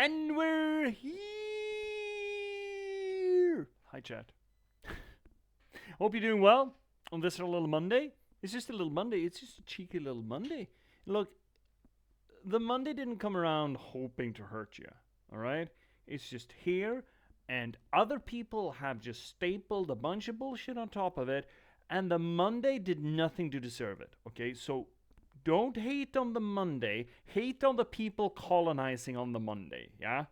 And we're here! Hi, chat. Hope you're doing well on this little Monday. It's just a little Monday. It's just a cheeky little Monday. Look, the Monday didn't come around hoping to hurt you, alright? It's just here, and other people have just stapled a bunch of bullshit on top of it, and the Monday did nothing to deserve it, okay? So don't hate on the Monday. Hate on the people colonizing on the Monday, yeah?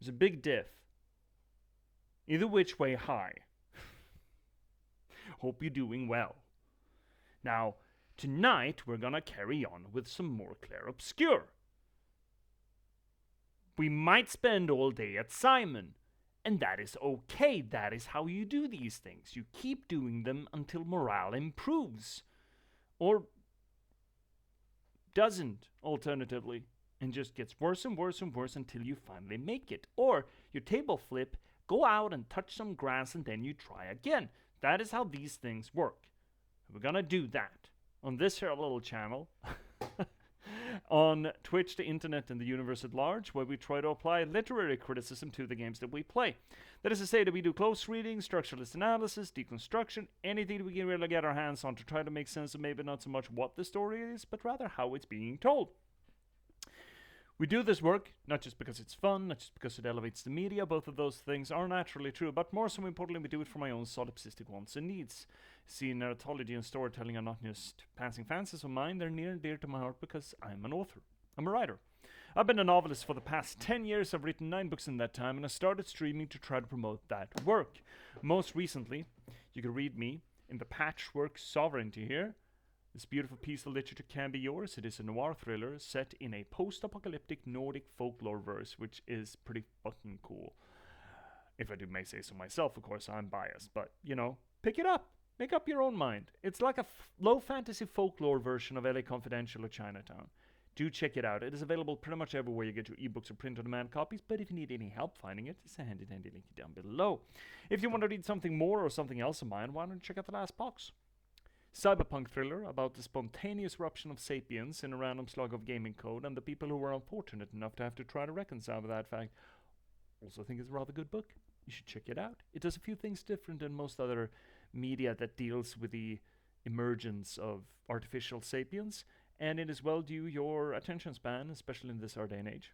There's a big diff. Either which way, hi. Hope you're doing well. Now, tonight we're gonna carry on with some more Clair Obscur. We might spend all day at Simon, and that is okay. That is how you do these things. You keep doing them until morale improves. Or doesn't, alternatively, and just gets worse and worse and worse until you finally make it. Or you table flip, go out and touch some grass, and then you try again. That is how these things work. We're gonna do that on this here little channel, on Twitch, the internet, and the universe at large, where we try to apply literary criticism to the games that we play. That is to say that we do close reading, structuralist analysis, deconstruction, anything that we can really get our hands on to try to make sense of maybe not so much what the story is, but rather how it's being told. We do this work not just because it's fun, not just because it elevates the media. Both of those things are naturally true, but more so importantly, we do it for my own solipsistic wants and needs. See, narratology and storytelling are not just passing fancies of mine, they're near and dear to my heart because I'm an author. I'm a writer. I've been a novelist for the past 10 years. I've written 9 books in that time, and I started streaming to try to promote that work. Most recently, you can read me in the Patchwork Sovereignty here. This beautiful piece of literature can be yours. It is a noir thriller set in a post-apocalyptic Nordic folklore verse, which is pretty fucking cool. If I do may say so myself, of course, I'm biased, but, you know, pick it up. Make up your own mind. It's like a low fantasy folklore version of LA Confidential or Chinatown. Do check it out. It is available pretty much everywhere you get your ebooks or print-on-demand copies, but if you need any help finding it, it's a handy link down below. If you want to read something more or something else of mine, why don't you check out The Last Box? Cyberpunk thriller about the spontaneous eruption of sapiens in a random slug of gaming code and the people who were unfortunate enough to have to try to reconcile with that fact. Also think it's a rather good book. You should check it out. It does a few things different than most other media that deals with the emergence of artificial sapiens, and it is well due your attention span, especially in this our day and age.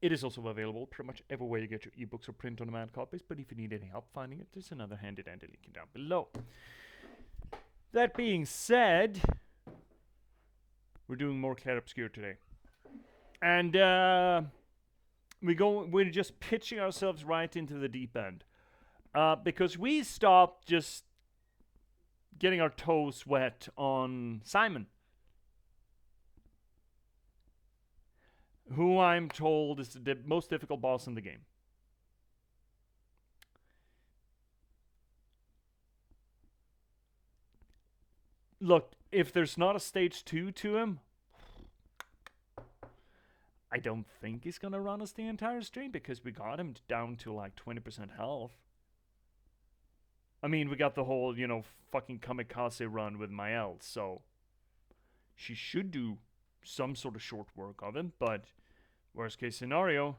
It is also available pretty much everywhere you get your ebooks or print-on-demand copies, but if you need any help finding it, there's another handy link down below. That being said, we're doing more Clair Obscur today. And we're just pitching ourselves right into the deep end. Because we stopped just getting our toes wet on Simon, who I'm told is the most difficult boss in the game. Look, if there's not a stage 2 to him, I don't think he's gonna run us the entire stream because we got him down to like 20% health. I mean, we got the whole, fucking kamikaze run with Mael, so she should do some sort of short work of him, but worst case scenario,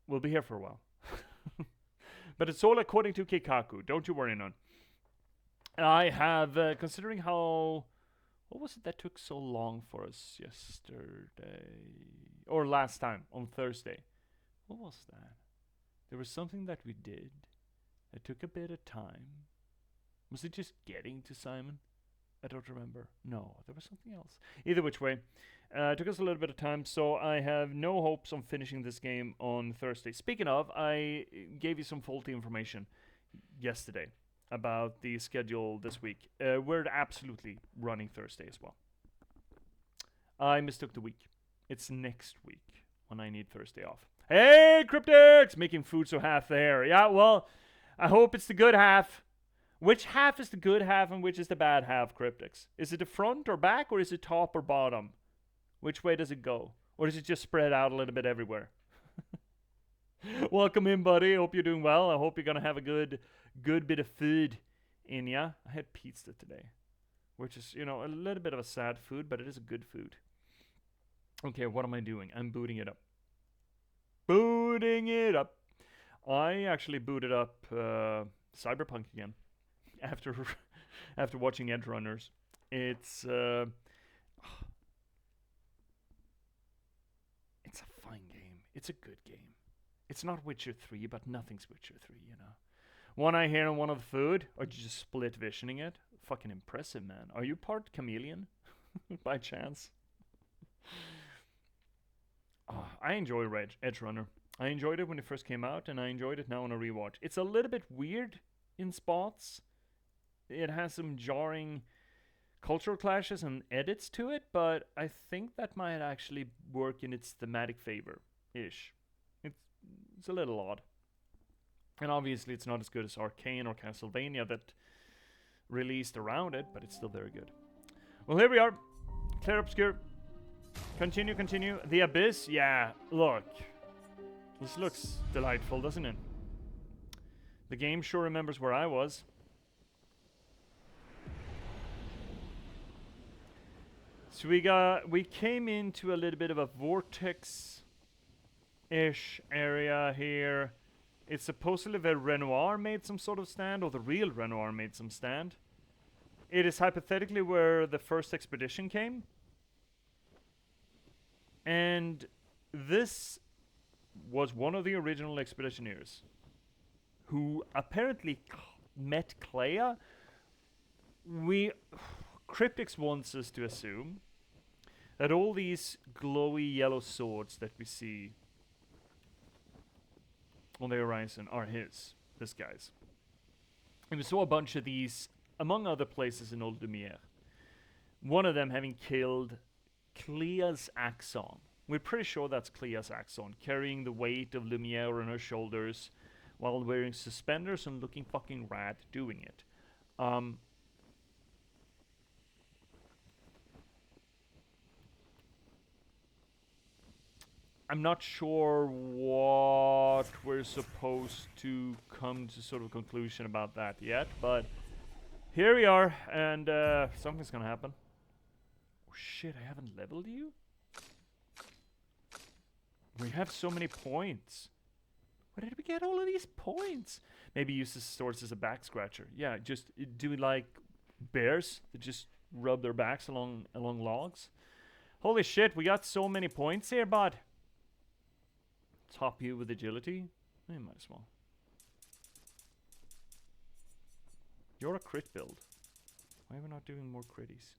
we'll be here for a while. But it's all according to Kikaku, don't you worry none. I have, considering how... What was it that took so long for us yesterday? Or last time, on Thursday. What was that? There was something that we did that took a bit of time. Was it just getting to Simon? I don't remember. No, there was something else. Either which way, it took us a little bit of time, so I have no hopes on finishing this game on Thursday. Speaking of, I gave you some faulty information yesterday about the schedule this week. We're absolutely running Thursday as well. I mistook the week. It's next week when I need Thursday off. Hey, Cryptics! Making food so half there. Yeah, well, I hope it's the good half. Which half is the good half and which is the bad half, Cryptics? Is it the front or back, or is it top or bottom? Which way does it go? Or does it just spread out a little bit everywhere? Welcome in, buddy. Hope you're doing well. I hope you're going to have a good bit of food in ya. I had pizza today, which is, a little bit of a sad food, but it is a good food. Okay, what am I doing? I'm booting it up. Booting it up. I actually booted up Cyberpunk again after after watching Edge Runners. It's a fine game. It's a good game. It's not Witcher 3, but nothing's Witcher 3, you know. One eye here and one of the food, or just split visioning it. Fucking impressive, man. Are you part chameleon? By chance? Oh, I enjoy Edge Runner. I enjoyed it when it first came out, and I enjoyed it now on a rewatch. It's a little bit weird in spots. It has some jarring cultural clashes and edits to it, but I think that might actually work in its thematic favor-ish. It's a little odd. And obviously it's not as good as Arcane or Castlevania that released around it, but it's still very good. Well, here we are. Clair Obscur. Continue. The Abyss. Yeah, look. This looks delightful, doesn't it? The game sure remembers where I was. So we came into a little bit of a vortex-ish area here. It's supposedly the Renoir made some sort of stand, or the real Renoir made some stand. It is hypothetically where the first expedition came. And this was one of the original expeditioneers who apparently met Clair. Cryptics wants us to assume that all these glowy yellow swords that we see on the horizon are this guy's. And we saw a bunch of these, among other places in Old Lumiere. One of them having killed Clair's Axon. We're pretty sure that's Clair's Axon, carrying the weight of Lumiere on her shoulders while wearing suspenders and looking fucking rad doing it. I'm not sure what we're supposed to come to sort of conclusion about that yet, but here we are, and something's gonna happen. Oh shit, I haven't leveled you? We have so many points. Where did we get all of these points? Maybe use this source as a back scratcher. Yeah, just do like bears that just rub their backs along logs. Holy shit, we got so many points here, bud. Top you with agility? Eh, might as well. You're a crit build. Why are we not doing more critties?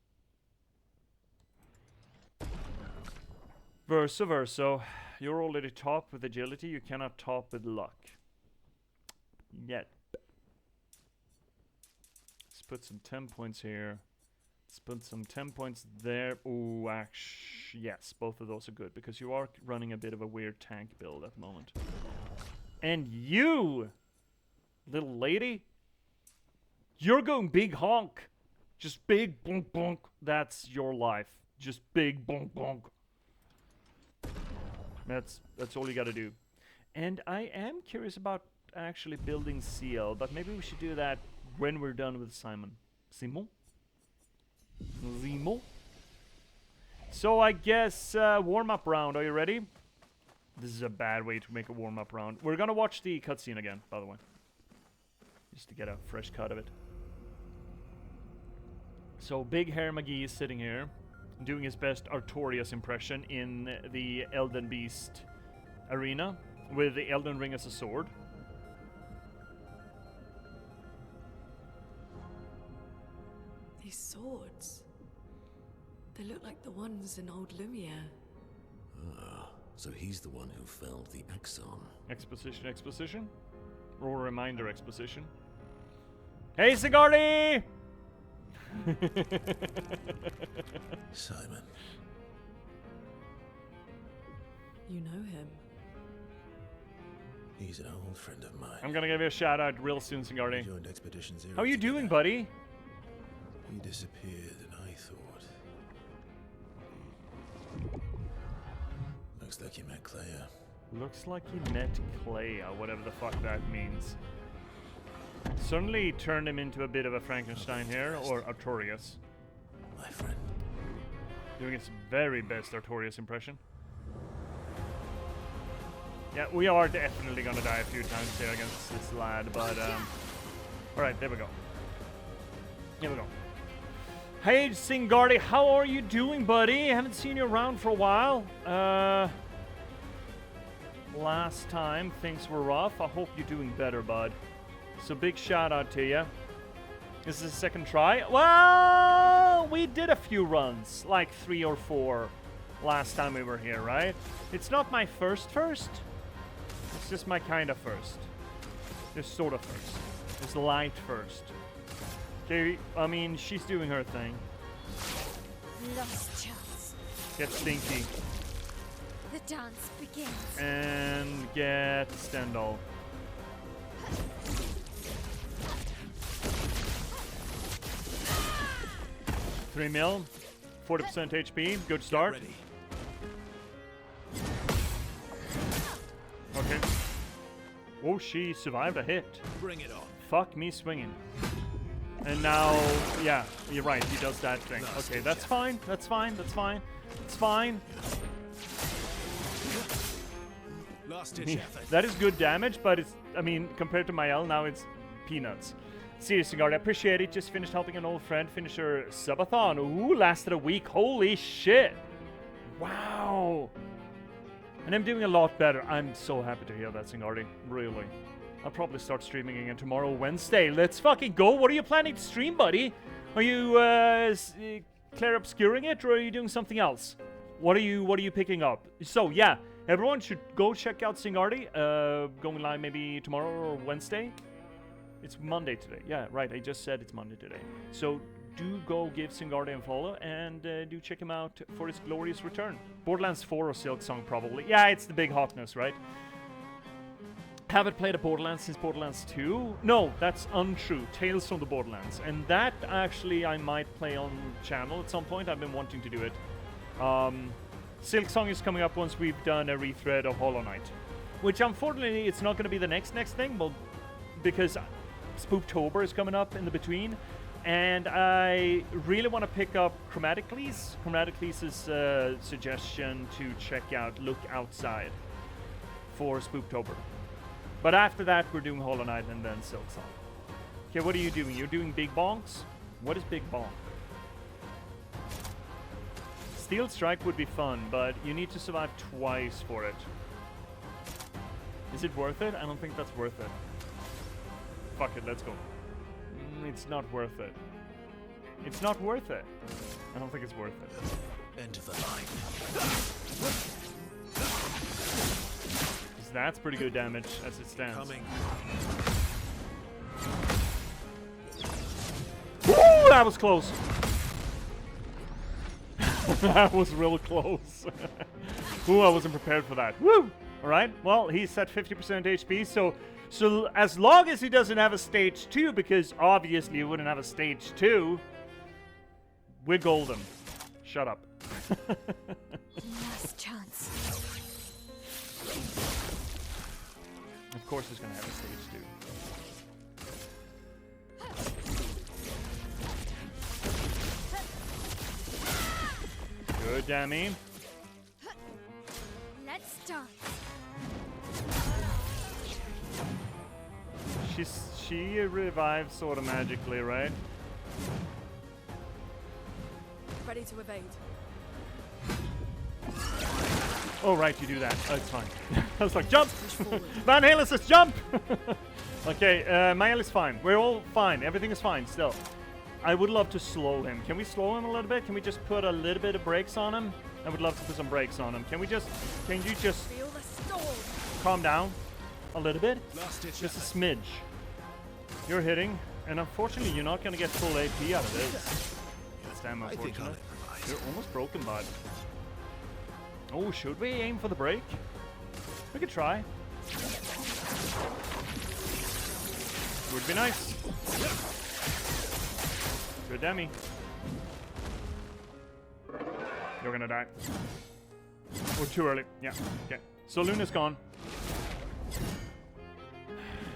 Verso. You're already top with agility. You cannot top with luck. Yet. Let's put some 10 points here. Let's put some 10 points there. Oh, actually, yes, both of those are good because you are running a bit of a weird tank build at the moment. And you, little lady, you're going big honk. Just big bonk bonk. That's your life. Just big bonk bonk. That's all you gotta do. And I am curious about actually building CL, but maybe we should do that when we're done with Simon. Zemo. So I guess warm-up round. Are you ready? This is a bad way to make a warm-up round. We're gonna watch the cutscene again, by the way. Just to get a fresh cut of it. So Big Hair McGee is sitting here, doing his best Artorias impression in the Elden Beast arena, with the Elden Ring as a sword. These swords, they look like the ones in Old Lumiere. Ah, so he's the one who felled the Axon. Exposition? Or reminder exposition. Hey, Sigardi! Simon. You know him. He's an old friend of mine. I'm gonna give you a shout out real soon, He Sigardi. joined Expedition Zero. How are you together. doing, buddy? He disappeared, and I thought. Looks like you met Clair. Looks like he met Clay, whatever the fuck that means. Suddenly turned him into a bit of a Frankenstein here, or Artorias. My friend. Doing its very best Artorias impression. Yeah, we are definitely gonna die a few times here against this lad, but alright, there we go. Here we go. Hey Singardi, how are you doing, buddy? Haven't seen you around for a while. Last time things were rough. I hope you're doing better, bud. So big shout out to you. This is the second try. Well, we did a few runs, like 3 or 4 last time we were here, right? It's not my first. It's just my kind of first. Just sort of first. Just light first. Okay, I mean, she's doing her thing. Lost chance. Get Stinky. The dance begins. And get Stendhal. $3 mil, 40% HP, good start. Okay. Oh, she survived a hit. Bring it on. Fuck me swinging. And now, yeah, you're right, he does that thing. Okay, that's fine, that's fine, that's fine. It's fine. Last ditch effort. That is good damage, but it's, I mean, compared to my L, now it's peanuts. Seriously, guard, I appreciate it. Just finished helping an old friend finish her subathon. Ooh, lasted a week. Holy shit. Wow. And I'm doing a lot better. I'm so happy to hear that, Singardi. Really. I'll probably start streaming again tomorrow, Wednesday. Let's fucking go. What are you planning to stream, buddy? Are you Clair Obscuring it, or are you doing something else? What are you picking up? So, yeah, everyone should go check out Singardi. Going live maybe tomorrow or Wednesday. It's Monday today. Yeah, right. I just said it's Monday today. So do go give Singardi a follow and do check him out for his glorious return. Borderlands 4 or Silk Song probably. Yeah, it's the big hotness, right? Haven't played a Borderlands since Borderlands 2. No, that's untrue. Tales from the Borderlands. And that actually I might play on channel at some point. I've been wanting to do it. Silk Song is coming up once we've done a rethread of Hollow Knight. Which unfortunately it's not going to be the next thing, but because Spooktober is coming up in the between, and I really want to pick up Chromaticles. Chromaticles' suggestion to check out Look Outside for Spooktober. But after that, we're doing Hollow Knight and then Silk Song. Okay, what are you doing? You're doing Big Bonks? What is Big Bonk? Steel Strike would be fun, but you need to survive twice for it. Is it worth it? I don't think that's worth it. Fuck it, let's go. It's not worth it. It's not worth it. I don't think it's worth it. End of the line. Because that's pretty good damage as it stands. Coming. Woo! That was close. That was real close. Ooh, I wasn't prepared for that. Woo! Alright, well, he's at 50% HP, so as long as he doesn't have a stage 2, because obviously he wouldn't have a stage 2, we're golden. Shut up. Last chance. Of course he's gonna have a stage 2. Good, Dammy. Let's dance. She revives sort of magically, right? Ready to evade. Oh, right, you do that. Oh, it's fine. I was like, jump! Van Halen says jump! Okay, Mael is fine. We're all fine. Everything is fine still. I would love to slow him. Can we slow him a little bit? Can we just put a little bit of brakes on him? I would love to put some brakes on him. Can you just Feel the storm. calm down a little bit? Last ditch Just a effort. smidge. You're hitting, and unfortunately you're not gonna get full AP out of this. That's damn I think I'll unfortunate. improvise. You're almost broken, bud. Oh, should we aim for the break? We could try. Would be nice. Good Demi. You're gonna die. Or too early. Yeah, okay. So Luna's gone.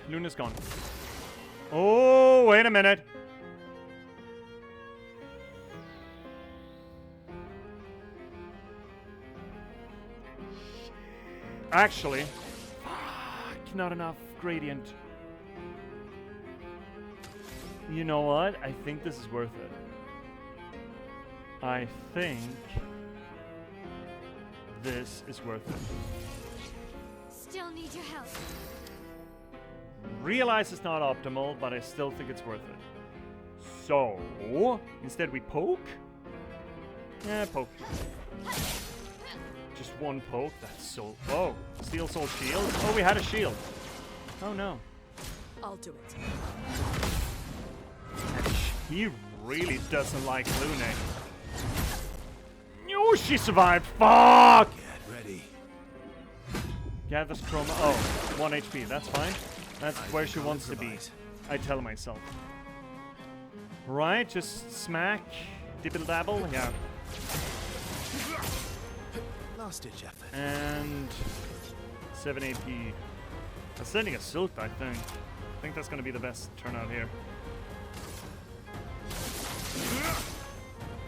Luna's gone. Oh, wait a minute. Actually, fuck, not enough gradient. You know what? I think this is worth it. I think this is worth it. Still need your help. Realize it's not optimal, but I still think it's worth it. So, instead we poke? Yeah, poke. Just one poke? That's so... Oh, Steel Soul Shield? Oh, we had a shield. Oh no. I'll do it. He really doesn't like Lune. Oh, she survived! Fuck! Get ready. Gather Stroma. Oh, 1 HP. That's fine. That's where she wants to be. I tell myself. Right, just smack. Dibble dabble. Yeah. Last ditch effort. And 7 AP. Ascending Assault, I think. I think that's going to be the best turnout here.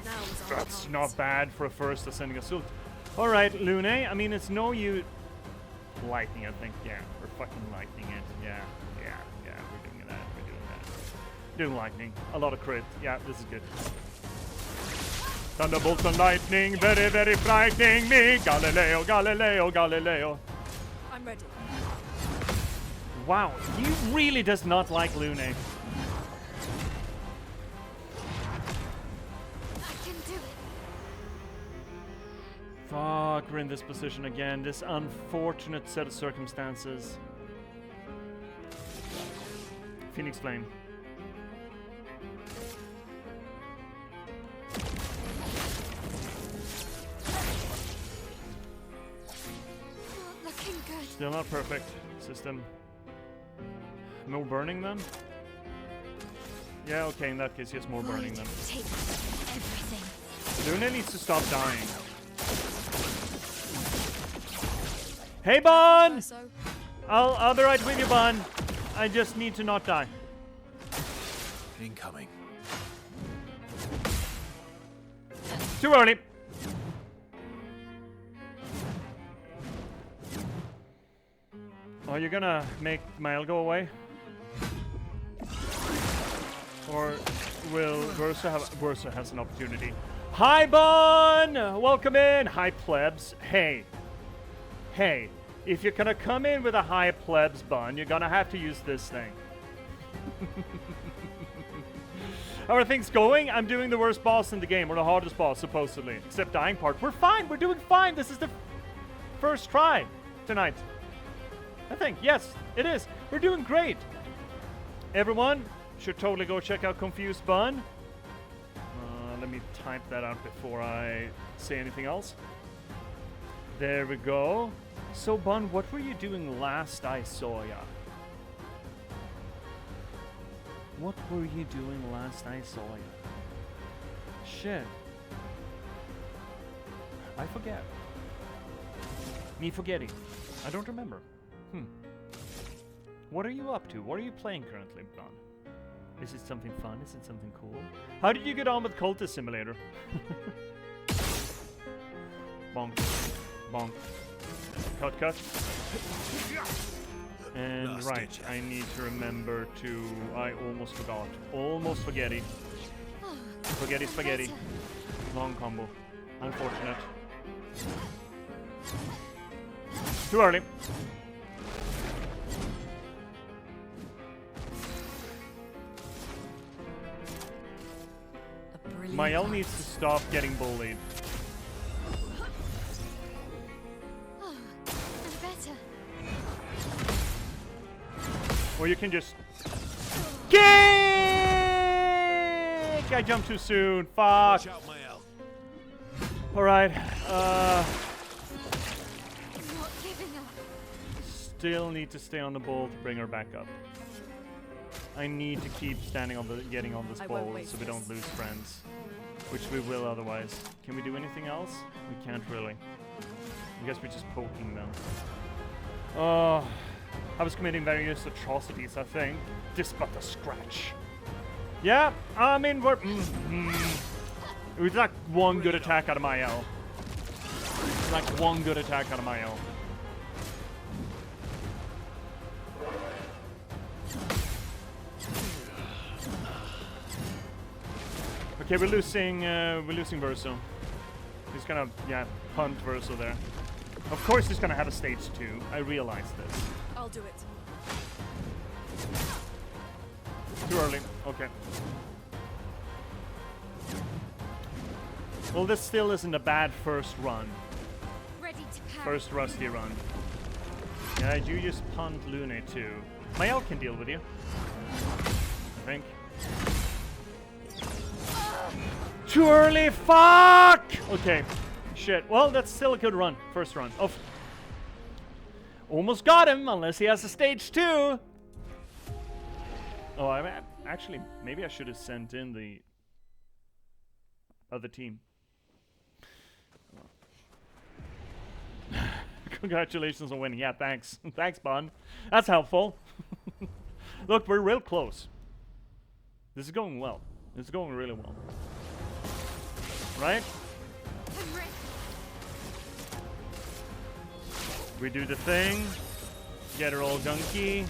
Now is our That's chance. not bad for a first Ascending Assault. Alright, Lune. I mean, it's no use. Lightning, I think. Yeah, we're fucking lightning it. Yeah. We're doing that. We're doing that. Doing lightning. A lot of crit. Yeah, this is good. Thunderbolt and lightning, very, very frightening me. Galileo, Galileo, Galileo. I'm ready. Wow, he really does not like Lune. I can do it. Fuck, we're in this position again. This unfortunate set of circumstances. Phoenix Flame. Not looking good. Still not perfect. System. More burning then? Yeah, okay, in that case, yes, more burning then. Take everything. Lune needs to stop dying. Hey, Bon! So, I'll be right with you, Bon. I just need to not die. Incoming. Too early. Are you gonna make Mael go away? Or will Versa have... Versa has an opportunity. Hi, Bon! Welcome in! Hi, plebs. Hey. If you're gonna come in with a hi, plebs, Bon, you're gonna have to use this thing. How are things going? I'm doing the worst boss in the game, or the hardest boss, supposedly. Except dying part. We're fine! We're doing fine! This is the first try tonight. I think. Yes, it is. We're doing great. Everyone should totally go check out Confused Bun. Let me type that out before I say anything else. There we go. So, Bun, what were you doing last I saw ya? What were you doing last I saw ya? Shit. I forget. Me forgetting. I don't remember. What are you up to? What are you playing currently, Bun? Is it something fun? Is it something cool? How did you get on with Cultist Simulator? Bonk. Bonk. Cut. And Last right, ditch I effort. need to remember to... I almost forgot. Almost spaghetti. Spaghetti. Long combo. Unfortunate. Too early. a brilliant Mael fight. needs to stop getting bullied. Oh, I'm better. Or you can just... Kick! I jumped too soon. Fuck. Watch out, Mael. Alright. I'm not giving up. Still need to stay on the ball to bring her back up. I need to keep standing on the... getting on this I won't ball waste so we don't this. lose friends. Which we will otherwise. Can we do anything else? We can't really. I guess we're just poking them. Oh... I was committing various atrocities, I think. This but a scratch. Yeah, I mean, we're... It was like one good attack out of Mael. Like one good attack out of Mael. Okay, we're losing Verso. He's gonna punt Verso there. Of course he's gonna have a stage 2. I realize this. I'll do it. Too early. Okay. Well, this still isn't a bad first run. Ready to power. First rusty run. Yeah, you just punt Lune too. My elk can deal with you. I think. Too early! Fuck! Okay. Shit. Well, that's still a good run. First run. Oh. Almost got him, unless he has a stage 2. Oh, actually, maybe I should have sent in the other team. Congratulations on winning. Yeah, thanks. Thanks, Bond. That's helpful. Look, we're real close. This is going well. This is going really well. Right? I'm ready. We do the thing. Get her all gunky.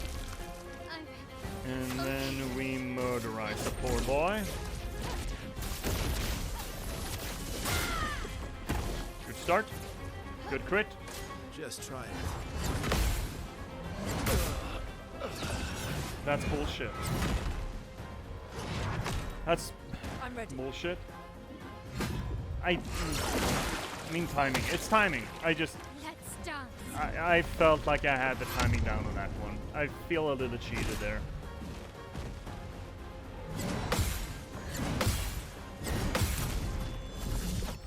And then we murderize the poor boy. Good start. Good crit. Just try it. That's bullshit. That's I'm ready. bullshit. I mean timing. It's timing. Let's dance. I felt like I had the timing down on that one. I feel a little cheated there.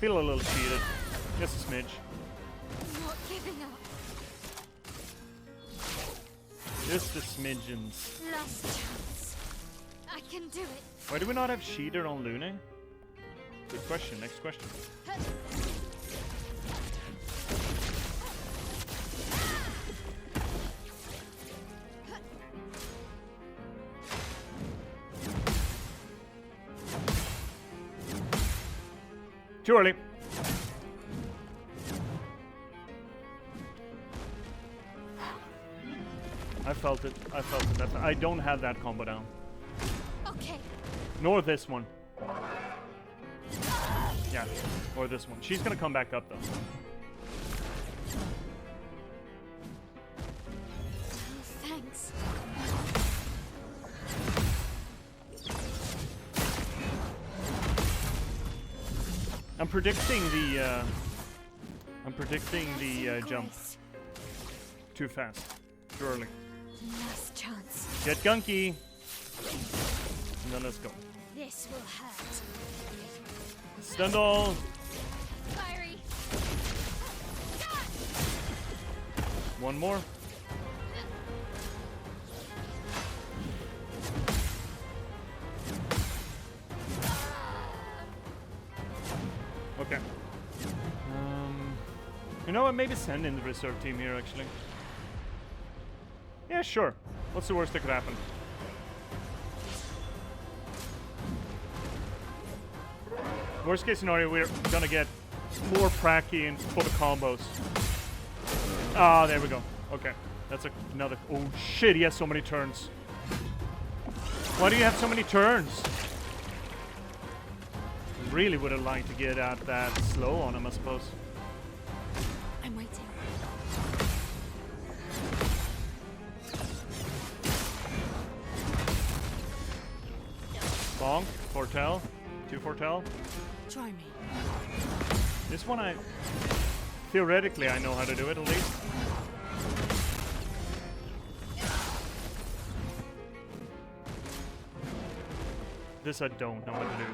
Feel a little cheated. Just a smidge. I'm not giving up. Just the smidgens. Last chance. I can do it. Why do we not have cheater on Lune? Good question. Next question. Too early. I felt it. I felt it. I don't have that combo down. Okay. Nor this one. Yeah, or this one. She's gonna come back up though. Thanks. I'm predicting the jump too fast, too early. Last chance. Get gunky, and then let's go. This will hurt. Stundle. Fiery. One more. Okay. You know what? Maybe send in the reserve team here, actually. Yeah, sure. What's the worst that could happen? Worst case scenario, we're gonna get more pracky and for the combos. Ah, there we go. Okay. That's another... Oh, shit, he has so many turns. Why do you have so many turns? Really would have liked to get out that slow on him, I suppose. I'm waiting. Bonk, Foretell, 2 Foretell. Try me. This one theoretically I know how to do it at least. This I don't know how to do.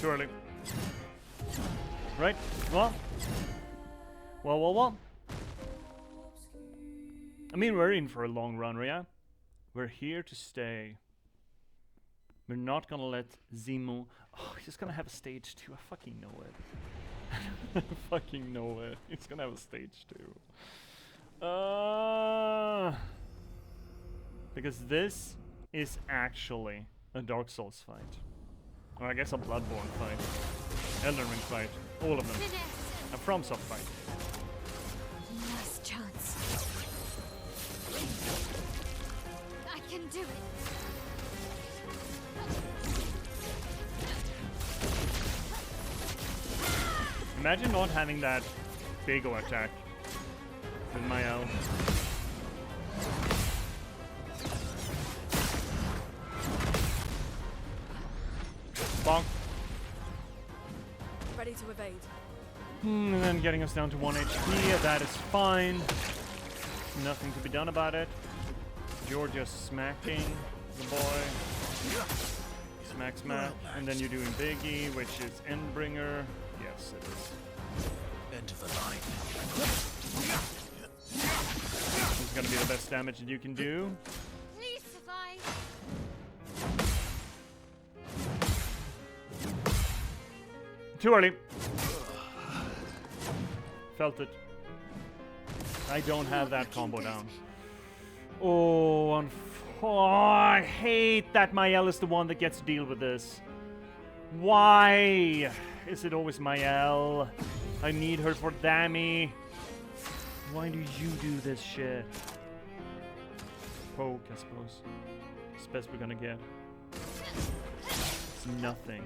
Too early. Right? Well. I mean, we're in for a long run, yeah? We're here to stay. We're not gonna let Zemo... Oh, he's gonna have a stage 2. I fucking know it. I fucking know it. He's gonna have a stage 2. Because this is actually a Dark Souls fight. Or I guess a Bloodborne fight. Elden Ring fight. All of them. A FromSoft fight. Last chance. I can do it. Imagine not having that big O attack with my L. Bonk. Ready to evade. And then getting us down to 1 HP. That is fine. Nothing to be done about it. You're just smacking the boy. Smack, smack. And then you're doing Biggie, which is Endbringer. Yes, it is. End of the line. This is gonna be the best damage that you can do. Please survive. Too early. Felt it. I don't have that combo down. Oh, I hate that my L is the one that gets to deal with this. Why is it always my L? I need her for Dammy. Why do you do this shit? Poke, I suppose. It's the best we're gonna get. It's nothing.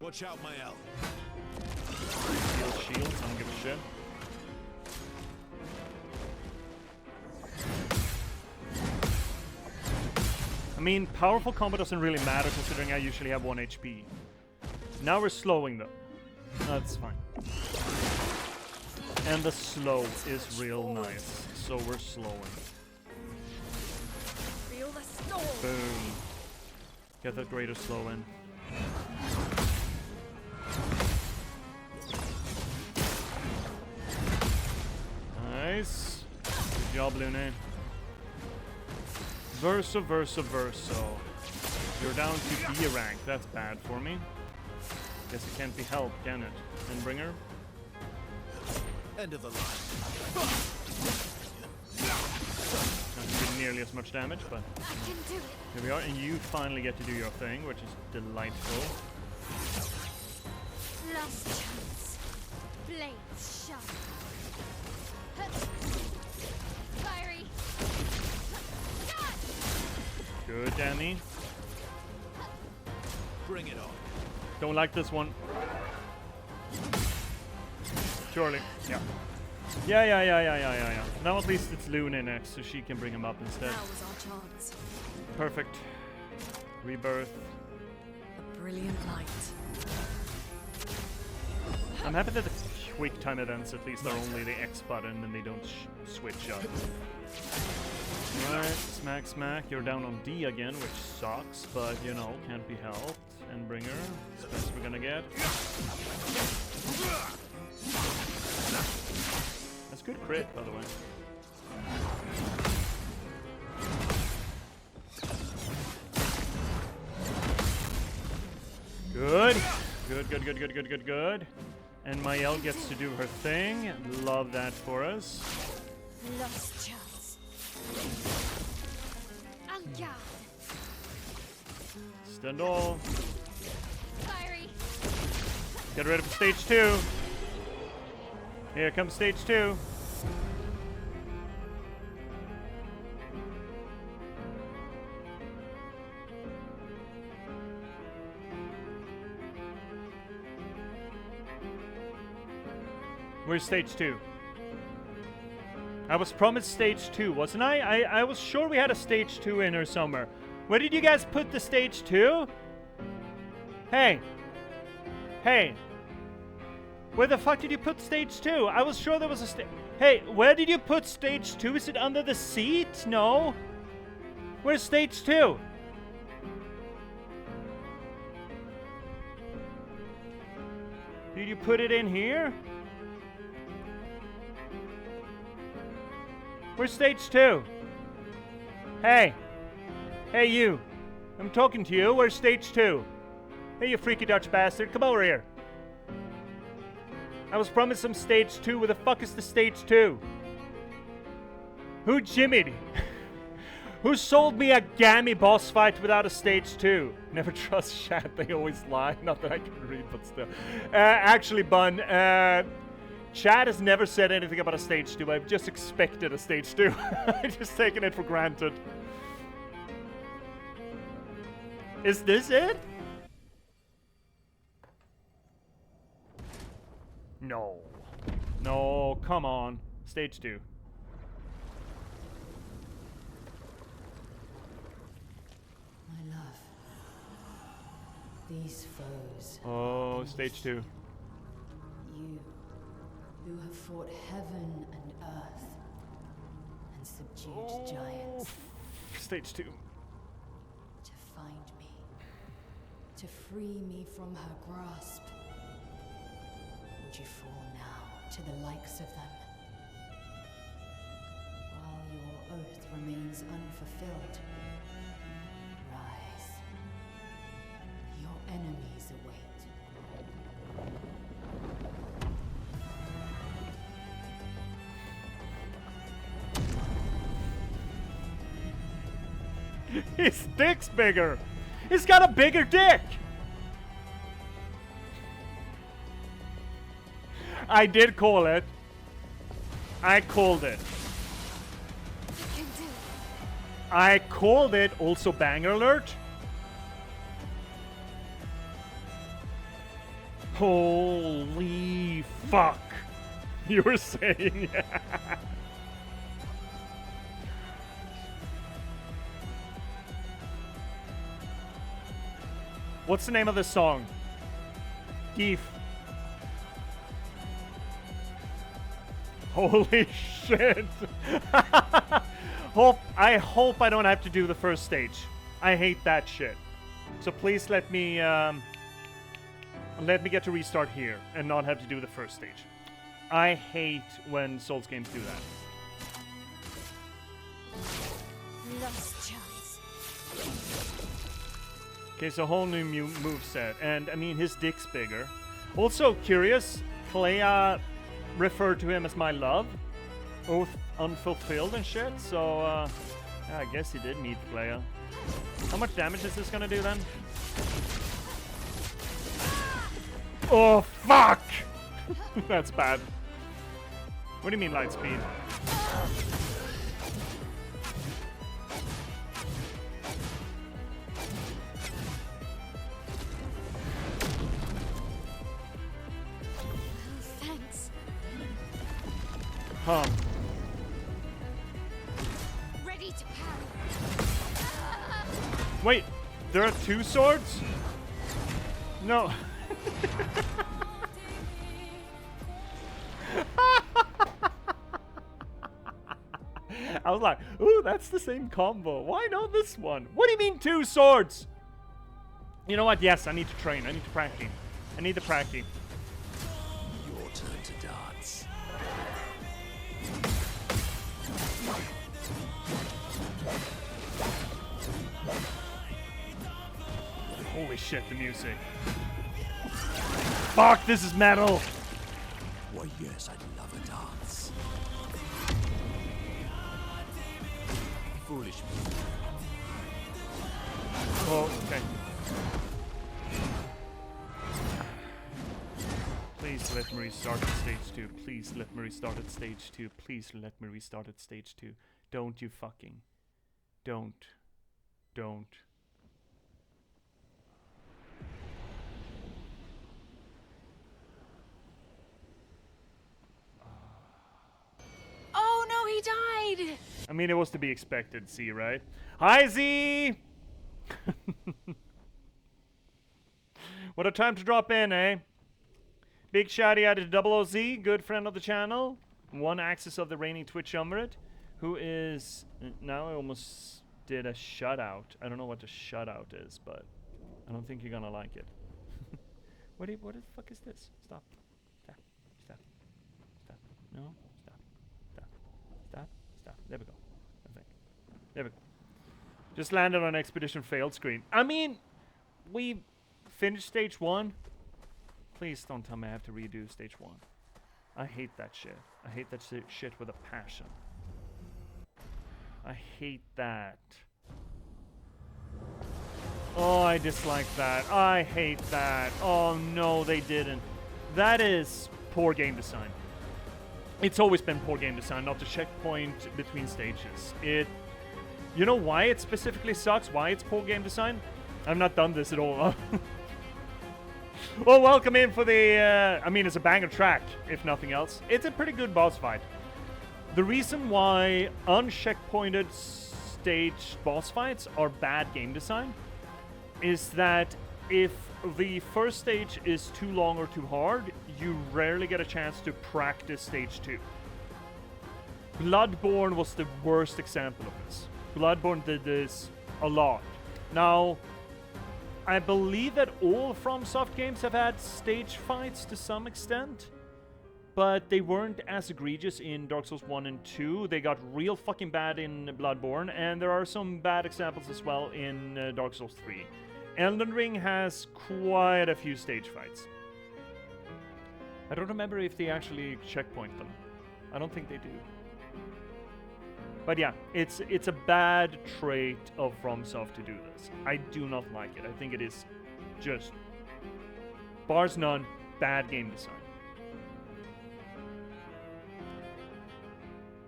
Watch out, my L. Heal shields, I don't give a shit. I mean, powerful combo doesn't really matter considering I usually have 1 HP. Now we're slowing though. That's fine. And the slow is real nice. So we're slowing. Feel the storm. Boom. Get that greater slow in. Nice. Good job, Lune. Verso. You're down to D rank. That's bad for me. Guess it can't be helped, can it? Endbringer? End of the line. Not doing nearly as much damage, but I can do it. here we are. And you finally get to do your thing, which is delightful. Last chance. Blades sharp. Fiery. Good, Danny. Bring it on. Don't like this one. Surely. Yeah. Yeah. Now at least it's Luna next, so she can bring him up instead. Now was our chance. Perfect. Rebirth. A brilliant light. I'm happy that the quick time events at least are only the X button and they don't switch up. Alright, smack. You're down on D again, which sucks, but you know, can't be helped. Endbringer, it's the best we're gonna get. That's good crit, by the way. Good. And Mael gets to do her thing. Love that for us. Lost chance. En garde. Stand all. Fiery. Get ready for stage 2. Here comes stage 2. Where's stage 2? I was promised stage 2, wasn't I? I was sure we had a stage 2 in here somewhere. Where did you guys put the stage 2? Hey. Where the fuck did you put stage 2? I was sure there was a stage... Hey, where did you put stage 2? Is it under the seat? No. Where's stage 2? Did you put it in here? Where's stage 2? Hey you. I'm talking to you. Where's stage 2? Hey, you freaky Dutch bastard. Come over here. I was promised some stage 2. Where the fuck is the stage 2? Who jimmied? Who sold me a gammy boss fight without a stage 2? Never trust chat. They always lie. Not that I can read, but still. Actually, Bun, Chad has never said anything about a stage 2. I've just expected a stage 2. I've just taken it for granted. Is this it? No. No, come on. Stage 2. My love. These foes. Oh, stage 2. You, who have fought heaven and earth and subdued giants, Stage 2. to find me, to free me from her grasp. Would you fall now to the likes of them? While your oath remains unfulfilled, rise. Your enemies await. His dick's bigger. He's got a bigger dick. I did call it. I called it. You can do it. I called it. Also, banger alert. Holy fuck. You were saying. What's the name of this song? Geef. Holy shit. I hope I don't have to do the first stage. I hate that shit. So please let me get to restart here and not have to do the first stage. I hate when Souls games do that. Lost chance. Okay, so whole new move set, and I mean his dick's bigger. Also curious, Clair referred to him as my love, oath unfulfilled and shit. So yeah, I guess he did meet Clair. How much damage is this gonna do then? Oh fuck! That's bad. What do you mean light speed? Thanks. Huh. Ready to parry. Wait, there are two swords? No. I was like, ooh, that's the same combo. Why not this one? What do you mean two swords? You know what? Yes, I need to train. I need to practice. I need to practice. Your turn to dance. Holy shit, the music. Fuck, this is metal. Why, yes, I'd love a dance. Foolish me. Oh, okay. Please let me restart at stage 2. Please let me restart at stage 2. Please let me restart at stage 2. Don't you fucking. Don't. Oh no, he died! I mean, it was to be expected, Z, right? Hi, Z! What a time to drop in, eh? Big shouty out to Double OZ, good friend of the channel. One axis of the reigning Twitch Umrit, who is... Now I almost did a shutout. I don't know what a shutout is, but I don't think you're gonna like it. What the fuck is this? Stop. Stop. No. Stop. There we go. I think. There we go. Just landed on expedition failed screen. I mean, we finished stage 1. Please don't tell me I have to redo stage 1. I hate that shit. I hate that shit with a passion. I hate that. Oh, I dislike that. I hate that. Oh no, they didn't. That is poor game design. It's always been poor game design, not the checkpoint between stages. You know why it specifically sucks? Why it's poor game design? I've not done this at all. Well, welcome in for the, I mean, it's a banger track, if nothing else. It's a pretty good boss fight. The reason why uncheckpointed stage boss fights are bad game design is that if the first stage is too long or too hard, you rarely get a chance to practice stage 2. Bloodborne was the worst example of this. Bloodborne did this a lot. Now, I believe that all FromSoft games have had stage fights to some extent, but they weren't as egregious in Dark Souls 1 and 2. They got real fucking bad in Bloodborne, and there are some bad examples as well in Dark Souls 3. Elden Ring has quite a few stage fights. I don't remember if they actually checkpoint them. I don't think they do. But yeah, it's a bad trait of FromSoft to do this. I do not like it. I think it is just, bars none, bad game design.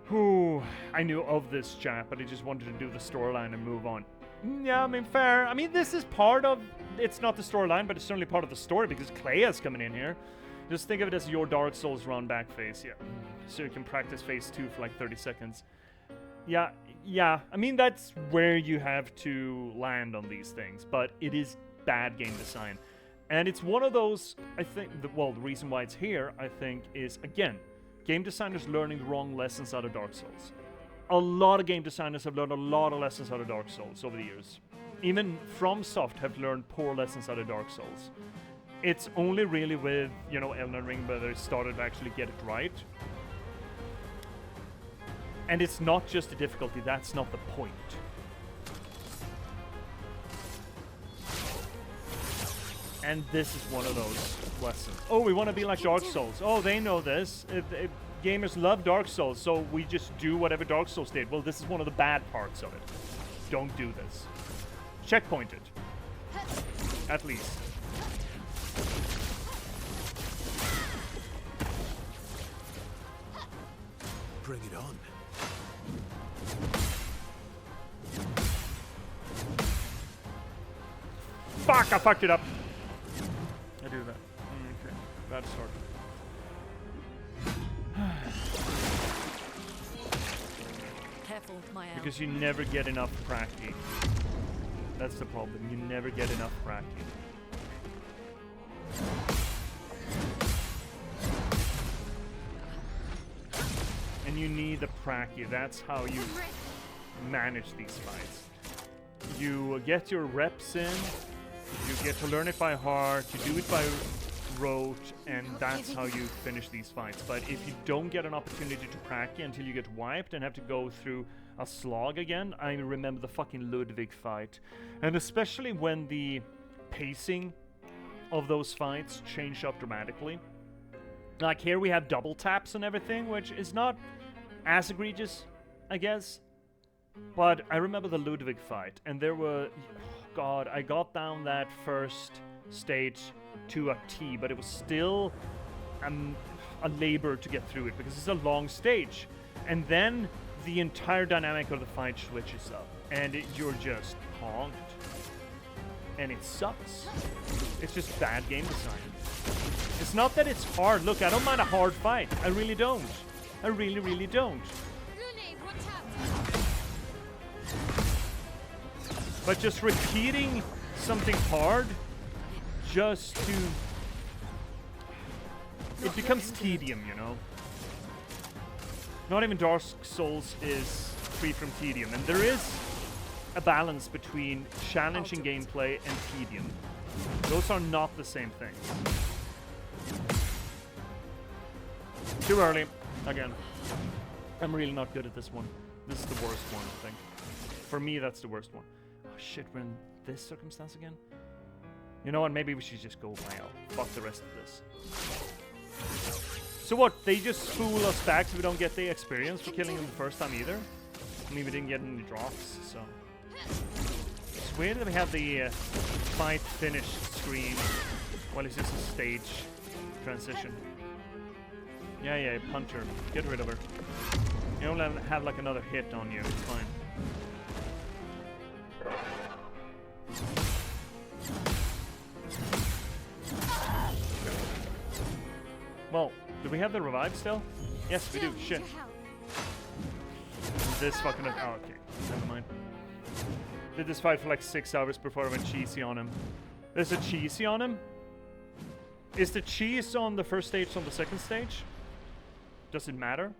Whew, I knew of this chat, but I just wanted to do the storyline and move on. Yeah, I mean, fair. I mean, this is part of, it's not the storyline, but it's certainly part of the story because Clair's coming in here. Just think of it as your Dark Souls run back phase, yeah. So you can practice phase 2 for like 30 seconds. Yeah, I mean, that's where you have to land on these things, but it is bad game design. And it's one of those, I think, the reason why it's here, I think, is, again, game designers learning the wrong lessons out of Dark Souls. A lot of game designers have learned a lot of lessons out of Dark Souls over the years. Even FromSoft have learned poor lessons out of Dark Souls. It's only really with, Elden Ring where they started to actually get it right. And it's not just the difficulty, that's not the point. And this is one of those lessons. Oh, we want to be like Dark Souls. Oh, they know this. Gamers love Dark Souls, so we just do whatever Dark Souls did. Well, this is one of the bad parts of it. Don't do this. Checkpoint it. At least. Bring it on. Fuck, I fucked it up. I do that. Okay, bad start. Careful, my owl. Because you never get enough practice. That's the problem. You never get enough practice. And you need the practice. That's how you manage these fights. You get your reps in. You get to learn it by heart. You do it by rote, and that's how you finish these fights. But if you don't get an opportunity to practice until you get wiped and have to go through a slog again, I remember the fucking Ludwig fight. And especially when the pacing of those fights changed up dramatically. Like here we have double taps and everything, which is not as egregious, I guess. But I remember the Ludwig fight, and there were... God, I got down that first stage to a T, but it was still a labor to get through it because it's a long stage. And then the entire dynamic of the fight switches up, and you're just honked. And it sucks. It's just bad game design. It's not that it's hard. Look, I don't mind a hard fight. I really don't. I really, really don't. But just repeating something hard just to... It becomes tedium, you know? Not even Dark Souls is free from tedium. And there is a balance between challenging gameplay and tedium. Those are not the same thing. Too early. Again. I'm really not good at this one. This is the worst one, I think. For me, that's the worst one. Oh shit, we're in this circumstance again? You know what, maybe we should just go wild. Fuck the rest of this. So what, they just fool us back so we don't get the experience for killing them the first time either? I mean, we didn't get any drops, so... It's weird that we have the fight finish screen while it's just a stage transition. Yeah, punch her. Get rid of her. You only have like another hit on you, it's fine. Well, do we have the revive still? Yes, we do. Shit. This fucking... Oh, okay. Never mind. Did this fight for like 6 hours before I went cheesy on him. There's a cheesy on him? Is the cheese on the first stage on the second stage? Does it matter?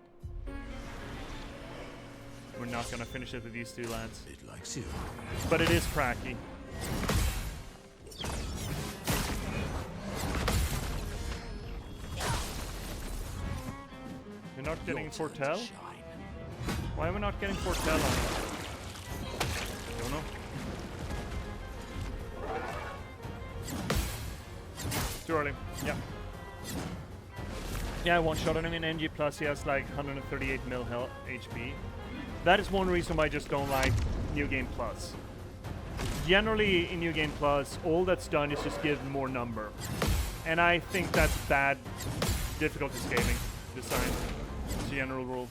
We're not gonna finish it with these two lads. It likes you. But it is cracky. We're not getting Fortell? Why are we not getting Fortell on it? I don't know. Too early. Yeah. Yeah, I one-shotted him in NG+. He has like 138 mil health HP. That is one reason why I just don't like New Game Plus. Generally, in New Game Plus, all that's done is just give more number. And I think that's bad difficulty scaling design. It's a general rule.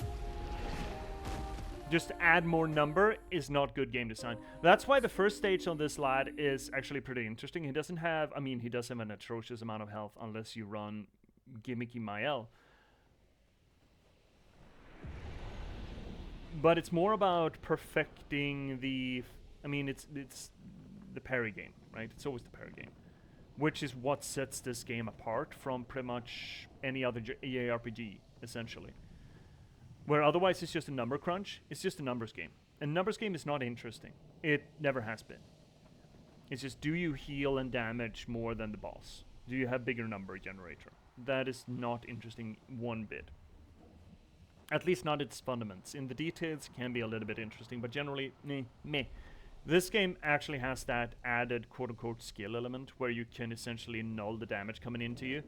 Just add more number is not good game design. That's why the first stage on this lad is actually pretty interesting. He doesn't have, I mean, he does have an atrocious amount of health unless you run gimmicky Mael. But it's more about perfecting the, I mean, it's the parry game, right? It's always the parry game, which is what sets this game apart from pretty much any other EA RPG, essentially. Where otherwise it's just a number crunch, it's just a numbers game. And numbers game is not interesting. It never has been. It's just, do you heal and damage more than the boss? Do you have bigger number generator? That is not interesting one bit. At least not its fundamentals. In the details it can be a little bit interesting, but generally, meh. This game actually has that added quote-unquote skill element where you can essentially null the damage coming into you.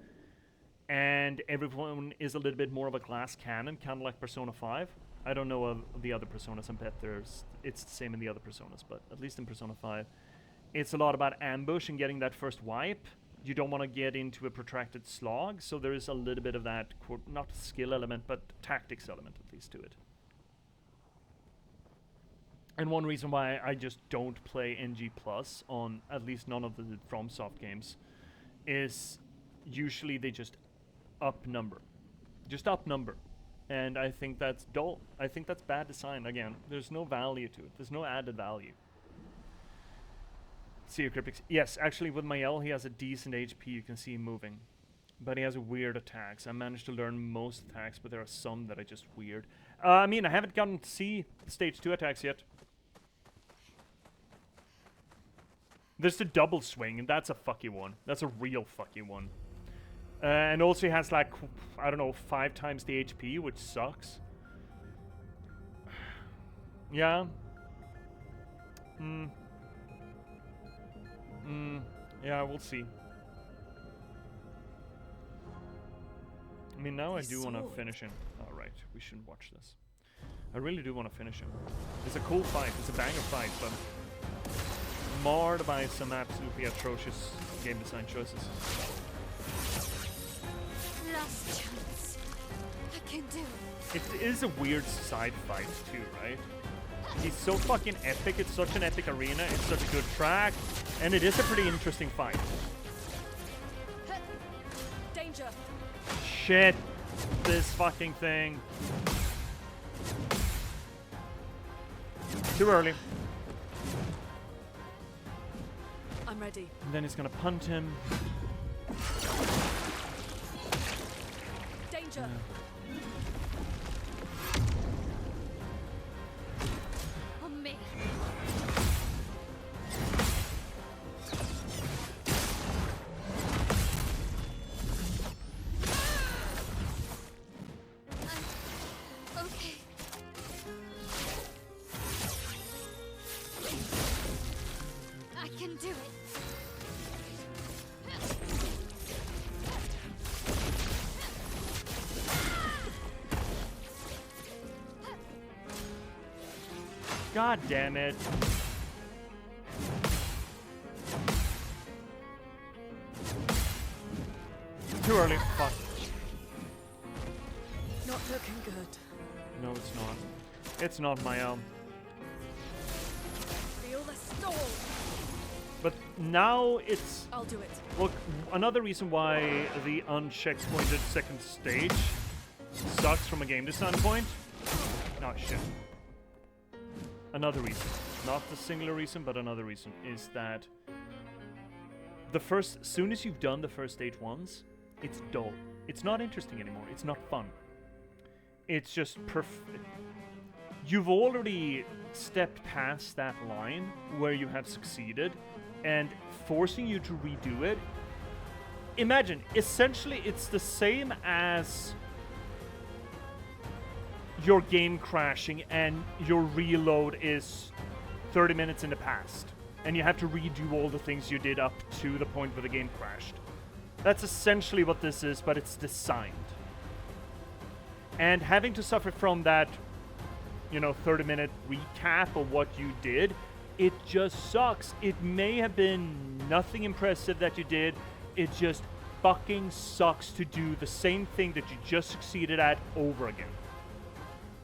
And everyone is a little bit more of a glass cannon, kind of like Persona 5. I don't know of the other Personas. I bet it's the same in the other Personas, but at least in Persona 5. It's a lot about ambush and getting that first wipe. You don't want to get into a protracted slog, so there is a little bit of that, quote, not skill element, but tactics element at least to it. And one reason why I just don't play NG Plus on at least none of the FromSoft games is usually they just up number. Just up number. And I think that's dull. I think that's bad design. Again, there's no value to it. There's no added value. See your Cryptics. Yes, actually with Mael he has a decent HP. You can see him moving. But he has weird attacks. I managed to learn most attacks, but there are some that are just weird. I mean, I haven't gotten to see stage 2 attacks yet. There's the double swing, and that's a fucky one. That's a real fucky one. And also he has like, I don't know, 5 times the HP, which sucks. Yeah. Yeah, we'll see. I mean, now I do want to finish him. Alright, we shouldn't watch this. I really do want to finish him. It's a cool fight. It's a banger fight, but marred by some absolutely atrocious game design choices. Last chance. I can do it. It is a weird side fight too, right? He's so fucking epic. It's such an epic arena. It's such a good track, and it is a pretty interesting fight. Danger. Shit, this fucking thing. Too early. I'm ready. And then he's gonna punt him. Danger. On me. Okay. I can do it. God damn it. Too early. Fuck. Not looking good. No, it's not. It's not my own. Feel the storm. But now it's... I'll do it. Look, another reason why the uncheckpointed second stage sucks from a game design point. Not shit. Another reason, not the singular reason, but another reason is that soon as you've done the first stage once, it's dull. It's not interesting anymore. It's not fun. It's just you've already stepped past that line where you have succeeded, and forcing you to redo it. Imagine, essentially, it's the same as your game crashing and your reload is 30 minutes in the past, and you have to redo all the things you did up to the point where the game crashed. That's essentially what this is, but it's designed. And having to suffer from that, 30-minute recap of what you did, it just sucks. It may have been nothing impressive that you did. It just fucking sucks to do the same thing that you just succeeded at over again.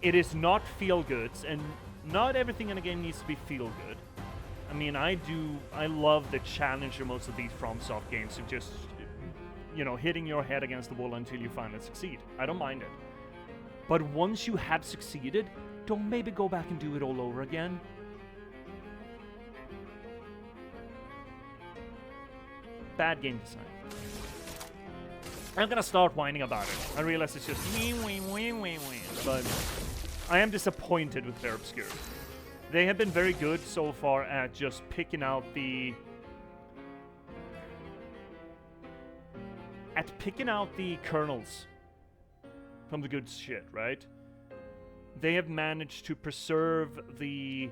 It is not feel goods, and not everything in a game needs to be feel good. I mean, I love the challenge of most of these FromSoft games of just, hitting your head against the wall until you finally succeed. I don't mind it. But once you have succeeded, don't maybe go back and do it all over again. Bad game design. I'm gonna start whining about it. I realize it's just but I am disappointed with Clair Obscur. They have been very good so far at just picking out the kernels from the good shit, right? They have managed to preserve the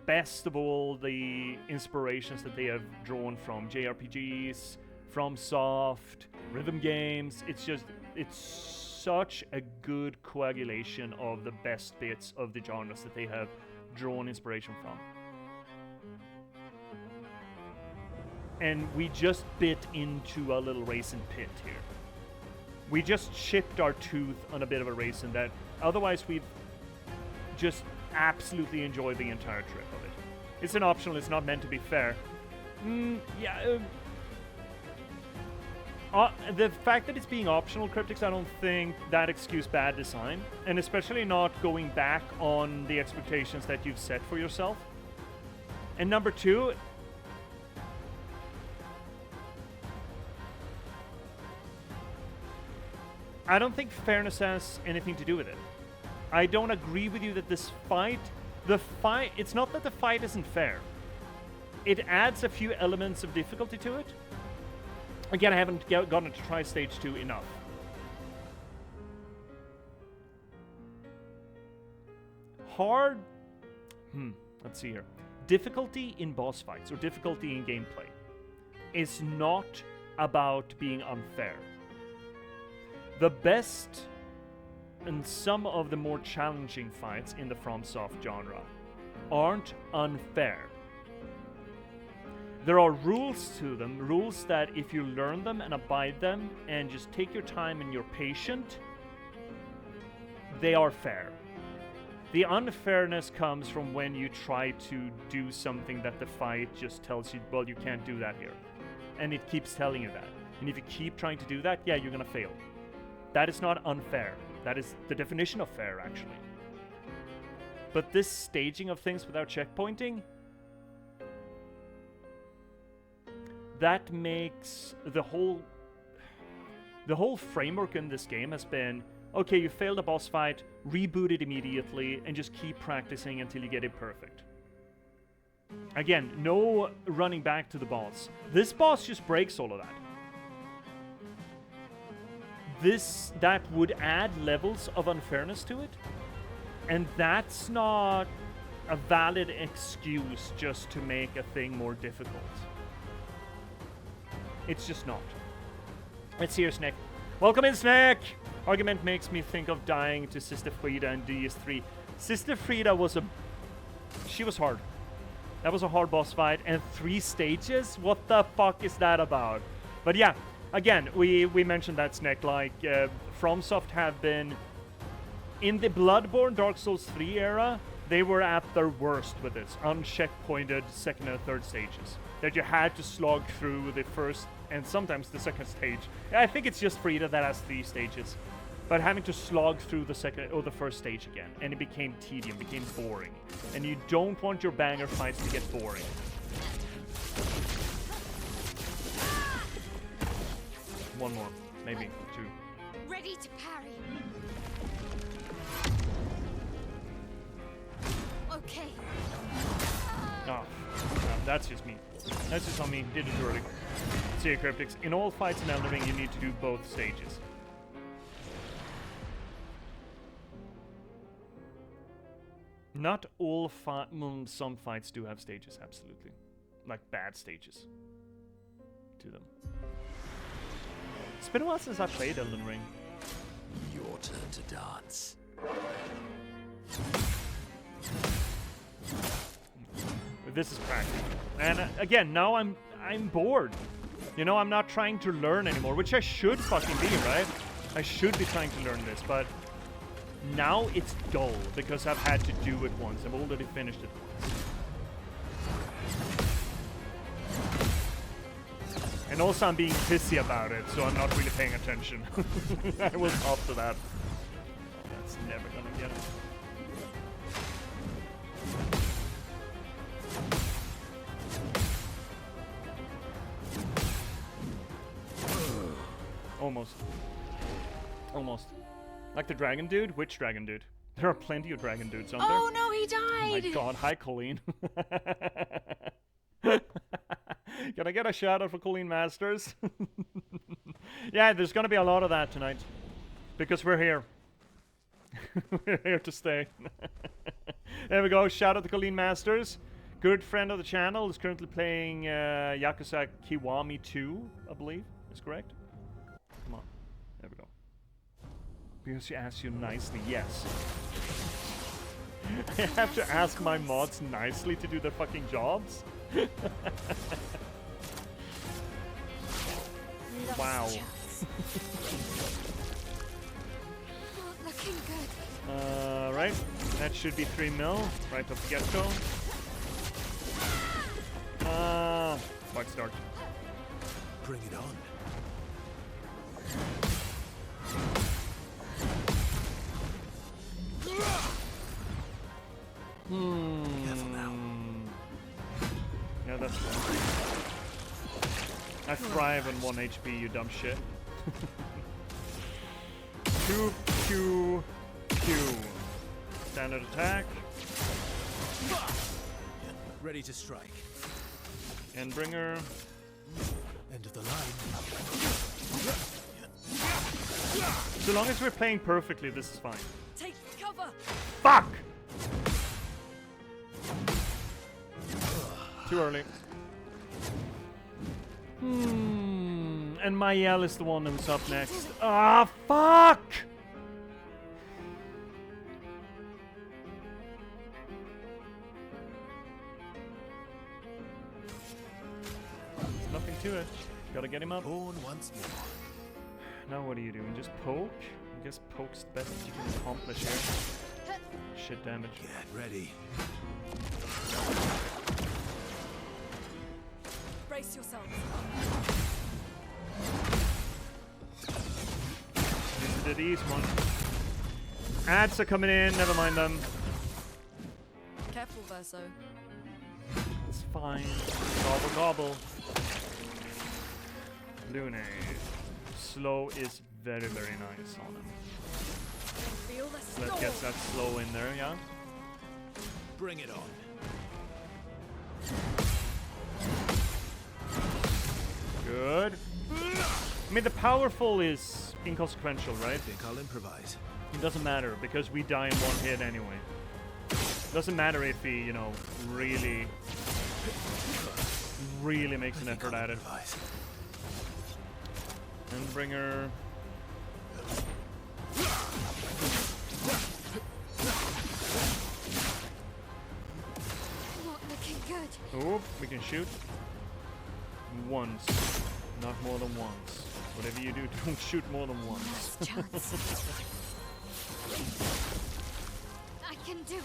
best of all the inspirations that they have drawn from JRPGs, FromSoft, rhythm games. It's such a good coagulation of the best bits of the genres that they have drawn inspiration from. And we just bit into a little raisin pit here. We just chipped our tooth on a bit of a raisin that otherwise we'd just absolutely enjoy the entire trip of it. It's an optional, it's not meant to be fair. The fact that it's being optional, Cryptics, I don't think that excuse bad design, and especially not going back on the expectations that you've set for yourself. And number two, I don't think fairness has anything to do with it. I don't agree with you that it's not that the fight isn't fair. It adds a few elements of difficulty to it. Again, I haven't gotten to try stage 2 enough. Hard... let's see here. Difficulty in boss fights, or difficulty in gameplay, is not about being unfair. The best and some of the more challenging fights in the FromSoft genre aren't unfair. There are rules to them, rules that if you learn them and abide them and just take your time and you're patient, they are fair. The unfairness comes from when you try to do something that the fight just tells you, well, you can't do that here. And it keeps telling you that. And if you keep trying to do that, yeah, you're gonna fail. That is not unfair. That is the definition of fair, actually. But this staging of things without checkpointing, that makes the whole framework in this game has been, okay, you failed a boss fight, reboot it immediately, and just keep practicing until you get it perfect. Again, no running back to the boss. This boss just breaks all of that. That would add levels of unfairness to it, and that's not a valid excuse just to make a thing more difficult. It's just not. Let's see here, Snake. Welcome in, Snake! Argument makes me think of dying to Sister Frida in DS3. Sister Frida she was hard. That was a hard boss fight, and 3 stages? What the fuck is that about? But yeah, again, we mentioned that, Snake, like, FromSoft have been, in the Bloodborne Dark Souls 3 era, they were at their worst with this uncheckpointed second and third stages. That you had to slog through the first and sometimes the second stage. I think it's just Frida that has 3 stages. But having to slog through the second or the first stage again, and it became tedium, became boring. And you don't want your banger fights to get boring. One more, maybe 2. Ready to parry. Okay. Oh, no, that's just me. That's just on me. Did it early. See Cryptics. In all fights in Elden Ring, you need to do both stages. Not all some fights do have stages, absolutely. Like bad stages to them. It's been a while since I played Elden Ring. Your turn to dance. But this is practical. And again, now I'm bored. You know, I'm not trying to learn anymore, which I should fucking be, right? I should be trying to learn this, but now it's dull because I've had to do it once. I've already finished it once. And also I'm being pissy about it, so I'm not really paying attention. I will top to that. Oh, that's never gonna get it. Almost. Almost. Like the dragon dude? Which dragon dude? There are plenty of dragon dudes, aren't there? Oh no, he Oh died! my god, hi Colleen. Can I get a shout out for Colleen Masters? Yeah, there's gonna be a lot of that tonight. Because we're here. We're here to stay. There we go, shout out to Colleen Masters. Good friend of the channel, is currently playing Yakuza Kiwami 2, I believe. Is correct? Come on. There we go. Because she asked you nicely, yes. I have to ask my mods nicely to do their fucking jobs? Wow. Not looking good. Right. That should be 3 mil. Right off the get-go. Bug start. Bring it on. Careful now. Yeah, that's fine. I thrive on 1 HP, you dumb shit. Q, Q, Q. Standard attack. Ready to strike. Endbringer. End of the line. So long as we're playing perfectly, this is fine. Take cover! Fuck! Too early. And Mayel is the one who's up next. Ah, fuck! There's nothing to it. Gotta get him up. Born once more. Now what are you doing? Just poke? I guess poke's the best that you can accomplish here. Shit damage. Get ready. Brace yourselves. Into these one. Ads are coming in, never mind them. Careful, Verso. It's fine. Gobble gobble. Lune. Slow is very, very nice on him. Feel the Let's storm. get that slow in there, yeah? Bring it on. Good. I mean, the powerful is inconsequential, right? I think I'll improvise. It doesn't matter, because we die in 1 hit anyway. Doesn't matter if he, you know, really makes an effort at it. Improvise. Endbringer. Not looking good. Oh, we can shoot. Once. Not more than once. Whatever you do, don't shoot more than once. Last chance. I can do it.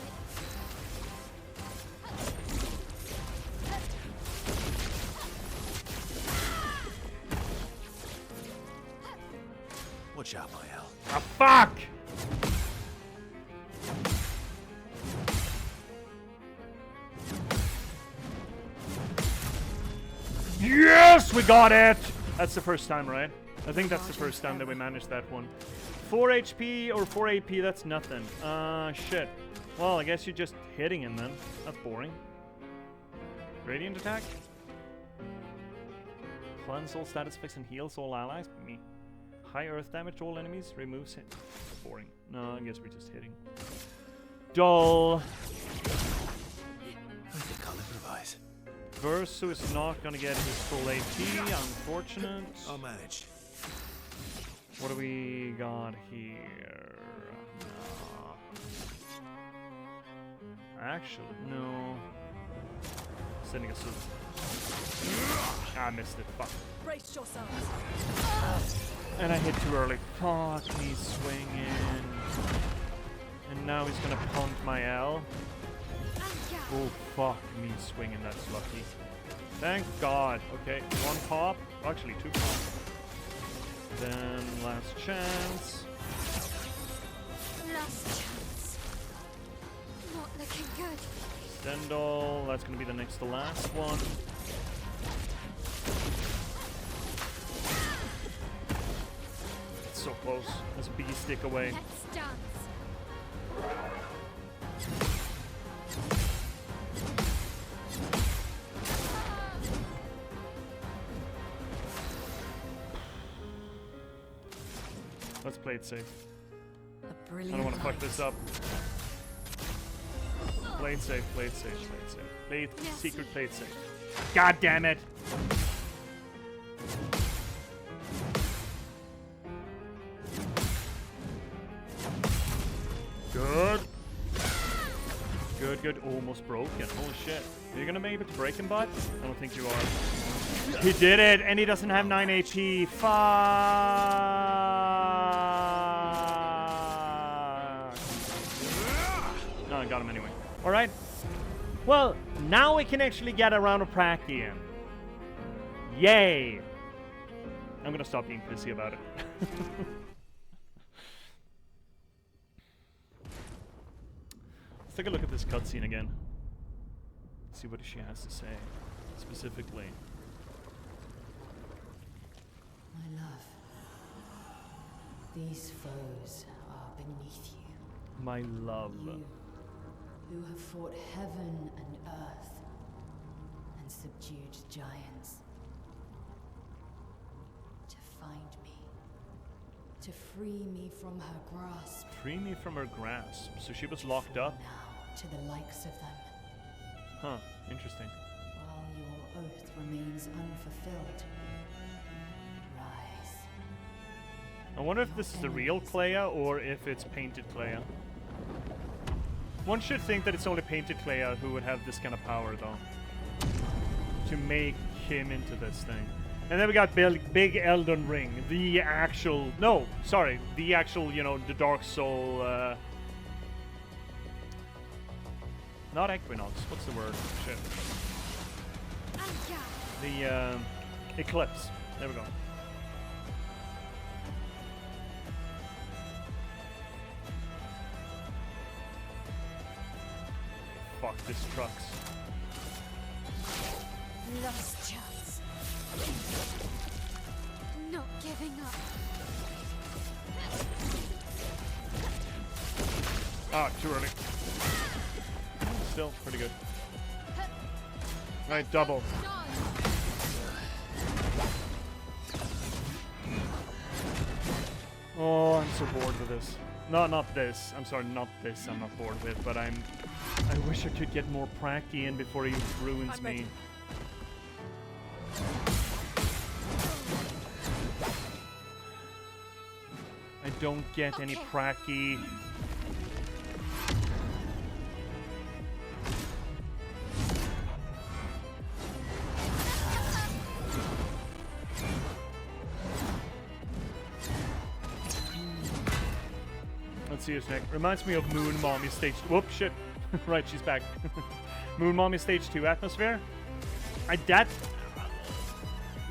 Watch out, my hell. Ah, fuck! Yes, we got it! That's the first time, right? I think that's the first time that we managed that one. 4 HP or 4 AP, that's nothing. Shit. Well, I guess you're just hitting him then. That's boring. Radiant attack? Cleanse all status effects and heals all allies? Me. High earth damage to all enemies, removes hit. Boring. No, I guess we're just hitting. Dull. I think I'll improvise. Verso is not gonna get his full AP, unfortunate. I'll manage. What do we got here? No. Actually, no. Sending a suit. I missed it. Fuck. Brace yourselves. And I hit too early. Fuck me swinging. And now he's gonna punt my L. Oh, fuck me swinging. That's lucky. Thank God. Okay, one pop. Actually, two pop. Then last chance. Last chance. Not looking good. Stendhal. That's gonna be the next to last one. It's so close. There's a bee stick away. Let's dance. Let's play it safe. A I brilliant don't want to fuck light. this up. Play it safe, play it safe, play it safe. Play it secret, play it safe. God damn it! Good. Good, good. Almost broken. Holy shit. Are you gonna make it to break him, bud? I don't think you are. He did it, and he doesn't have 9 AP. Fuck. No, I got him anyway. Alright. Well, now we can actually get a round of Pracky in. Yay! I'm gonna stop being pissy about it. Let's take a look at this cutscene again. See what she has to say, specifically. My love, these foes are beneath you. My love. You, who have fought heaven and earth, and subdued giants. To find me. To free me from her grasp. Free me from her grasp. So she was locked up? Now, to the likes of them. Huh, interesting. While your oath remains unfulfilled. Rise. I wonder if this is the real Clair or if it's painted Clair. One should think that it's only painted Clair who would have this kind of power, though. To make him into this thing. And then we got Big Elden Ring. The actual... No, sorry. The actual, you know, the Dark Soul... not Equinox. What's the word? Shit. The Eclipse. There we go. Fuck, this trucks. Last chance. Not giving up. Ah, too early. Still pretty good. Right, double. Oh, I'm so bored with this. No, not this. I'm sorry, not this. I'm not bored with, but I wish I could get more Pracky in before he ruins me. I don't get any Pracky. Let's see who's next. Reminds me of Moon Mommy Stage 2. Whoop, shit. Right, she's back. Moon Mommy Stage 2 atmosphere.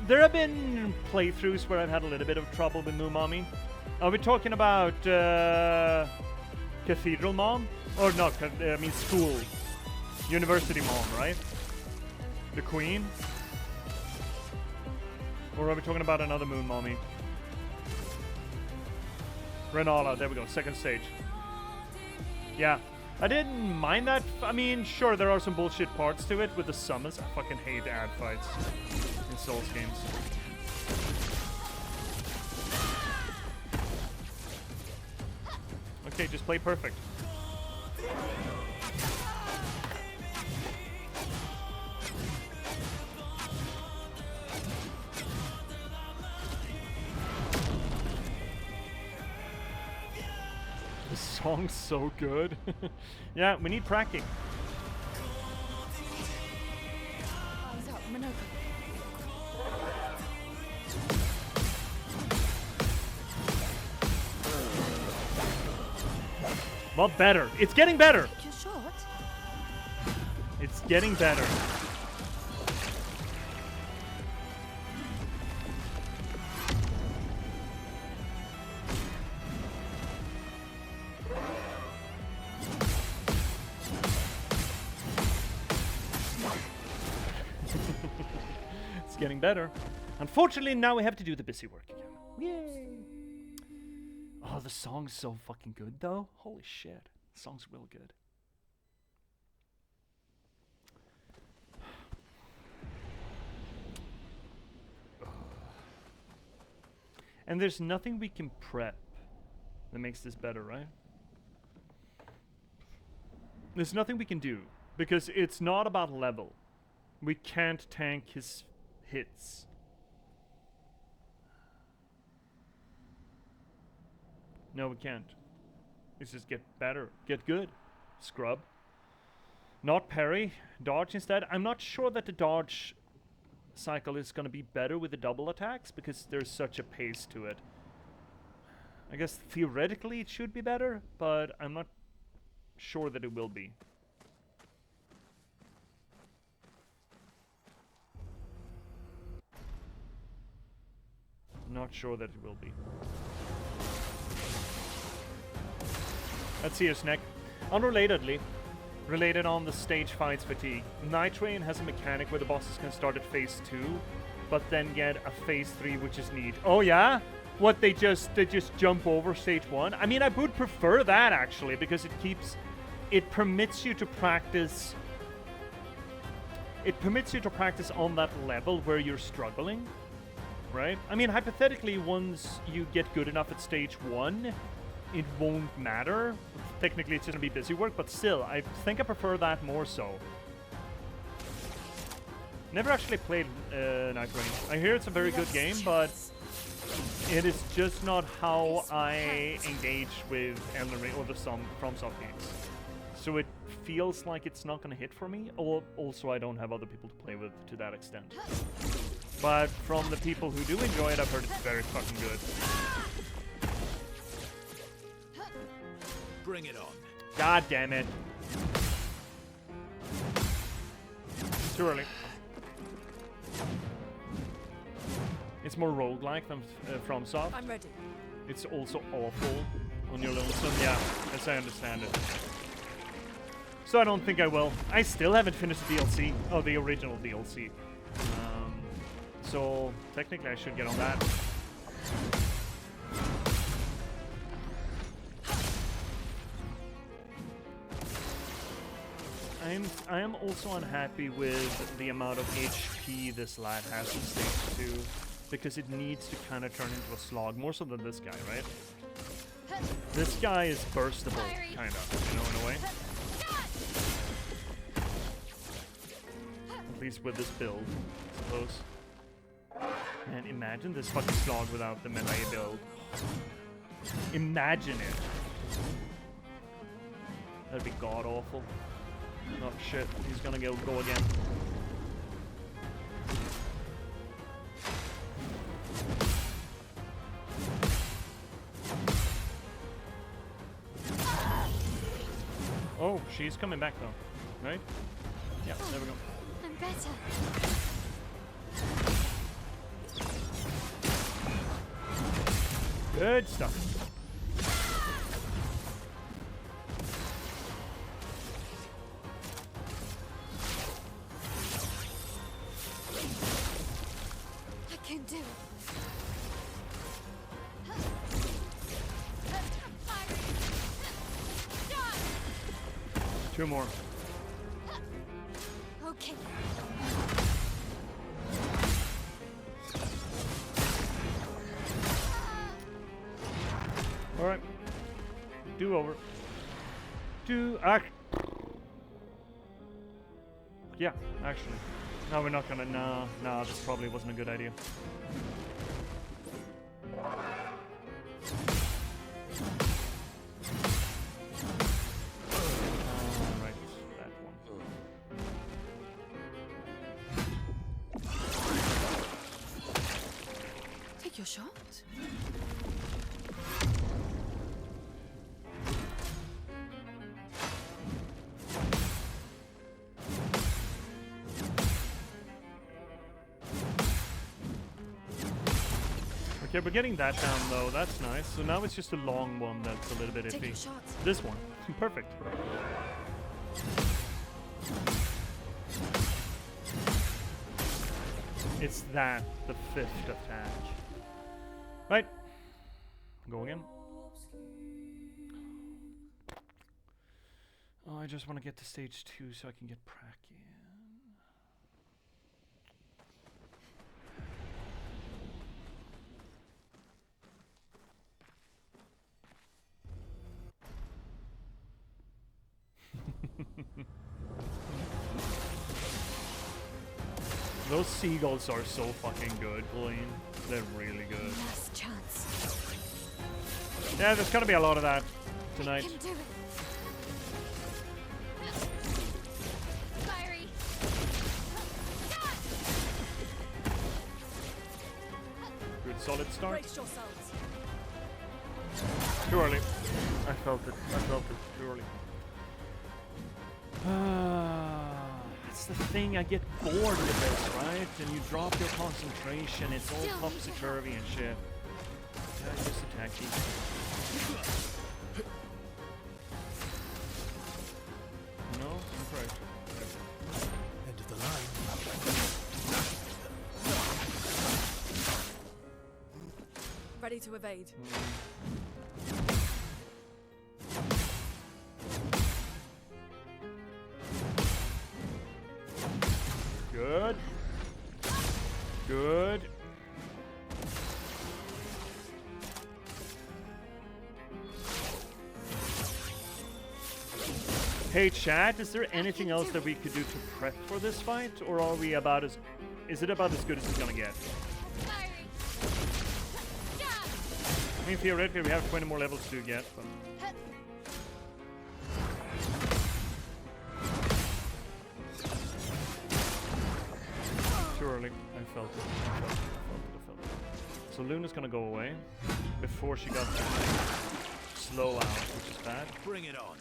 There have been playthroughs where I've had a little bit of trouble with Moon Mommy. Are we talking about Cathedral Mom? Or not, I mean school. University Mom, right? The Queen? Or are we talking about another Moon Mommy? Renala, there we go, second stage. Yeah, I didn't mind that. I mean, sure, there are some bullshit parts to it with the summons. I fucking hate ad fights in Souls games. Okay, just play perfect. The song's so good. Yeah, we need practicing. Well, better. It's getting better. You're short. It's getting better. It's getting better. Unfortunately, now we have to do the busy work again. Yay! Oh, the song's so fucking good, though. Holy shit. The song's real good. And there's nothing we can prep that makes this better, right? There's nothing we can do, because it's not about level. We can't tank his hits. No, we can't. It's just get better. Get good. Scrub. Not parry. Dodge instead. I'm not sure that the dodge cycle is going to be better with the double attacks because there's such a pace to it. I guess theoretically it should be better, but I'm not sure that it will be. Not sure that it will be. Let's see your snack. Unrelatedly, related on the stage fights fatigue, Night Train has a mechanic where the bosses can start at phase 2, but then get a phase 3 which is neat. Oh yeah? What, they just jump over stage 1? I mean, I would prefer that actually, because it permits you to practice. It permits you to practice on that level where you're struggling, right? I mean, hypothetically, once you get good enough at stage 1, it won't matter. Technically, it's going to be busy work, but still, I think I prefer that more so. Never actually played Night Rain. I hear it's a very good game, but it is just not how I engage with Elden Ring or the FromSoft games. So it feels like it's not going to hit for me, or also I don't have other people to play with to that extent. But from the people who do enjoy it, I've heard it's very fucking good. Bring it on. God damn it. Too early. It's more roguelike than FromSoft. I'm ready. It's also awful on your lonesome. Yeah, as I understand it. So I don't think I will. I still haven't finished the DLC. Oh, the original DLC. So technically I should get on that. I am also unhappy with the amount of HP this lad has in stage 2, because it needs to kind of turn into a slog, more so than this guy, right? This guy is burstable, kind of, you know, in a way. At least with this build, I suppose. Man, imagine this fucking slog without the melee build. Imagine it. That'd be god-awful. Oh shit, he's gonna go again. Oh, she's coming back though, right? Yeah, there we go. I'm better. Good stuff. I can do it. Two more. Okay. All right. Do over. Yeah, actually. No, we're not gonna. No, this probably wasn't a good idea. Right, that one. Take your shot. Okay, we're getting that down though. That's nice. So now it's just a long one that's a little bit Take iffy. your shot. This one. Perfect. It's that, the 5th attack. Right. Go again. Oh, I just want to get to stage 2 so I can get Prack in. Those seagulls are so fucking good, Colleen. They're really good. Last chance. Yeah, there's gonna be a lot of that I tonight. can do it. Fiery. Good solid start. Brace yourselves. Too early. I felt it. Too early. That's the thing, I get bored with this, right? And you drop your concentration, it's all Still topsy-turvy and shit. Yeah, just attack you. No? I'm correct. End of the line. Ready to evade. Good. Good. Hey chat, is there anything else that we could do to prep for this fight? Or are we about as... Is it about as good as it's gonna get? Fiery. I mean, theoretically we have 20 more levels to get, but... Too early. I felt it. I felt it. So Luna's gonna go away before she got to slow out, which is bad. Bring it on.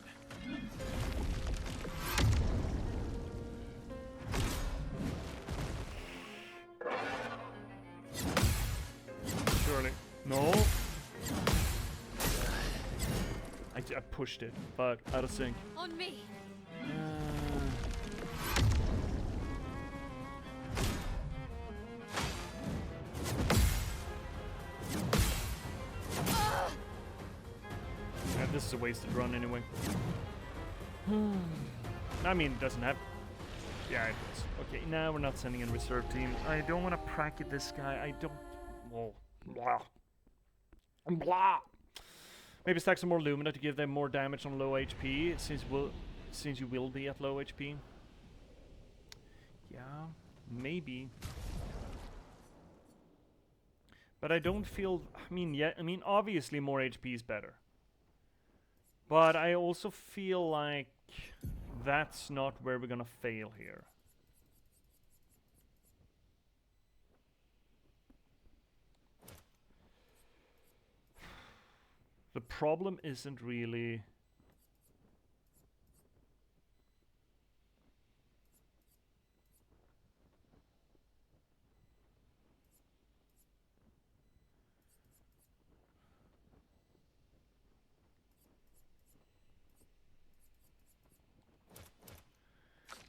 Surely. No. I pushed it, but out of sync. On me. Yeah, this is a wasted run anyway. I mean, it doesn't have... Yeah, it was. Okay, now we're not sending in reserve team. I don't want to bracket this guy. I don't... Whoa. Blah. Blah. Maybe stack some more Lumina to give them more damage on low HP, since you will be at low HP. Yeah, maybe. But I don't feel... I mean, obviously more HP is better. But I also feel like that's not where we're gonna fail here. The problem isn't really...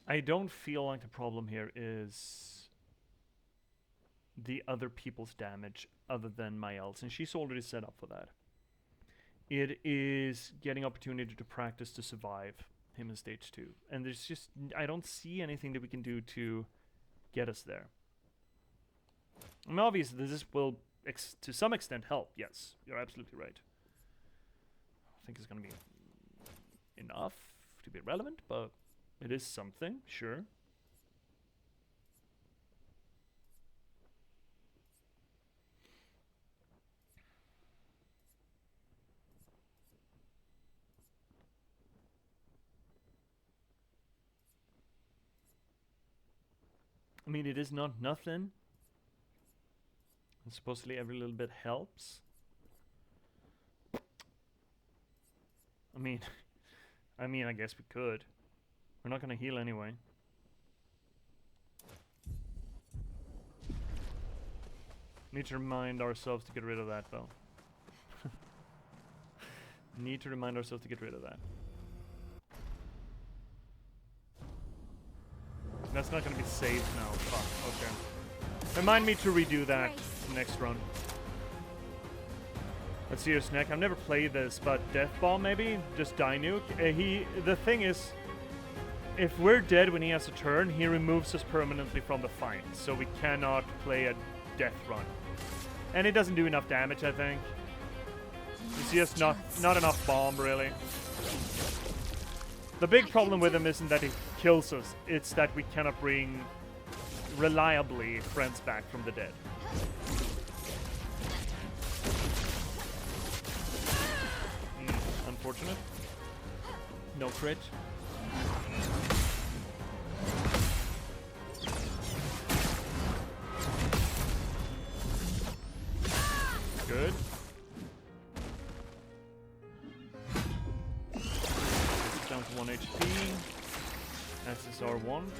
I don't feel like the problem here is the other people's damage other than my else, and she's already set up for that. It is getting opportunity to practice to survive him in stage 2. And there's just, I don't see anything that we can do to get us there. I mean, obviously, this will, to some extent, help. Yes, you're absolutely right. I think it's going to be enough to be relevant, but it is something, sure. I mean, it is not nothing. And supposedly every little bit helps. I mean, I guess we could. We're not gonna heal anyway. Need to remind ourselves to get rid of that, though. Need to remind ourselves to get rid of that. That's not gonna be saved now. Fuck, okay. Remind me to redo that next run. Let's see your snack. I've never played this, but Death Bomb maybe? Just die nuke? The thing is, if we're dead when he has a turn, he removes us permanently from the fight. So we cannot play a death run. And it doesn't do enough damage, I think. It's just not enough bomb, really. The big problem with him isn't that he kills us, it's that we cannot bring reliably friends back from the dead. Unfortunate. No crit. Good. Down to 1 HP. SSR 1.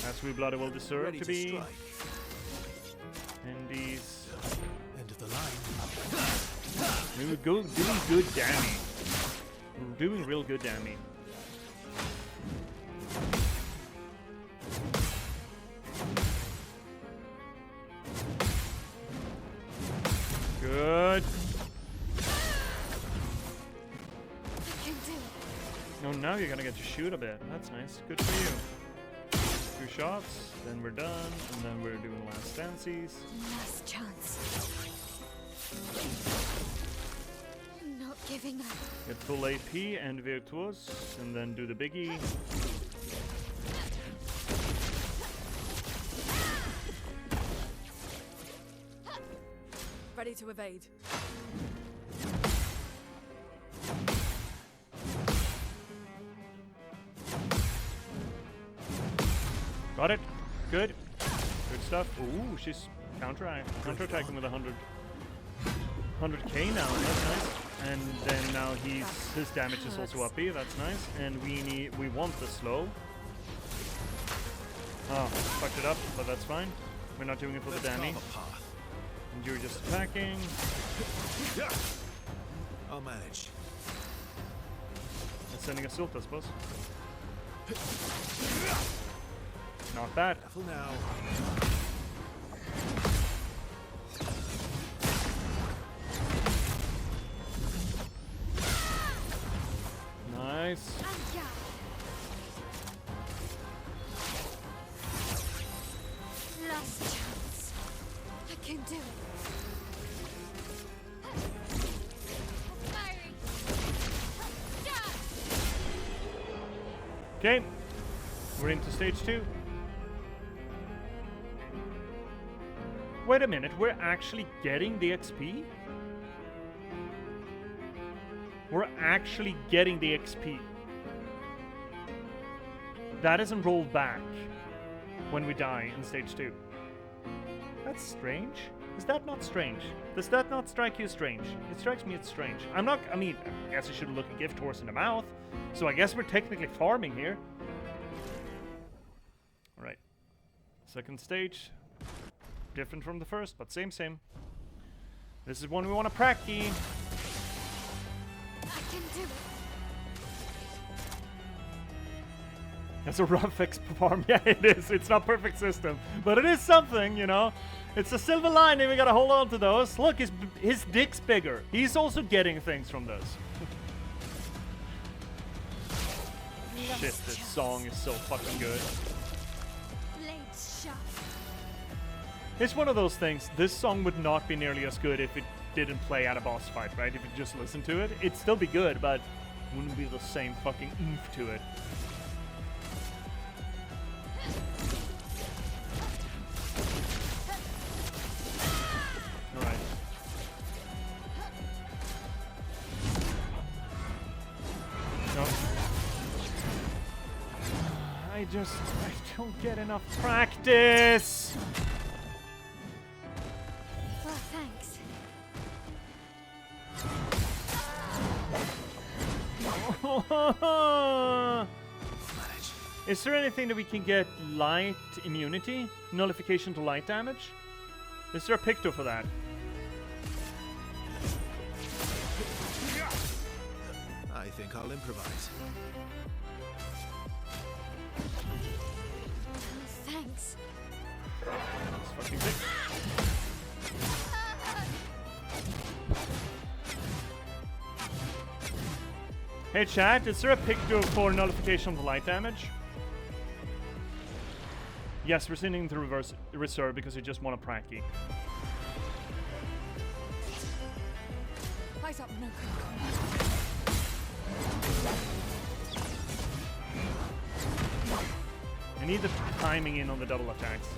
As we bloody well deserve to be. And these. End of the line. We were doing good damage. We're doing real good damage. Good. No, now you're gonna get to shoot a bit. That's nice. Good for you. 2 shots, then we're done, and then we're doing last stances. Last chance. I'm not giving up. Get full AP and Virtuos, and then do the biggie. Ready to evade. Got it. Good. Good stuff. Ooh, she's counterattacking with 100k now. That's nice. And then now his damage is also up here. That's nice. And we want the slow. Oh, fucked it up, but that's fine. We're not doing it for the damage. And you're just attacking. I'll manage. And sending a silt, I suppose. Not bad. Careful now. Nice. Last chance. I can do it. Firing. Okay. We're into stage 2. Wait a minute, we're actually getting the XP? We're actually getting the XP. That isn't rolled back when we die in stage 2. That's strange. Is that not strange? Does that not strike you as strange? It strikes me as strange. I guess I should look a gift horse in the mouth. So I guess we're technically farming here. Alright. Second stage. Different from the first, but same. This is one we want to practice. I can do it. That's a rough perform. Yeah, it is. It's not perfect system, but it is something, you know. It's a silver lining. We gotta hold on to those. Look, his dick's bigger. He's also getting things from this. Shit, this song is so fucking good. Blades sharp. It's one of those things. This song would not be nearly as good if it didn't play at a boss fight, right? If you just listen to it, it'd still be good, but wouldn't be the same fucking oomph to it. Alright. No. I don't get enough practice! Well, thanks. Is there anything that we can get light immunity? Nullification to light damage? Is there a picto for that? I think I'll improvise. Thanks. That's fucking big. Hey chat, is there a picto for nullification of the light damage? Yes, we're sending to reserve because we just want a pracky. Eyes up, no. I need the timing in on the double attacks.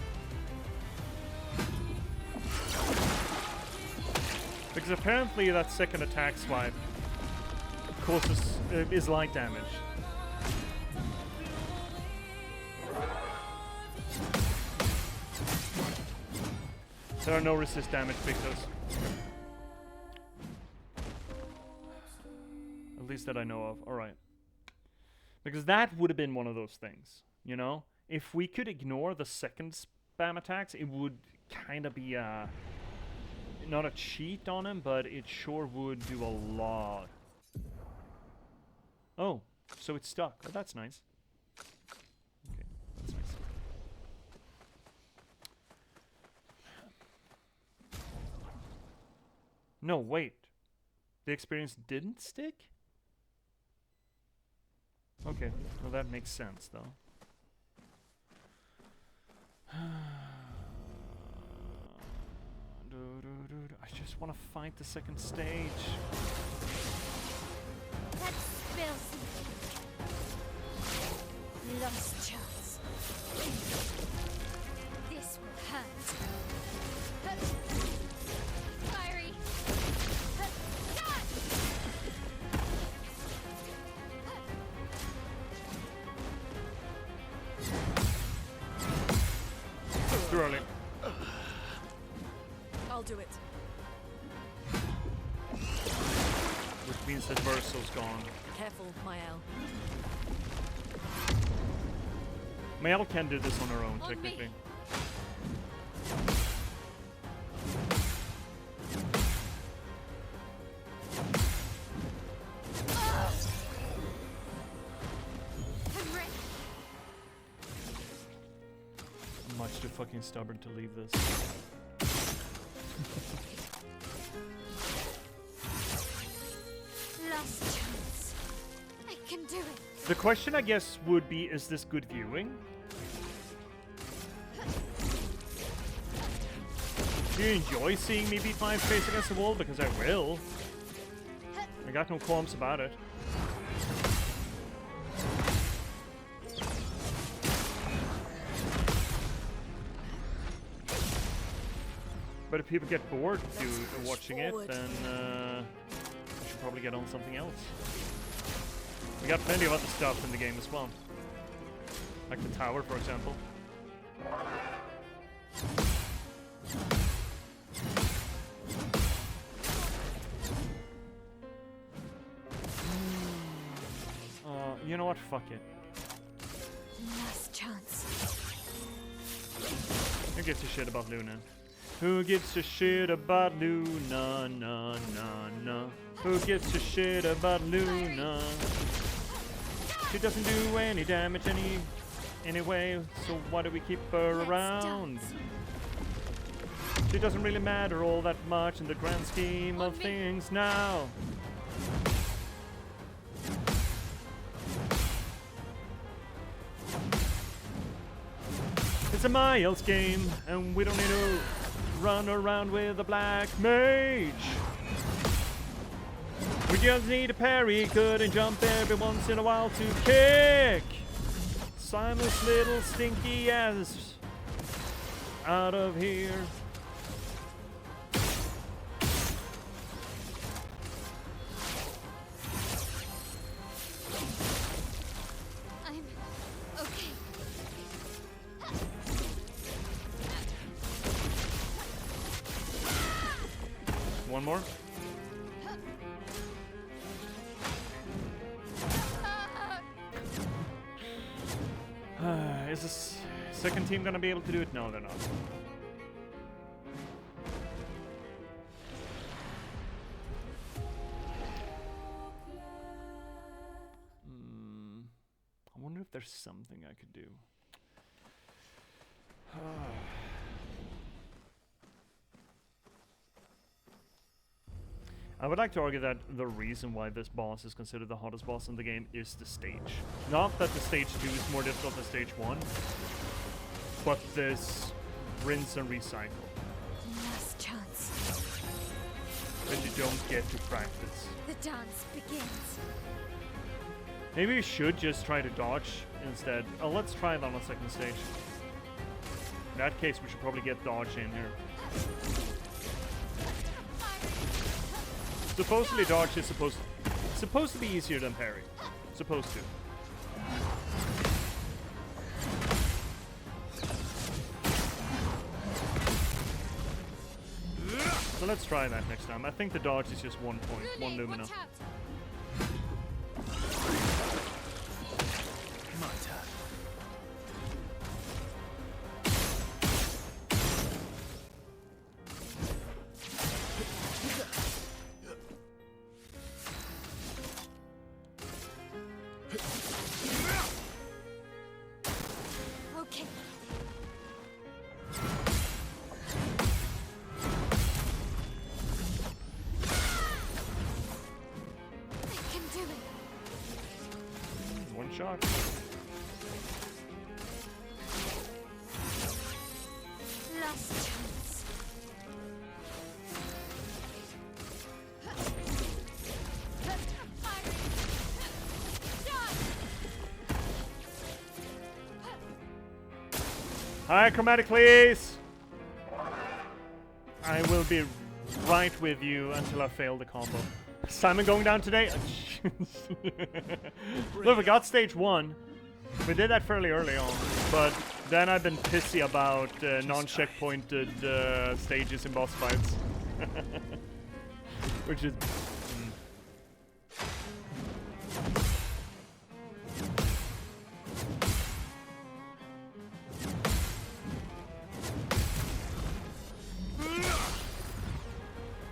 Because apparently that second attack swipe causes is light damage. There are no resist damage pictos. At least that I know of. Alright. Because that would have been one of those things, you know? If we could ignore the second spam attacks, it would kind of be not a cheat on him, but it sure would do a lot. Oh, so it's stuck. Oh, that's nice. Okay, that's nice. No, wait. The experience didn't stick? Okay, well that makes sense though. I just want to fight the second stage. Let's spill some. Lost chance. This will hurt. Fiery. Too early. I'll do it. Which means that Verso's gone. Careful, Mael. Mael can do this on her own, On technically. me. I'm ready. I'm much too fucking stubborn to leave this. Last chance. I can do it. The question, I guess, would be, is this good viewing? Do you enjoy seeing me beat my face against the wall? Because I will. I got no qualms about it. But if people get bored watching it, then we should probably get on something else. We got plenty of other stuff in the game as well. Like the tower, for example. You know what? Fuck it. Last chance. Who gives a shit about Luna? Who gives a shit about Luna? Na na na. Who gives a shit about Luna? She doesn't do any damage anyway, so why do we keep her around? She doesn't really matter all that much in the grand scheme of things now. It's a Miles game, and we don't need to run around with a black mage. We just need a parry, good, and jump every once in a while to kick Simon's little stinky ass out of here. I'm okay. One more. Is this second team gonna be able to do it? No, they're not. I wonder if there's something I could do. I would like to argue that the reason why this boss is considered the hottest boss in the game is the stage. Not that the stage 2 is more difficult than stage 1, but this rinse and recycle Last chance. that you don't get to practice. The dance begins. Maybe we should just try to dodge instead. Oh, let's try it on a second stage. In that case, we should probably get dodge in here. Supposedly dodge is supposed to be easier than parry. Supposed to. So let's try that next time. I think the dodge is just 1 point, 1 lumina. Watch out. My turn. Okay. I can do it. One shot. Last chance. Hi, chromatic, please. I will be right with you until I fail the combo. Simon going down today? Look, we got stage 1. We did that fairly early on, but then I've been pissy about non-checkpointed stages in boss fights. Which is...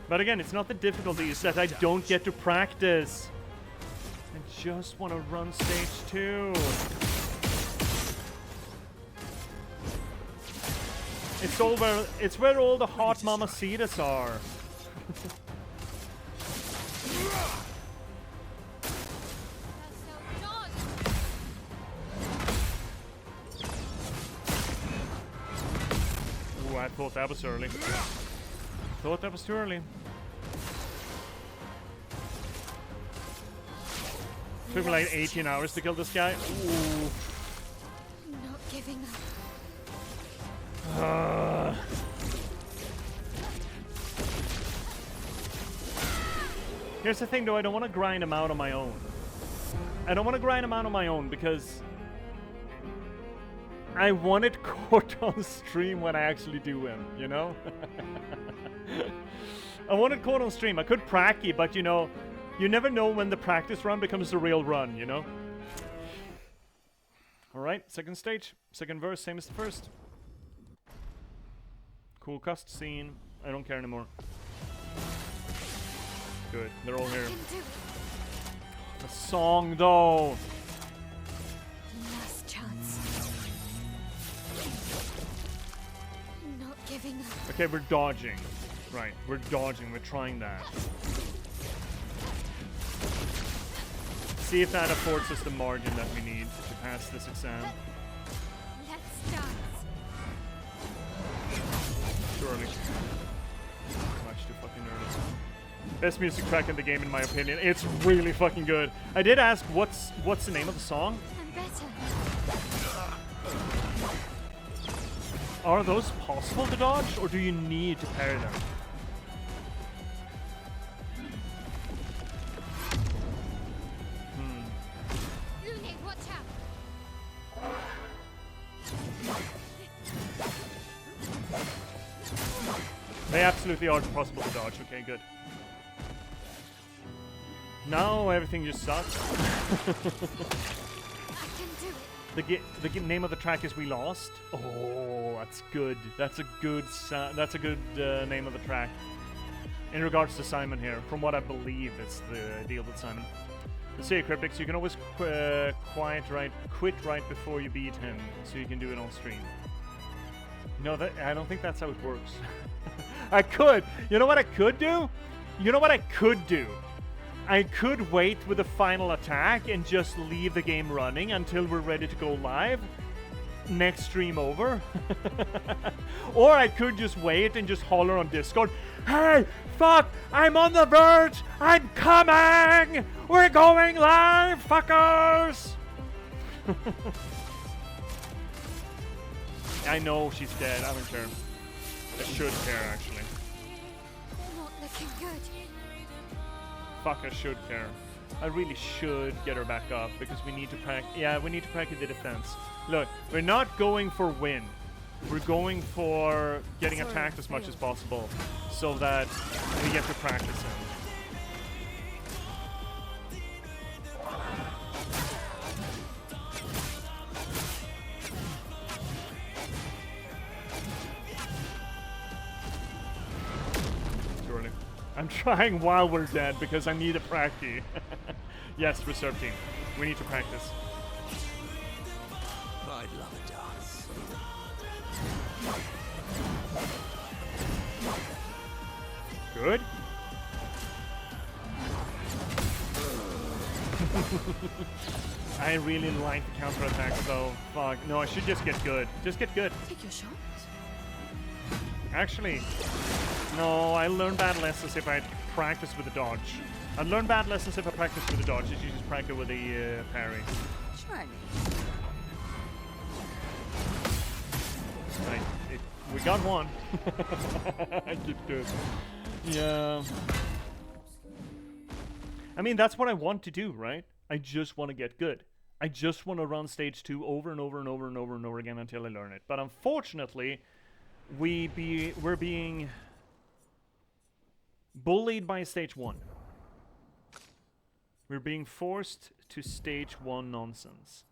But again, it's not the difficulty, it's that I don't get to practice. I just want to run stage 2. It's where all the hot mamacitas are. Ooh, I thought that was early. Thought that was too early. Took me like 18 hours to kill this guy. Ooh. Not giving up. Here's the thing though, I don't want to grind him out on my own. I don't want to grind him out on my own because I want it caught on stream when I actually do him, you know? I want it caught on stream. I could pracky, but you know, you never know when the practice run becomes the real run, you know? Alright, second stage. Second verse, same as the first. Cool cust scene. I don't care anymore. Good, they're all here. I can do it. The song, though. giving up. Okay, we're dodging. Right, we're dodging. We're trying that. See if that affords us the margin that we need to pass this exam. Let's dance. Surely. Much too fucking early. Best music track in the game, in my opinion. It's really fucking good. I did ask, what's the name of the song? I'm better. Are those possible to dodge, or do you need to parry them? Lune, watch out. They absolutely are possible to dodge. Okay, good. Now everything just sucks. I can do it. The name of the track is "We Lost." Oh, that's good. That's a good. Name of the track. In regards to Simon here, from what I believe, it's the deal with Simon. The Say Cryptics, you can always quit right before you beat him, so you can do it on stream. No, I don't think that's how it works. I could. You know what I could do? I could wait with the final attack and just leave the game running until we're ready to go live. Next stream over. Or I could just wait and just holler on Discord, "Hey, fuck, I'm on the verge! I'm coming! We're going live, fuckers!" I know she's dead. I don't care. I should care, actually. Not looking good. Fuck, I should care. I really should get her back up because we need to practice the defense. Look, we're not going for win. We're going for getting attacked as much as possible so that we get to practice him. I'm trying while we're dead because I need a practice. Yes, reserve team. We need to practice. I'd love a dance. Good. I really like the counterattack though. Fuck. No, I should just get good. Just get good. Take your shot. Actually, no, I learned bad lessons if I practice with the dodge. I learned bad lessons if I practice with the dodge. You just practice with the parry. Try me. We got one. I did good. Yeah. I mean, that's what I want to do, right? I just want to get good. I just want to run stage 2 over and over and over and over and over again until I learn it. But unfortunately, we're being bullied by stage 1. We're being forced to stage 1 nonsense.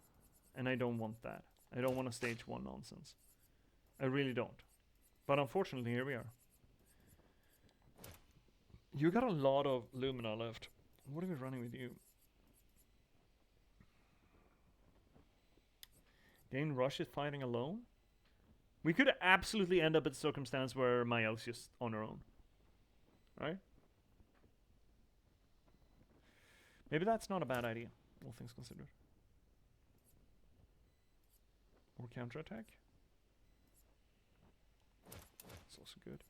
And I don't want that. I don't want a stage 1 nonsense. I really don't. But unfortunately, here we are. You got a lot of Lumina left. What are we running with you? Gain Rush is fighting alone? We could absolutely end up in a circumstance where Mael's just on her own. Right? Maybe that's not a bad idea, all things considered. Or counterattack? It's also good.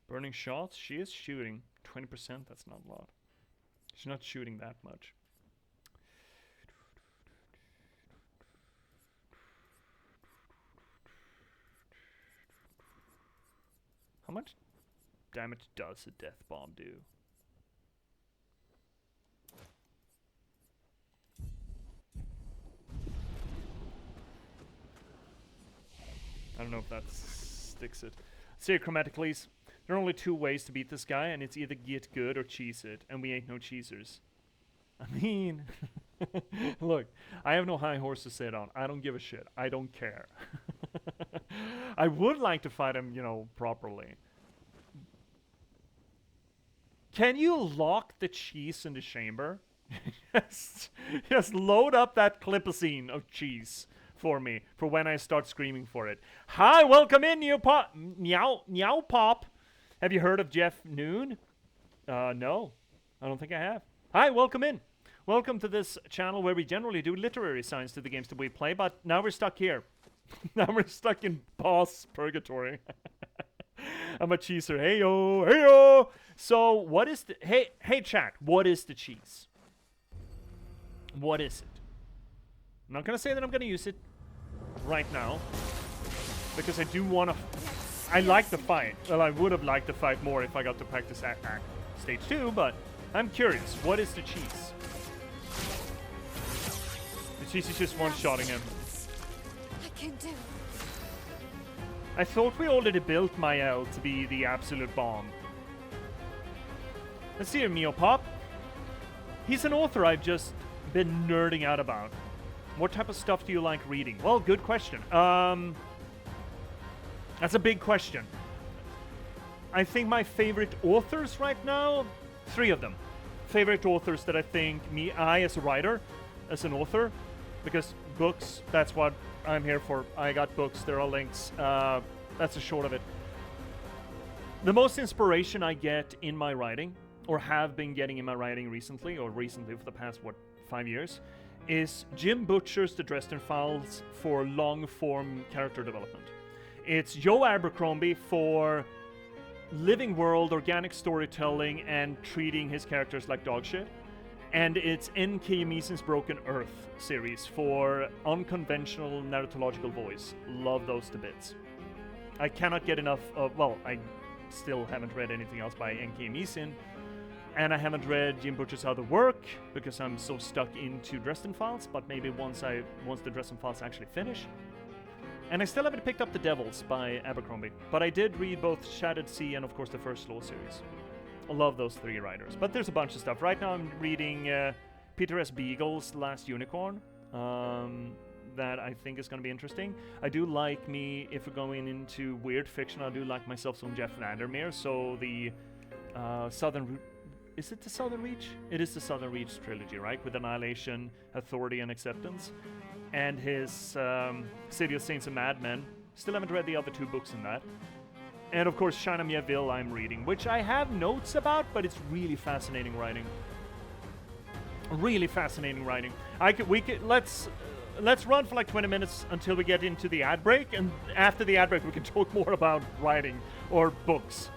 Burning shots? She is shooting 20%, that's not a lot. She's not shooting that much. How much damage does a death bomb do? I don't know if that sticks it. Say chromatically, there are only 2 ways to beat this guy, and it's either get good or cheese it, and we ain't no cheesers. I mean, look, I have no high horse to sit on. I don't give a shit. I don't care. I would like to fight him, you know, properly. Can you lock the cheese in the chamber? Just load up that clipazine of cheese for me for when I start screaming for it. Hi, welcome in, Meow Pop. Have you heard of Jeff Noon? No, I don't think I have. Hi, welcome in. Welcome to this channel where we generally do literary science to the games that we play, but now we're stuck here. Now we're stuck in boss purgatory. I'm a cheeser. Hey-yo, hey-yo. So, what is the... Hey, chat. What is the cheese? What is it? I'm not going to say that I'm going to use it right now. Because I do want to... I like the fight. Well, I would have liked the fight more if I got to practice at stage 2, but I'm curious. What is the cheese? The cheese is just one-shotting him. I can do. I thought we already built my L to be the absolute bomb. Let's see here, Meopop. He's an author I've just been nerding out about. What type of stuff do you like reading? Well, good question. That's a big question. I think my favorite authors right now, 3 of them. Favorite authors that I think I as a writer, as an author, because books, that's what I'm here for. I got books, there are links. That's the short of it. The most inspiration I get in my writing, or have been getting in my writing recently, or recently for the past, 5 years, is Jim Butcher's The Dresden Files for long-form character development. It's Joe Abercrombie for living world, organic storytelling, and treating his characters like dog shit. And it's N.K. Jemisin's Broken Earth series for unconventional narratological voice. Love those to bits. I cannot get enough of, well, I still haven't read anything else by N.K. Jemisin, and I haven't read Jim Butcher's other work because I'm so stuck into Dresden Files, but maybe once the Dresden Files actually finish. And I still haven't picked up The Devils by Abercrombie, but I did read both Shattered Sea and of course the First Law series. I love those 3 writers, but there's a bunch of stuff. Right now I'm reading Peter S. Beagle's Last Unicorn, that I think is going to be interesting. I do like me, if we're going into weird fiction, I do like myself some Jeff Vandermeer, so the Southern... Is it the Southern Reach? It is the Southern Reach trilogy, right? With Annihilation, Authority, and Acceptance. And his City of Saints and Madmen. Still haven't read the other 2 books in that. And of course, China Mieville I'm reading, which I have notes about, but it's really fascinating writing. Really fascinating writing. Let's run for like 20 minutes until we get into the ad break, and after the ad break we can talk more about writing or books.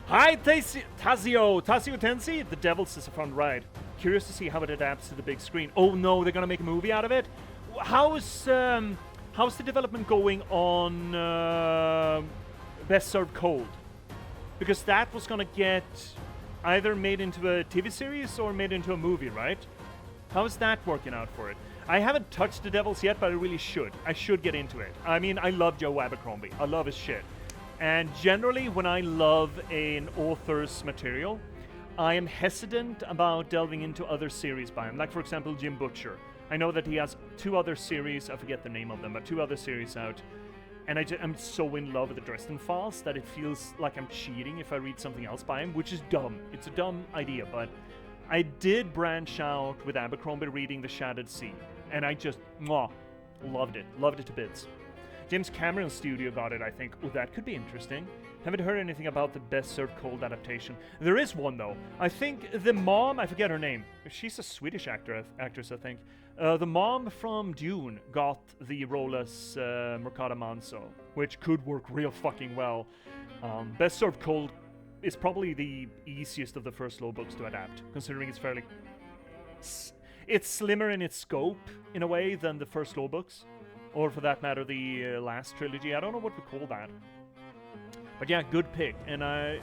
Hi, Tazio Tensi. The Devils is a fun ride. Curious to see how it adapts to the big screen. Oh no, they're gonna make a movie out of it? How's the development going on Best Served Cold? Because that was gonna get either made into a TV series or made into a movie, right? How's that working out for it? I haven't touched The Devils yet, but I really should. I should get into it. I mean, I love Joe Abercrombie. I love his shit. And generally, when I love an author's material, I am hesitant about delving into other series by him. Like, for example, Jim Butcher. I know that he has 2 other series, I forget the name of them, but 2 other series out. And I'm so in love with the Dresden Files that it feels like I'm cheating if I read something else by him, which is dumb. It's a dumb idea, but I did branch out with Abercrombie reading The Shattered Sea. And I just, loved it. Loved it to bits. James Cameron's studio got it, I think. Oh, that could be interesting. Haven't heard anything about the Best Served Cold adaptation. There is one, though. I think the mom, I forget her name. She's a Swedish actress, I think. The mom from Dune got the role as Mercada Manso, which could work real fucking well. Best Served Cold is probably the easiest of the First Law books to adapt, considering it's fairly... It's slimmer in its scope, in a way, than the First Law books. Or for that matter, the last trilogy. I don't know what we call that. But yeah, good pick. And I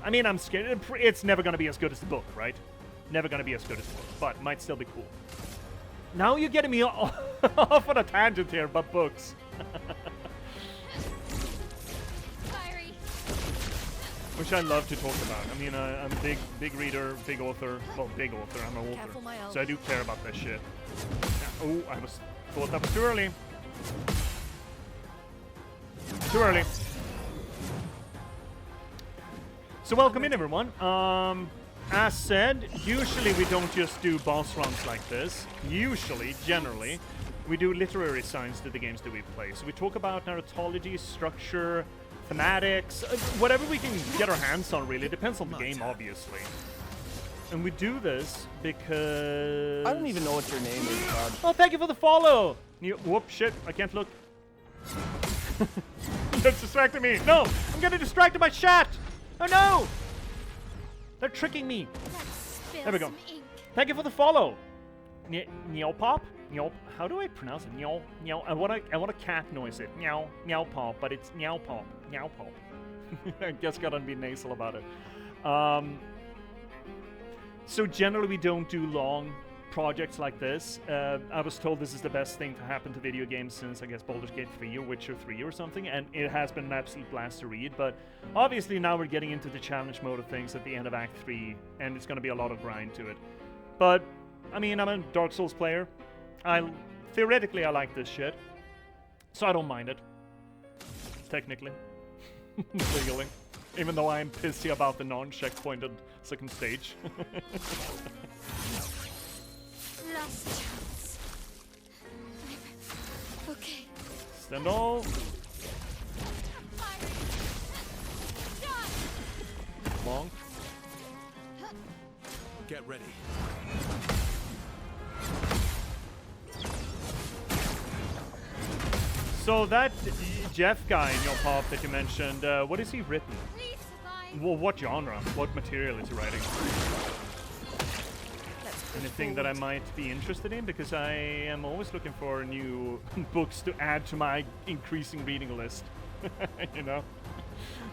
mean, I'm scared. It's never going to be as good as the book, right? Never going to be as good as the book, but might still be cool. Now you're getting me off on a tangent here, but books. Fiery. Which I love to talk about. I mean, I'm a big reader, big author. Well, big author. I'm an Careful, my author. elf. So I do care about this shit. Oh, thought that was too early. Too early. So welcome in, everyone. as said, usually we don't just do boss runs like this. Usually, generally, we do literary science to the games that we play. So we talk about narratology, structure, thematics, whatever we can get our hands on, really. It depends on the game, obviously. And we do this because... I don't even know what your name is, Todd. Oh, thank you for the follow! Whoop, shit, I can't look. That's distracting me. No, I'm getting distracted by chat. Oh no! They're tricking me. There we go. Thank you for the follow. Pop? How do I pronounce it? Meow. I want to cat noise it. Meow pop, but it's meow pop. I guess gotta be nasal about it. So generally we don't do long projects like this. I was told this is the best thing to happen to video games since, I guess, Baldur's Gate 3 or Witcher 3 or something, and it has been an absolute blast to read, but obviously now we're getting into the challenge mode of things at the end of Act 3, and it's going to be a lot of grind to it. But, I mean, I'm a Dark Souls player. Theoretically, I like this shit, so I don't mind it. Technically. Legally. Even though I'm pissy about the non-checkpointed second stage. Last chance. Okay. Stand all. Long. Get ready. So that Jeff guy in your pop that you mentioned, what is he written? Well, what genre? What material is he writing? Anything that I might be interested in? Because I am always looking for new books to add to my increasing reading list. You know?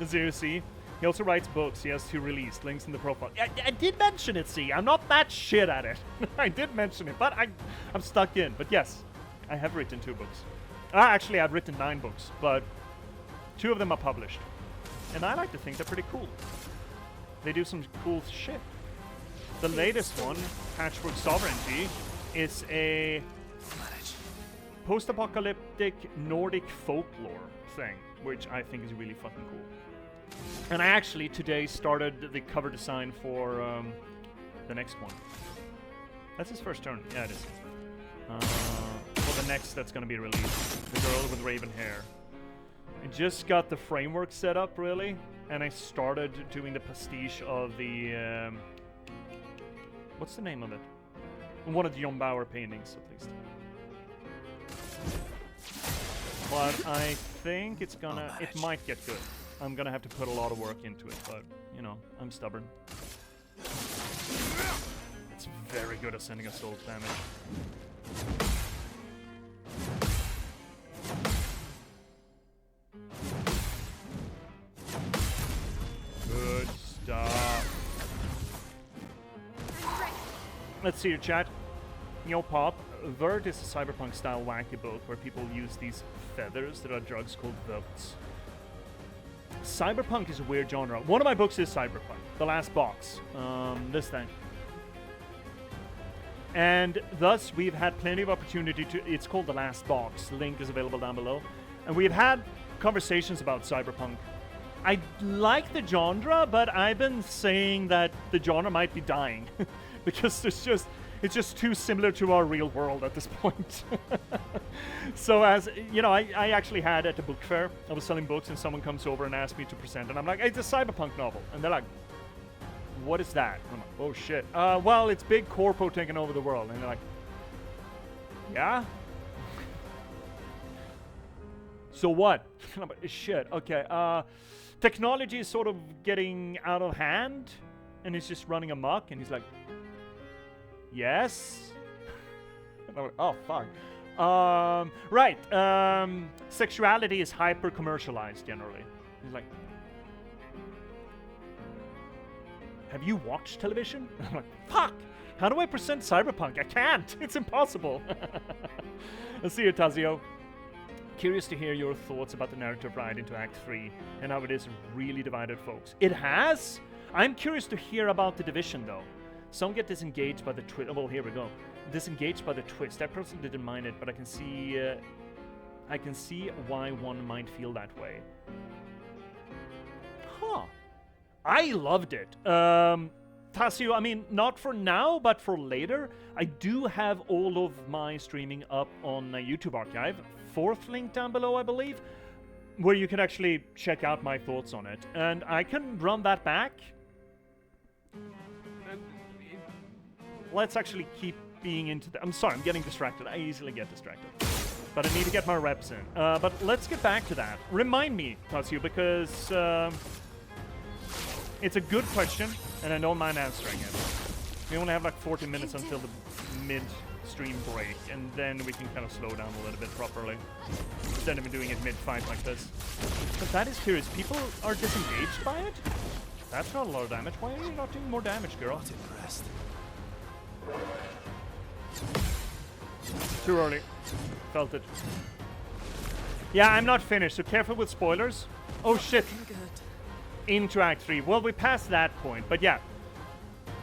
So you see, he also writes books. He has 2 released. Links in the profile. I did mention it, see? I'm not that shit at it. I did mention it, but I'm stuck in. But yes, I have written 2 books. Actually, I've written 9 books, but 2 of them are published. And I like to think they're pretty cool. They do some cool shit. The latest one, Patchwork Sovereignty, is a post-apocalyptic Nordic folklore thing, which I think is really fucking cool. And I actually today started the cover design for the next one. That's his first turn. Yeah, it is. For the next that's going to be released. The Girl with Raven Hair. I just got the framework set up, really, and I started doing the pastiche of the... what's the name of it? One of the John Bauer paintings, at least. But I think it's gonna... It might get good. I'm gonna have to put a lot of work into it, but, you know, I'm stubborn. It's very good at sending assault damage. Good stuff. Let's see your chat. Pop. Vert is a cyberpunk-style wacky book where people use these feathers that are drugs called votes. Cyberpunk is a weird genre. One of my books is cyberpunk. The Last Box. This thing. And thus, we've had plenty of opportunity to... It's called The Last Box. Link is available down below. And we've had conversations about cyberpunk. I like the genre, but I've been saying that the genre might be dying. Because it's just too similar to our real world at this point. So as, you know, I actually had at the book fair, I was selling books and someone comes over and asks me to present. And I'm like, it's a cyberpunk novel. And they're like, what is that? I'm like, oh shit. Well, it's big corpo taking over the world. And they're like, yeah? So what? I'm like, shit, okay. Technology is sort of getting out of hand. And it's just running amok. And he's like, yes? And I'm like, oh, fuck. Right. Sexuality is hyper-commercialized, generally. He's like, have you watched television? I'm like, fuck! How do I present cyberpunk? I can't! It's impossible! Let's see you, Tazio. Curious to hear your thoughts about the narrative ride into Act 3 and how it is really divided folks. It has? I'm curious to hear about the division, though. Some get disengaged by the twist. Oh, well, here we go. Disengaged by the twist. I personally didn't mind it, but I can see why one might feel that way. Huh. I loved it. Tasio, I mean, not for now, but for later, I do have all of my streaming up on YouTube archive. 4th link down below, I believe, where you can actually check out my thoughts on it. And I can run that back. Let's actually keep being into the... I'm sorry, I'm getting distracted. I easily get distracted. But I need to get my reps in. But let's get back to that. Remind me, Tasio, because it's a good question, and I don't mind answering it. We only have like 40 minutes until the mid-stream break, and then we can kind of slow down a little bit properly, instead of doing it mid-fight like this. But that is curious. People are disengaged by it? That's not a lot of damage. Why are you not doing more damage, girl? Not impressed. Too early. Felt it. Yeah, I'm not finished, so careful with spoilers. Oh shit. Into Act 3. Well, we passed that point, but yeah.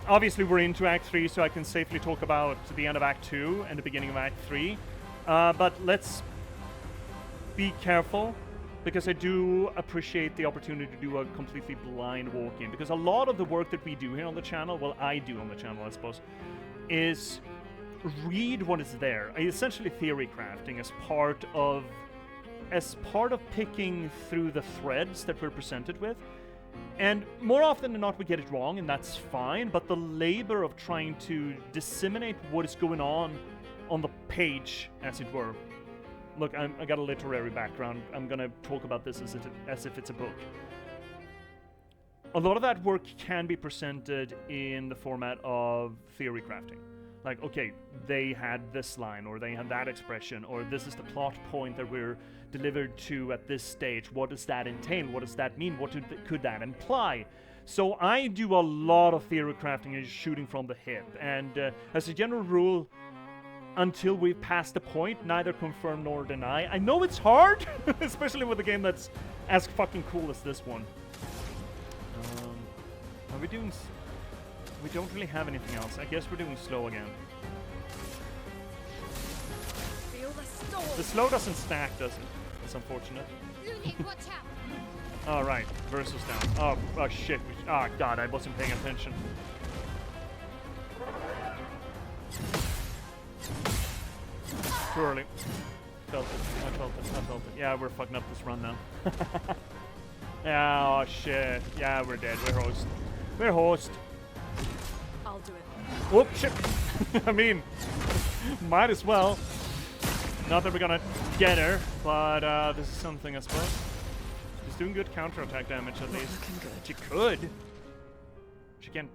Obviously, we're into Act 3, so I can safely talk about the end of Act 2 and the beginning of Act 3. But let's be careful, because I do appreciate the opportunity to do a completely blind walk-in. Because a lot of the work that we do here on the channel, well, I do on the channel, I suppose, is read what is there. Essentially theory crafting as part of picking through the threads that we're presented with. And more often than not, we get it wrong, and that's fine, but the labor of trying to disseminate what is going on the page, as it were. Look, I got a literary background. I'm gonna talk about this as if it's a book. A lot of that work can be presented in the format of theory crafting. Like, okay, they had this line, or they had that expression, or this is the plot point that we're delivered to at this stage. What does that entail? What does that mean? What could that imply? So I do a lot of theory crafting and shooting from the hip. And as a general rule, until we've passed the point, neither confirm nor deny. I know it's hard, especially with a game that's as fucking cool as this one. Are we doing... We don't really have anything else. I guess we're doing slow again. Feel the storm. The slow doesn't stack, does it? It's unfortunate. Watch out. Alright, versus down. Oh shit. Oh god, I wasn't paying attention. Too early. Felt it. I felt it. Yeah, we're fucking up this run now. Yeah, oh shit. Yeah, we're dead. We're host. We're host. I'll do it. Whoop, shit. I mean, might as well. Not that we're gonna get her, but this is something, I suppose. She's doing good counterattack damage at least. She could. She can.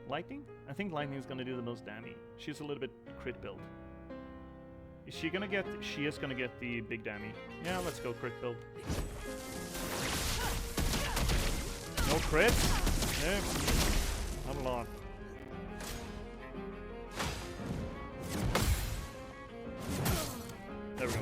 Lightning? I think lightning is gonna do the most damage. She's a little bit crit build. Is she gonna get? She is gonna get the big damage. Yeah, let's go crit build. No crit? Yeah, not a lot. There we go.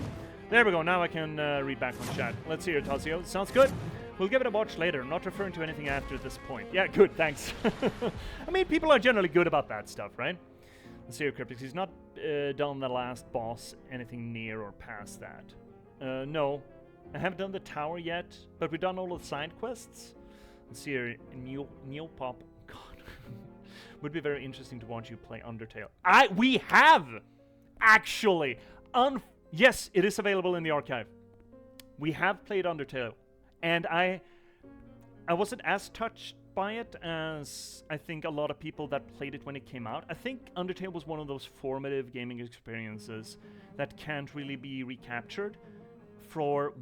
There we go. Now I can read back on chat. Let's see here, Tazio. Sounds good. We'll give it a watch later. Not referring to anything after this point. Yeah, good. Thanks. I mean, people are generally good about that stuff, right? Let's see here, Cryptix. He's not done the last boss anything near or past that. No. I haven't done the tower yet, but we've done all of the side quests. Let's see here. Neopop. God. Would be very interesting to watch you play Undertale. We have! Actually. Yes, it is available in the archive. We have played Undertale, and I wasn't as touched by it as I think a lot of people that played it when it came out. I think Undertale was one of those formative gaming experiences that can't really be recaptured for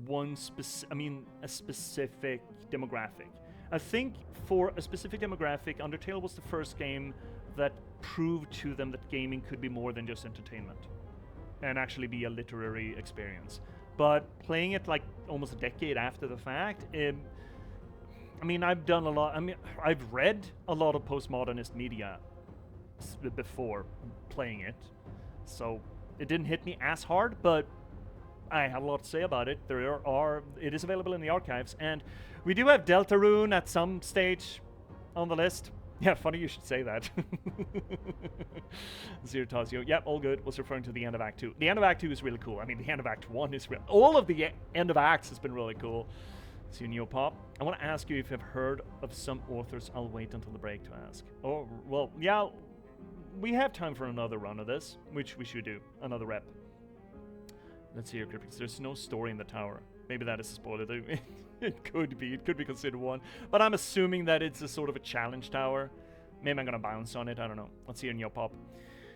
a specific demographic. I think for a specific demographic, Undertale was the first game that proved to them that gaming could be more than just entertainment and actually be a literary experience. But playing it like almost a decade after the fact, I mean, I've done a lot. I mean, I've read a lot of postmodernist media before playing it, so it didn't hit me as hard, but I have a lot to say about it. It is available in the archives, and we do have Deltarune at some stage on the list. Yeah, funny you should say that. Zero Tazio. Yep, all good. Was referring to the end of Act 2. The end of Act 2 is really cool. I mean, the end of Act 1 is all of the end of Acts has been really cool. See you, Neopop. I want to ask you if you've heard of some authors. I'll wait until the break to ask. Oh, well, yeah, we have time for another run of this, which we should do. Another rep. Let's see here, Cryptics. There's no story in the tower. Maybe that is a spoiler. It could be. It could be considered one. But I'm assuming that it's a sort of a challenge tower. Maybe I'm going to bounce on it. I don't know. Let's see here, Neopop.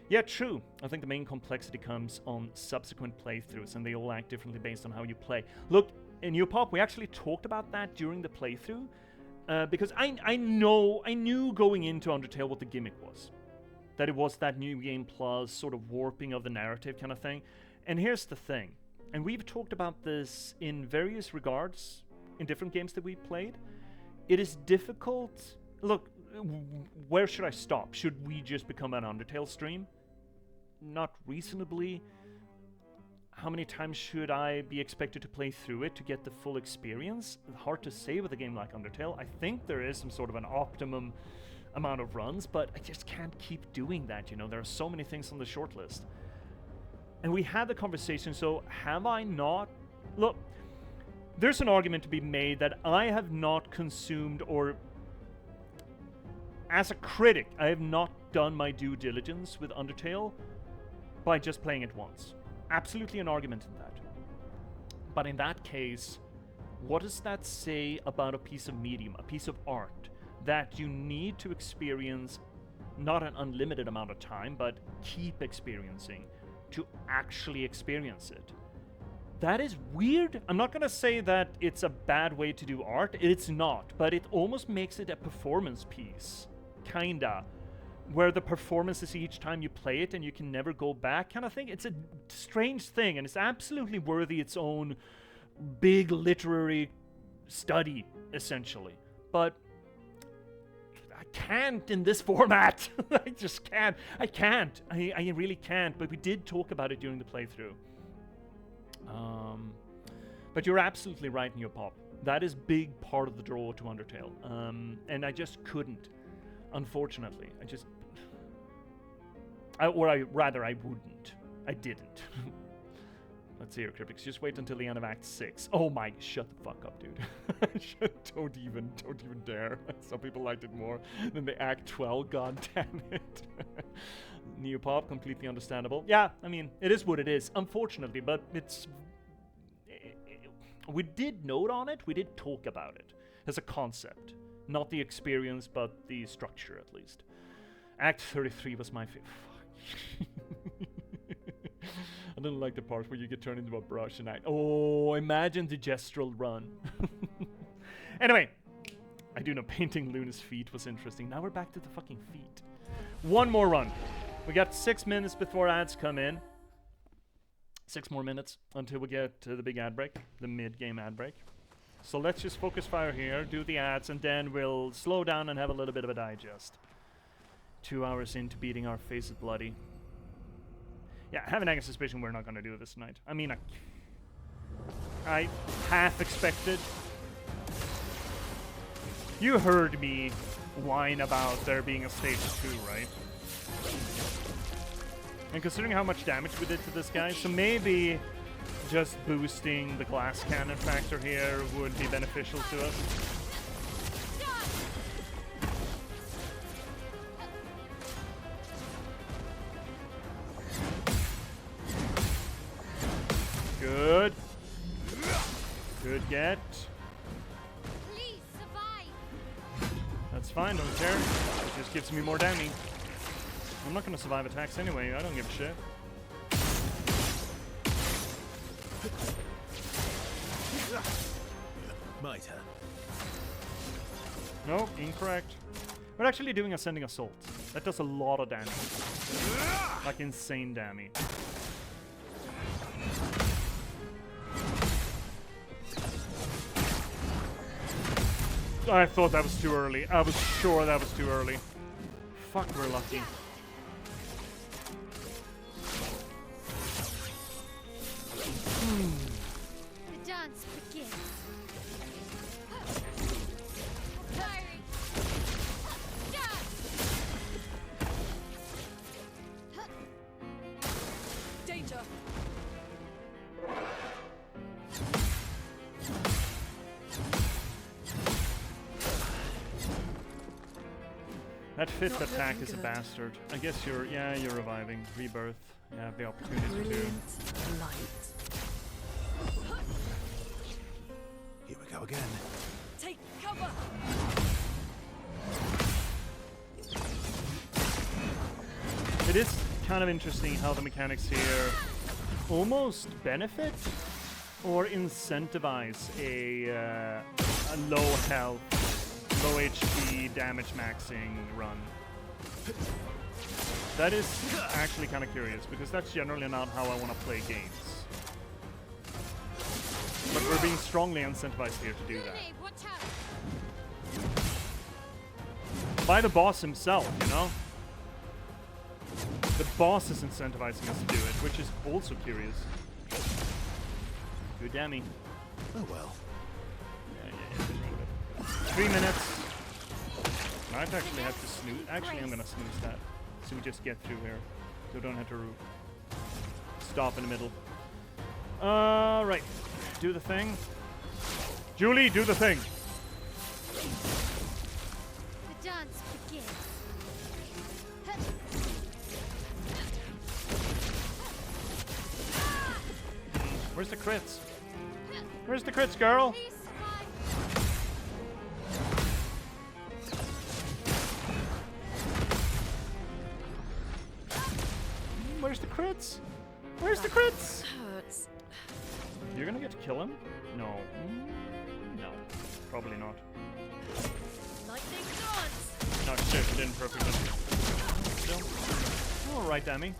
Yeah, true. I think the main complexity comes on subsequent playthroughs, and they all act differently based on how you play. Look, in Neopop, we actually talked about that during the playthrough, because I knew going into Undertale what the gimmick was. That it was that new game plus sort of warping of the narrative kind of thing. And here's the thing, and we've talked about this in various regards in different games that we've played. It is difficult. Look, where should I stop? Should we just become an Undertale stream? Not reasonably. How many times should I be expected to play through it to get the full experience? Hard to say with a game like Undertale. I think there is some sort of an optimum amount of runs, but I just can't keep doing that, you know? There are so many things on the shortlist. And we had the conversation, so have I not... Look, there's an argument to be made that I have not consumed, or... As a critic, I have not done my due diligence with Undertale by just playing it once. Absolutely an argument in that. But in that case, what does that say about a piece of medium, a piece of art, that you need to experience not an unlimited amount of time, but keep experiencing to actually experience it? That is weird. I'm not gonna say that it's a bad way to do art. It's not, but it almost makes it a performance piece. Kinda. Where the performance is each time you play it and you can never go back kind of thing. It's a strange thing, and it's absolutely worthy its own big literary study, essentially. But I can't in this format. I just can't. I can't. I really can't. But we did talk about it during the playthrough. But you're absolutely right, Neopop. That is big part of the draw to Undertale. And I just couldn't. Unfortunately, I wouldn't. I didn't. Let's see here, Cryptics. Just wait until the end of Act 6. Oh my, shut the fuck up, dude. Don't even dare. Some people liked it more than the Act 12, god damn it. Neopop, completely understandable. Yeah, I mean, it is what it is, unfortunately, but we did note on it, we did talk about it as a concept. Not the experience, but the structure, at least. Act 33 was my favorite. I didn't like the part where you get turned into a brush and oh, imagine the gestural run. Anyway, I do know painting Luna's feet was interesting. Now we're back to the fucking feet. One more run. We got 6 minutes before ads come in. 6 more minutes until we get to the big ad break, the mid-game ad break. So let's just focus fire here, do the ads, and then we'll slow down and have a little bit of a digest. 2 hours into beating our faces bloody. Yeah, I have an nagging suspicion we're not going to do this tonight. I mean, I half expected. You heard me whine about there being a stage 2, right? And considering how much damage we did to this guy, so maybe just boosting the glass cannon factor here would be beneficial to us. Good. Good get. Please survive. That's fine, don't care. It just gives me more damage. I'm not gonna survive attacks anyway, I don't give a shit. My turn. No, incorrect. We're actually doing Ascending Assault. That does a lot of damage. Like insane damage. I thought that was too early. I was sure that was too early. Fuck, we're lucky. The dance begins. Firing. Danger! That fifth Not attack looking is a good. bastard. I guess you're reviving. Rebirth. You have the opportunity to. Brilliant light. Here we go again. Take cover! It is kind of interesting how the mechanics here almost benefit or incentivize a low health, low HP damage maxing run. That is actually kind of curious because that's generally not how I want to play games. But we're being strongly incentivized here to do that. Grenade, watch out! By the boss himself, you know? The boss is incentivizing us to do it, which is also curious. Good dammy. Oh well. Yeah. 3 minutes. Might actually have to snooze. Actually, I'm gonna snooze that. So we just get through here. So we don't have to stop in the middle. Right. Do the thing. Julie, do the thing. The dance begins. Where's the crits? Where's the crits, girl? Please survive. Where's the crits? Where's the crits? Hurts. You're gonna get to kill him? No. No. Probably not. Lightning dance. No, shit, it didn't perfectly. Still. Alright, Dammy.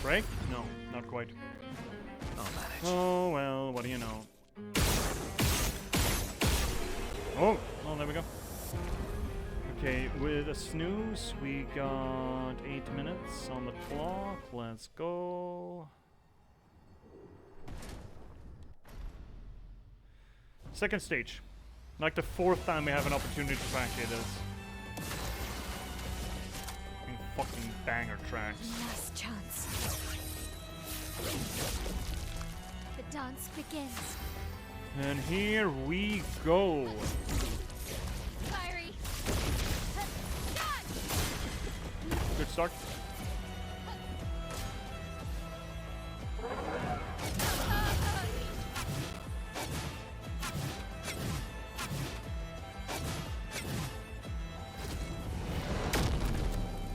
Break? No, not quite. I'll manage. Oh, well, what do you know? Oh, there we go. Okay, with a snooze, we got 8 minutes on the clock. Let's go. Second stage. Like the 4th time we have an opportunity to practice this. Fucking banger tracks. Last chance. The dance begins. And here we go. Fiery. Good start.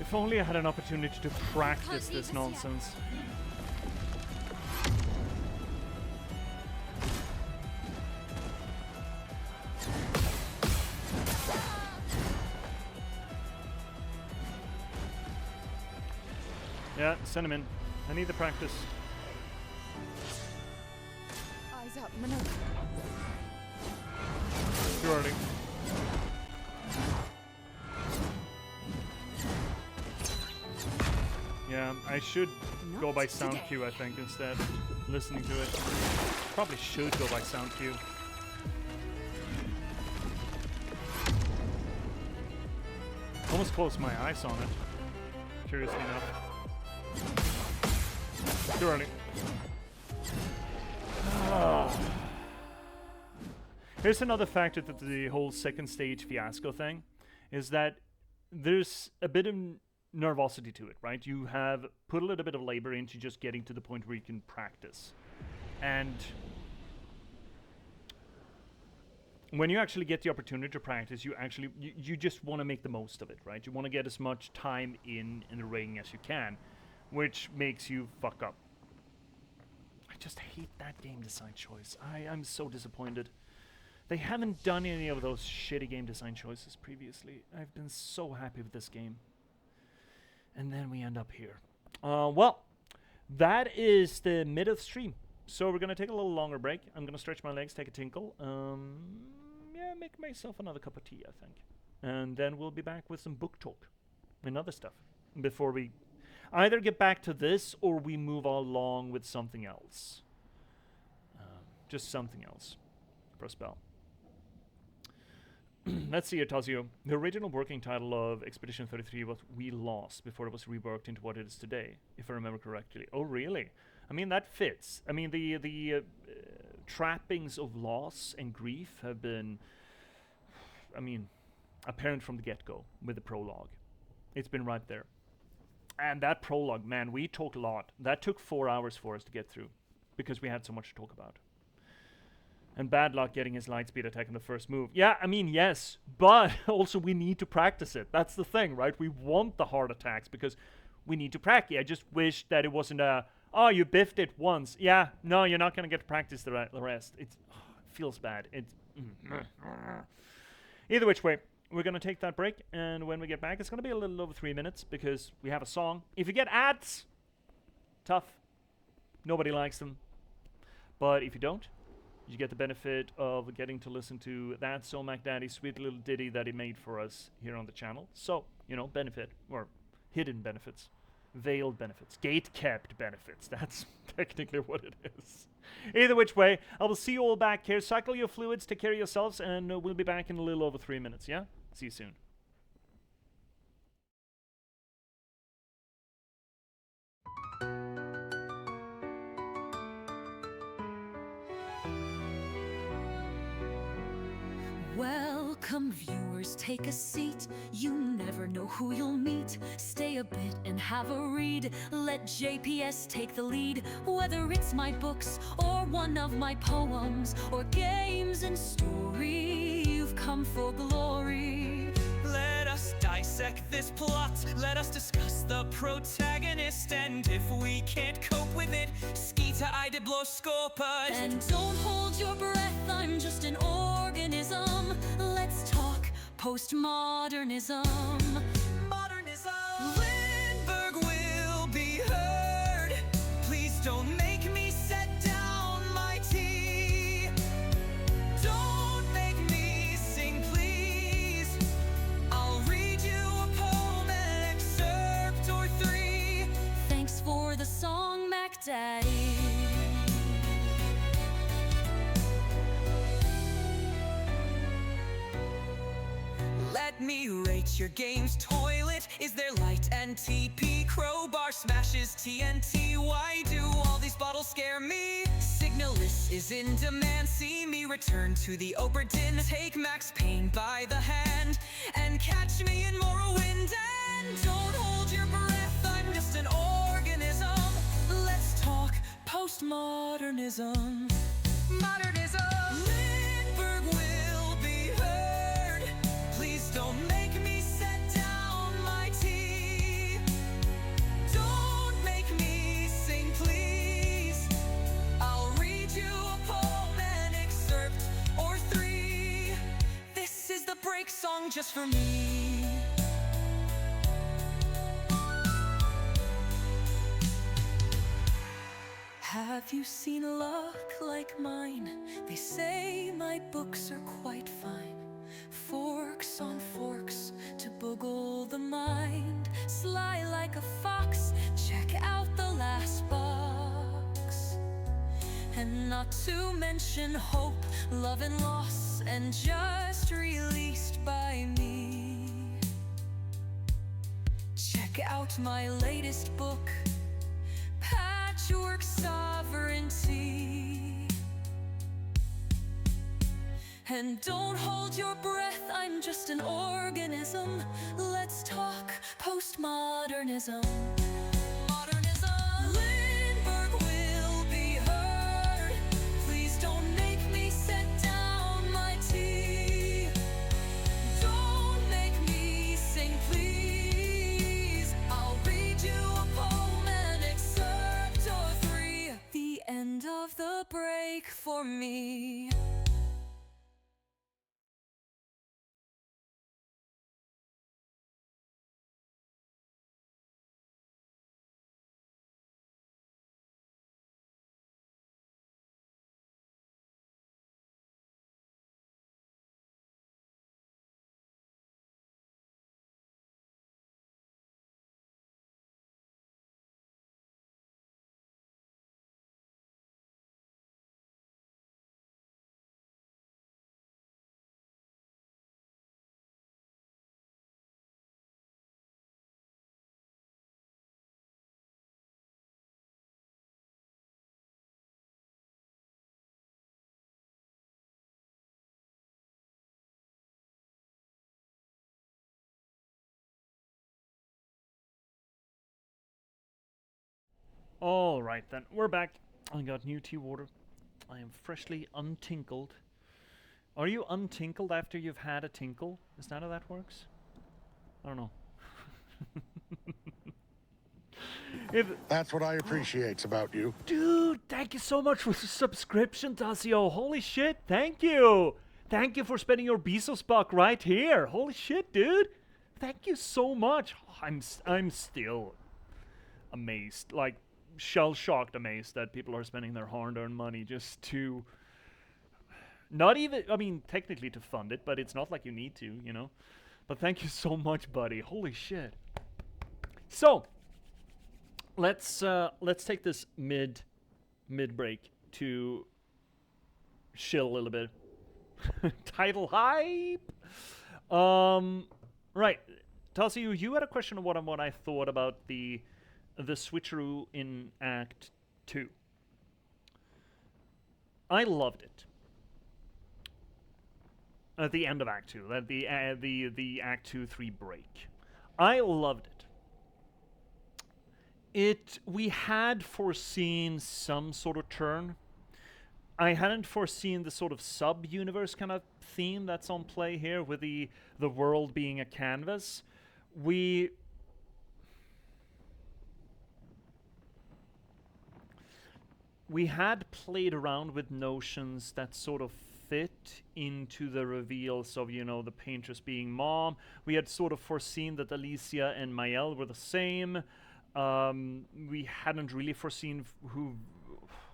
If only I had an opportunity to practice this nonsense. Yeah, send him in. I need the practice. Eyes up, maneuver. Too early. Yeah, I should go by sound cue, I think, instead. Listening to it. Probably should go by sound cue. Almost closed my eyes on it. Curiously enough. Too early. Here's another factor to the whole second stage fiasco thing, is that there's a bit of nervosity to it, right? You have put a little bit of labor into just getting to the point where you can practice. And when you actually get the opportunity to practice, you just want to make the most of it, right? You want to get as much time in the ring as you can, which makes you fuck up. I just hate that game design choice. I'm so disappointed. They haven't done any of those shitty game design choices previously. I've been so happy with this game. And then we end up here. Well, that is the mid of the stream. So we're going to take a little longer break. I'm going to stretch my legs, take a tinkle. Yeah, make myself another cup of tea, I think. And then we'll be back with some book talk and other stuff before we either get back to this or we move along with something else. Just something else for a spell. Let's see, Tazio. The original working title of Expedition 33 was We Lost before it was reworked into what it is today, if I remember correctly. Oh, really? I mean, that fits. I mean, the trappings of loss and grief have been, I mean, apparent from the get-go with the prologue. It's been right there. And that prologue, man, we talk a lot. That took 4 hours for us to get through because we had so much to talk about. And bad luck getting his lightspeed attack in the first move. Yeah, I mean, yes, but also we need to practice it. That's the thing, right? We want the hard attacks because we need to practice. I just wish that it wasn't a, oh, you biffed it once. Yeah, no, you're not going to get to practice the rest. It feels bad. Either which way, we're going to take that break, and when we get back, it's going to be a little over 3 minutes because we have a song. If you get ads, tough. Nobody likes them. But if you don't, you get the benefit of getting to listen to that Somac Daddy's sweet little ditty that he made for us here on the channel. So, you know, benefit, or hidden benefits, veiled benefits, gate-kept benefits. That's technically what it is. Either which way, I will see you all back here. Cycle your fluids, take care of yourselves, and we'll be back in a little over 3 minutes, yeah? See you soon. Welcome viewers, take a seat. You never know who you'll meet. Stay a bit and have a read. Let J.P.S take the lead. Whether it's my books or one of my poems or games and story, you've come for glory. Let us dissect this plot. Let us discuss the protagonist. And if we can't cope with it, skita idibloskopas. And don't hold your breath, I'm just an organism. Let's talk postmodernism. Modernism. Lindberg will be heard. Please don't make me set down my tea. Don't make me sing, please. I'll read you a poem, an excerpt or three. Thanks for the song, Mac Daddy. Let me rate your game's toilet. Is there light and TP? Crowbar smashes TNT. Why do all these bottles scare me? Signalis is in demand. See me return to the Oberdin. Take Max Payne by the hand and catch me in Morrowind. And don't hold your breath, I'm just an organism. Let's talk postmodernism. Modernism. Lindberg will be heard. Please don't make me set down my tea. Don't make me sing, please. I'll read you a poem, an excerpt or three. This is the break song just for me. Have you seen luck like mine? They say my books are quite fine. Forks on forks to boggle the mind. Sly like a fox, check out the last box. And not to mention hope, love and loss, and just released by me. Check out my latest book, Patchwork Sovereignty. And don't hold your breath, I'm just an organism. Let's talk postmodernism. Modernism. Lindberg will be heard. Please don't make me set down my tea. Don't make me sing, please. I'll read you a poem, an excerpt or three. The end of the break for me. All right then, we're back. I got new tea water. I am freshly untinkled. Are you untinkled after you've had a tinkle? Is that how that works? I don't know. That's what I appreciate about you. Dude, thank you so much for the subscription, Tasio. Holy shit, thank you. Thank you for spending your Bezos buck right here. Holy shit, dude. Thank you so much. I'm still amazed, like shell-shocked amazed that people are spending their hard-earned money just to not even, I mean, technically to fund it, but it's not like you need to, you know. But thank you so much, buddy. Holy shit. So, let's take this mid break to chill a little bit. Title hype. Right, Tassi, you had a question of what I thought about the switcheroo in Act 2. I loved it. At the end of Act 2, at the Act 2-3 break, I loved it. We had foreseen some sort of turn. I hadn't foreseen the sort of sub-universe kind of theme that's on play here, with the world being a canvas. We had played around with notions that sort of fit into the reveals of, you know, the Paintress being mom. We had sort of foreseen that Alicia and Mael were the same. We hadn't really foreseen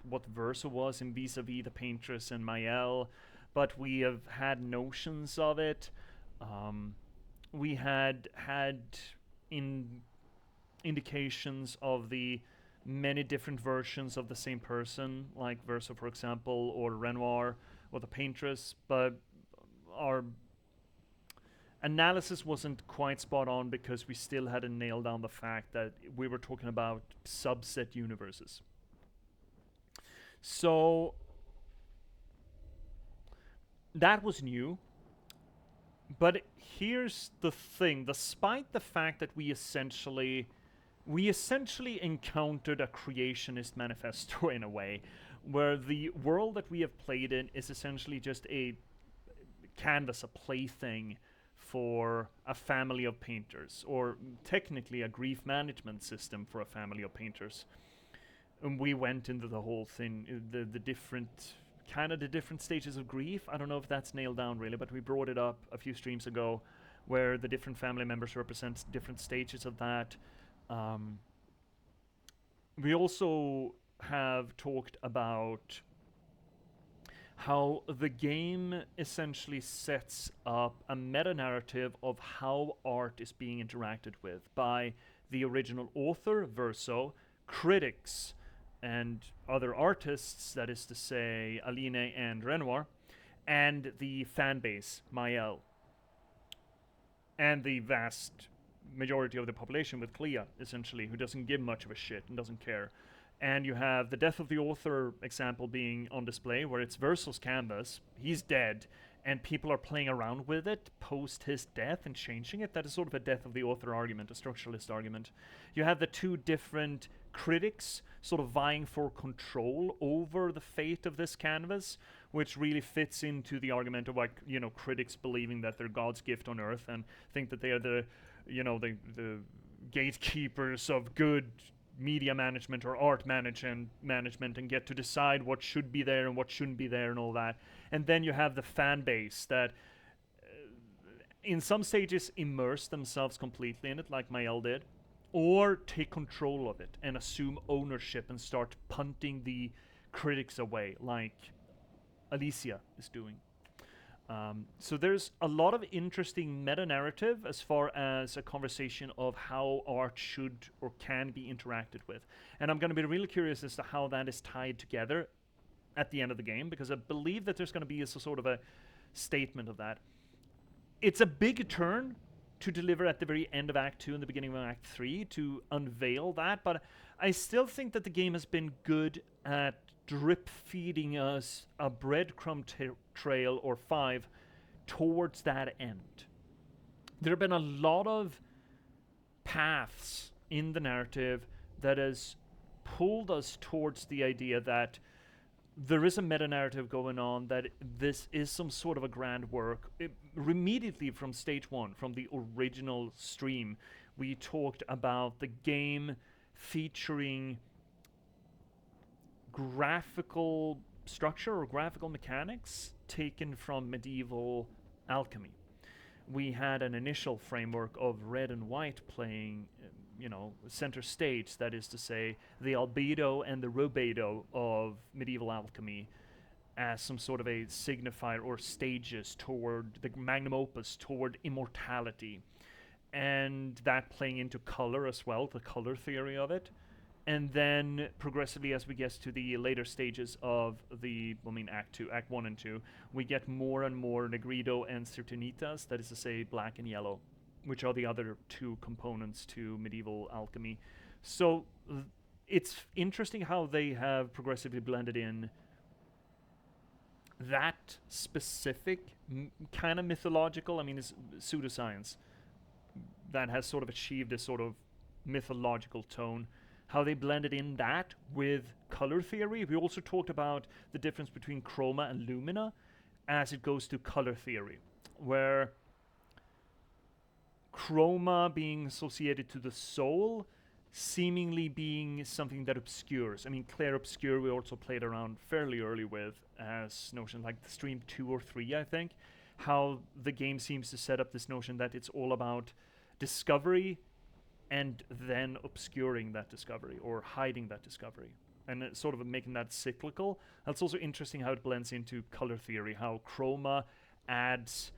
what Verso was in vis-a-vis the Paintress and Mael, but we have had notions of it. We had indications of the many different versions of the same person, like Verso, for example, or Renoir, or the Paintress, but our analysis wasn't quite spot on because we still hadn't nailed down the fact that we were talking about subset universes. So that was new. But here's the thing, despite the fact that we essentially encountered a creationist manifesto in a way, where the world that we have played in is essentially just a canvas, a plaything for a family of painters, or technically a grief management system for a family of painters. And we went into the whole thing, the different stages of grief. I don't know if that's nailed down really, but we brought it up a few streams ago, where the different family members represent different stages of that. We also have talked about how the game essentially sets up a meta-narrative of how art is being interacted with by the original author, Verso, critics, and other artists, that is to say, Aline and Renoir, and the fan base, Mael, and the vast majority of the population with Clea, essentially, who doesn't give much of a shit and doesn't care. And you have the death of the author example being on display, where it's Verso's canvas, he's dead, and people are playing around with it post his death and changing it. That is sort of a death of the author argument, a structuralist argument. You have the two different critics sort of vying for control over the fate of this canvas, which really fits into the argument of, like, you know, critics believing that they're God's gift on earth and think that they are the gatekeepers of good media management or art management and get to decide what should be there and what shouldn't be there and all that. And then you have the fan base that in some stages immerse themselves completely in it, like Mael did, or take control of it and assume ownership and start punting the critics away, like Alicia is doing. So there's a lot of interesting meta-narrative as far as a conversation of how art should or can be interacted with. And I'm going to be really curious as to how that is tied together at the end of the game, because I believe that there's going to be a sort of a statement of that. It's a big turn to deliver at the very end of Act 2 and the beginning of Act 3 to unveil that, but I still think that the game has been good at drip feeding us a breadcrumb trail or 5 towards that end. There have been a lot of paths in the narrative that has pulled us towards the idea that there is a meta-narrative going on, that this is some sort of a grand work. Immediately from stage one, from the original stream, we talked about the game featuring graphical structure or graphical mechanics taken from medieval alchemy. We had an initial framework of red and white playing, center stage, that is to say, the albedo and the rubedo of medieval alchemy as some sort of a signifier or stages toward the magnum opus, toward immortality. And that playing into color as well, the color theory of it. And then progressively, as we get to the later stages of Act 2, Act 1 and 2, we get more and more Negrido and Cirtinitas, that is to say, black and yellow, which are the other two components to medieval alchemy. So it's interesting how they have progressively blended in that specific kind of mythological, it's pseudoscience, that has sort of achieved this sort of mythological tone. How they blended in that with color theory. We also talked about the difference between chroma and lumina as it goes to color theory, where chroma being associated to the soul, seemingly being something that obscures. Clair Obscur we also played around fairly early with as notion, like the stream 2 or 3, I think, how the game seems to set up this notion that it's all about discovery and then obscuring that discovery or hiding that discovery, and it's sort of making that cyclical. That's also interesting how it blends into color theory, how chroma adds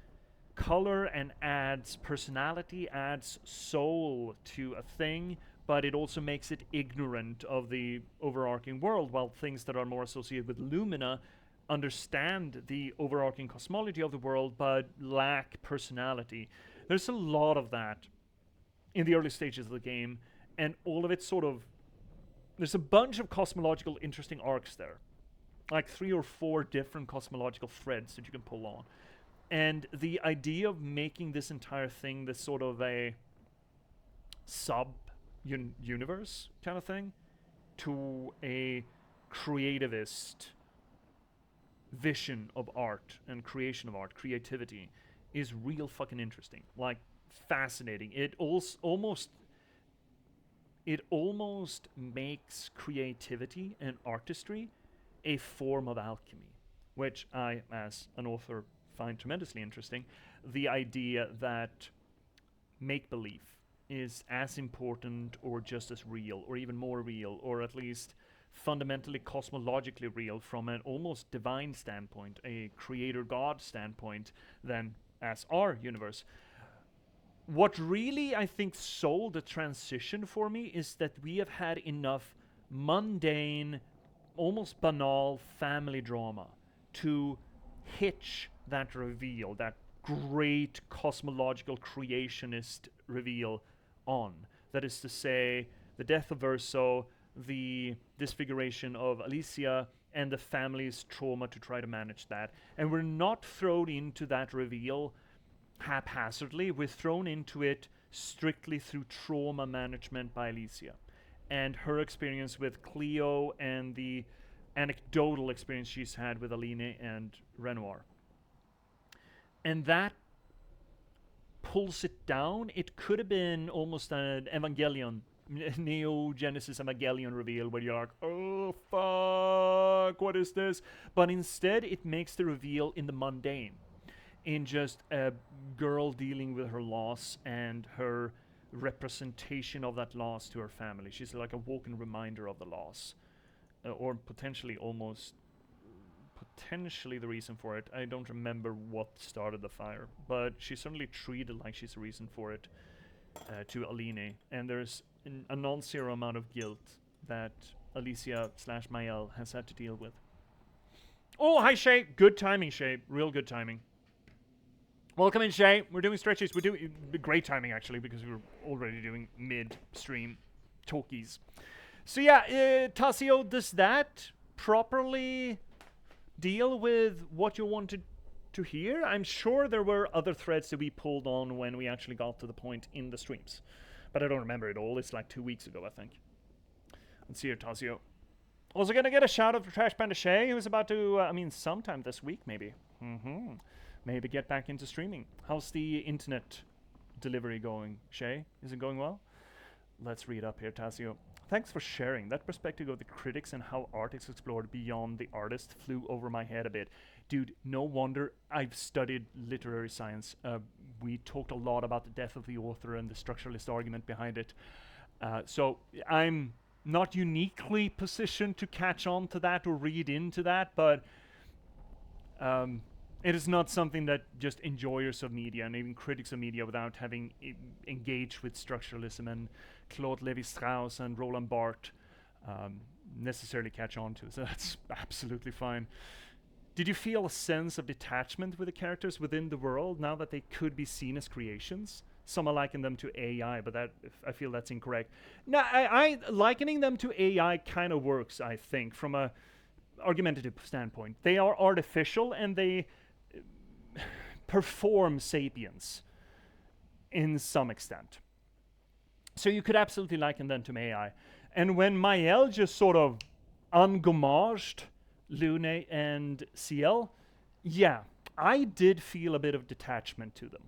color and adds personality, adds soul to a thing, but it also makes it ignorant of the overarching world, while things that are more associated with lumina understand the overarching cosmology of the world but lack personality. There's a lot of that in the early stages of the game, and all of it there's a bunch of cosmological interesting arcs there, like 3 or 4 different cosmological threads that you can pull on. And the idea of making this entire thing this sort of a sub-universe kind of thing to a creativist vision of art and creation of art, creativity, is real fucking interesting. Like, fascinating. It almost makes creativity and artistry a form of alchemy, which I, as an author, find tremendously interesting. The idea that make-believe is as important or just as real, or even more real, or at least fundamentally cosmologically real from an almost divine standpoint, a creator god standpoint, than as our universe. What really, I think, sold the transition for me is that we have had enough mundane, almost banal family drama to hitch that reveal, that great cosmological creationist reveal on. That is to say, the death of Verso, the disfiguration of Alicia, and the family's trauma to try to manage that. And we're not thrown into that reveal haphazardly. We're thrown into it strictly through trauma management by Alicia and her experience with Cleo and the anecdotal experience she's had with Aline and Renoir. And that pulls it down. It could have been almost an Evangelion, Neo-Genesis Evangelion reveal where you're like, oh fuck, what is this? But instead it makes the reveal in the mundane, in just a girl dealing with her loss and her representation of that loss to her family. She's like a walking reminder of the loss, or potentially the reason for it. I don't remember what started the fire, but she's certainly treated like she's the reason for it to Aline. And there's a non-zero amount of guilt that Alicia/Mael has had to deal with. Oh, hi Shay. Good timing, Shay. Real good timing. Welcome in, Shay. We're doing stretches. We're doing great timing, actually, because we were already doing mid-stream talkies. So yeah, Tasio, does that properly deal with what you wanted to hear? I'm sure there were other threads that we pulled on when we actually got to the point in the streams, but I don't remember it all. It's like 2 weeks ago, I think. Let's see here, Tazio. Also gonna get a shout out for Trash Panda Shay, who's about to, sometime this week maybe. Maybe get back into streaming. How's the internet delivery going, Shay? Is it going well? Let's read up here, Tazio. Thanks for sharing. That perspective of the critics and how art is explored beyond the artist flew over my head a bit. Dude, no wonder I've studied literary science. We talked a lot about the death of the author and the structuralist argument behind it. So I'm not uniquely positioned to catch on to that or read into that, but it is not something that just enjoyers of media and even critics of media without having engaged with structuralism and Claude Lévi-Strauss and Roland Barthes necessarily catch on to. So that's absolutely fine. Did you feel a sense of detachment with the characters within the world now that they could be seen as creations? Some are likening them to AI, but I feel that's incorrect. Now, I likening them to AI kind of works, I think, from a argumentative standpoint. They are artificial and they perform sapience in some extent. So you could absolutely liken them to AI. And when Mael just sort of ungommaged Lune and CL, yeah, I did feel a bit of detachment to them.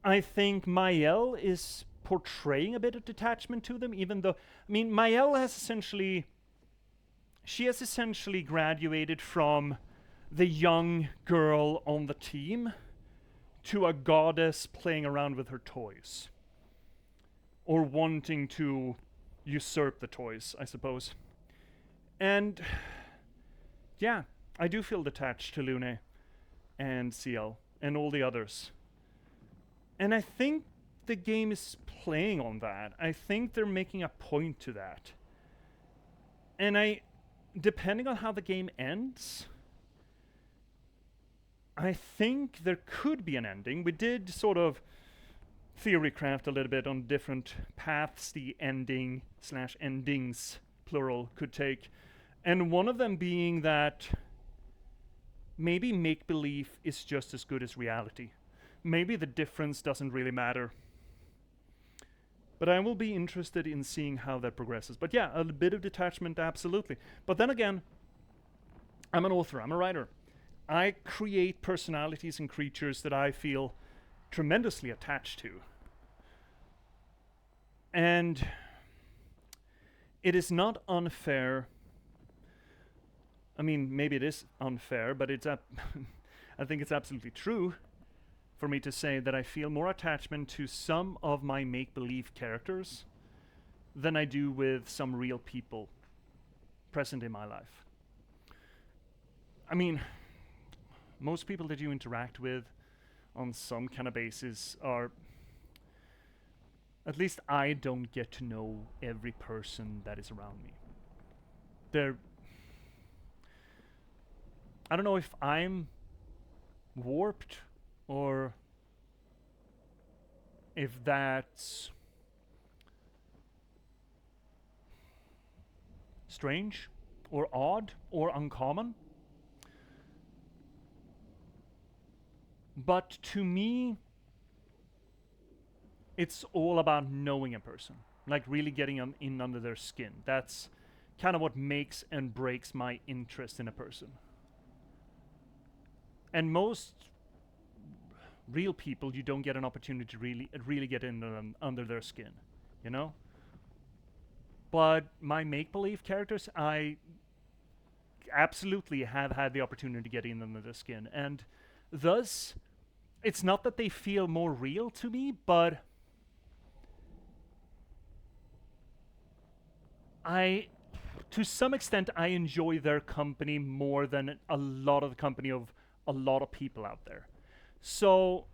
I think Mael is portraying a bit of detachment to them, even though, Mael has essentially graduated from the young girl on the team to a goddess playing around with her toys. Or wanting to usurp the toys, I suppose. And yeah, I do feel detached to Lune and CL and all the others. And I think the game is playing on that. I think they're making a point to that. And depending on how the game ends, I think there could be an ending. We did sort of theory craft a little bit on different paths the ending/endings, plural, could take. And one of them being that maybe make-believe is just as good as reality. Maybe the difference doesn't really matter. But I will be interested in seeing how that progresses. But yeah, a bit of detachment, absolutely. But then again, I'm an author, I'm a writer. I create personalities and creatures that I feel tremendously attached to. And it is not unfair. Maybe it is unfair, but I think it's absolutely true for me to say that I feel more attachment to some of my make-believe characters than I do with some real people present in my life. Most people that you interact with on some kind of basis are, at least I don't get to know every person that is around me. I don't know if I'm warped or if that's strange or odd or uncommon. But to me, it's all about knowing a person, like really getting in under their skin. That's kind of what makes and breaks my interest in a person. And most real people, you don't get an opportunity to really get in under their skin, you know? But my make-believe characters, I absolutely have had the opportunity to get in under their skin. And thus, it's not that they feel more real to me, but to some extent, I enjoy their company more than a lot of the company of a lot of people out there. So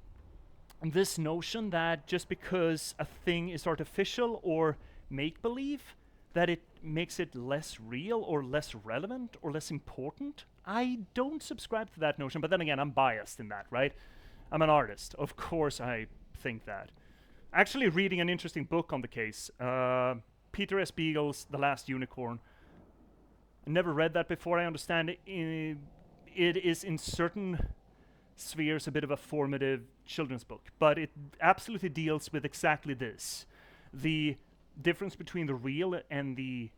this notion that just because a thing is artificial or make-believe, that it makes it less real or less relevant or less important, I don't subscribe to that notion. But then again, I'm biased in that, right? I'm an artist. Of course I think that. Actually reading an interesting book on the case, Peter S. Beagle's The Last Unicorn. I never read that before. I understand it is in certain spheres a bit of a formative children's book, but it absolutely deals with exactly this. The difference between the real and the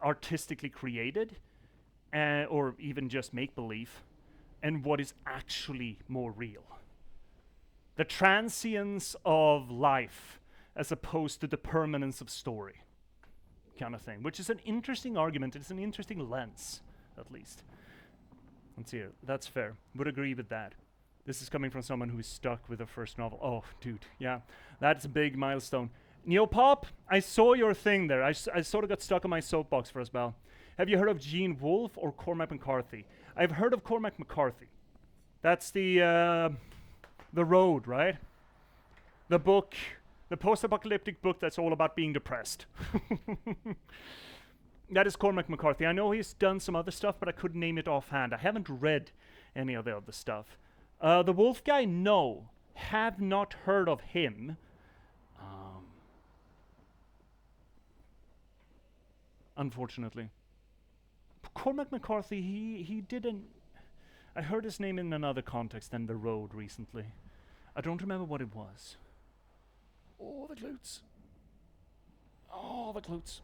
artistically created, or even just make-believe, and what is actually more real. The transience of life as opposed to the permanence of story, kind of thing, which is an interesting argument. It's an interesting lens, at least. Let's see here. That's fair. Would agree with that. This is coming from someone who's stuck with the first novel. Oh, dude, yeah, that's a big milestone. Neopop, I saw your thing there. I sort of got stuck on my soapbox for a spell. Have you heard of Gene Wolfe or Cormac McCarthy? I've heard of Cormac McCarthy. That's the Road, right? The book, the post-apocalyptic book that's all about being depressed. That is Cormac McCarthy. I know he's done some other stuff, but I couldn't name it offhand. I haven't read any of the other stuff. The Wolf guy, no. Have not heard of him. Unfortunately. Cormac McCarthy, he didn't... I heard his name in another context than The Road recently. I don't remember what it was. Oh, the glutes. Oh, the glutes.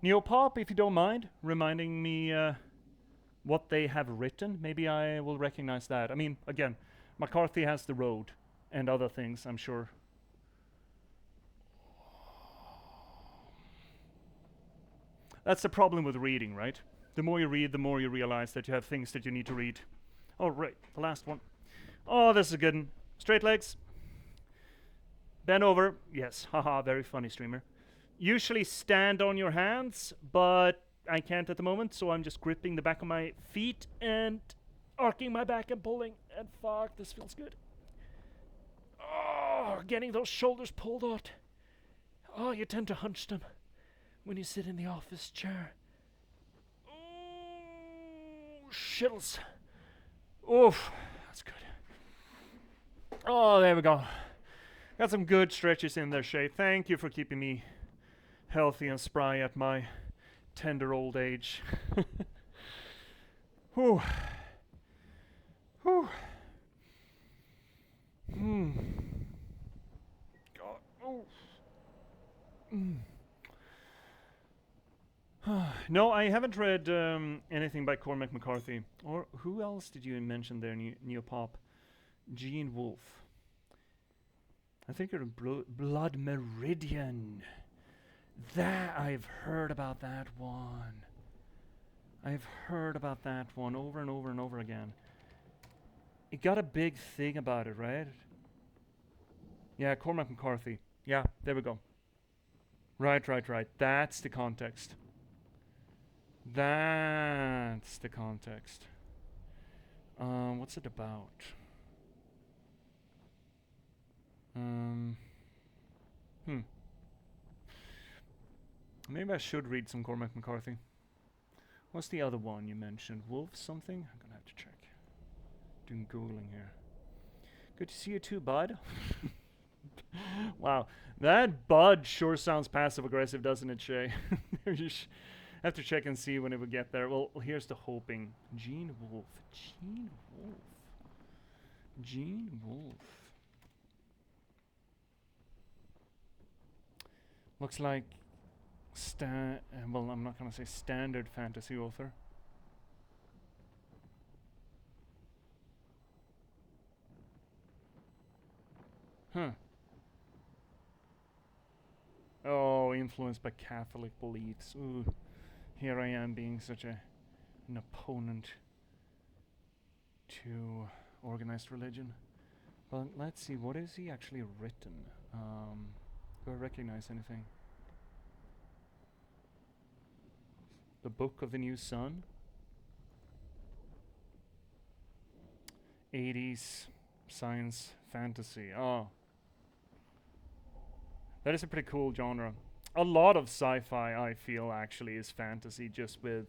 Neopop, if you don't mind, reminding me what they have written. Maybe I will recognize that. I mean, again, McCarthy has The Road and other things, I'm sure. That's the problem with reading, right? The more you read, the more you realize that you have things that you need to read. Oh, right, the last one. Oh, this is a good one. Straight legs. Bend over. Yes, haha, very funny, streamer. Usually stand on your hands, but I can't at the moment, so I'm just gripping the back of my feet and arcing my back and pulling. And fuck, this feels good. Oh, getting those shoulders pulled out. Oh, you tend to hunch them when you sit in the office chair. Oh, shittles. Oof, that's good. Oh, there we go. Got some good stretches in there, Shay. Thank you for keeping me healthy and spry at my tender old age. Whew. Whew. God. Oh. No, I haven't read anything by Cormac McCarthy. Or who else did you mention there, Neopop? Gene Wolfe. I think you're Blood Meridian. That I've heard about that one. I've heard about that one over and over and over again. It got a big thing about it, right? Yeah, Cormac McCarthy. Yeah, there we go. Right. That's the context. That's the context. What's it about? Maybe I should read some Cormac McCarthy. What's the other one you mentioned? Wolf something? I'm gonna have to check. Doing Googling here. Good to see you too, bud. Wow, that bud sure sounds passive-aggressive, doesn't it, Shay? You have to check and see when it would get there. Well, here's the hoping. Gene Wolfe. Looks like well, I'm not gonna say standard fantasy author. Huh. Oh, influenced by Catholic beliefs. Ooh. Here I am being such an opponent to organized religion. But let's see, what is he actually written? Do I recognize anything? The Book of the New Sun? 80s science fantasy. Oh. That is a pretty cool genre. A lot of sci-fi, I feel, actually is fantasy, just with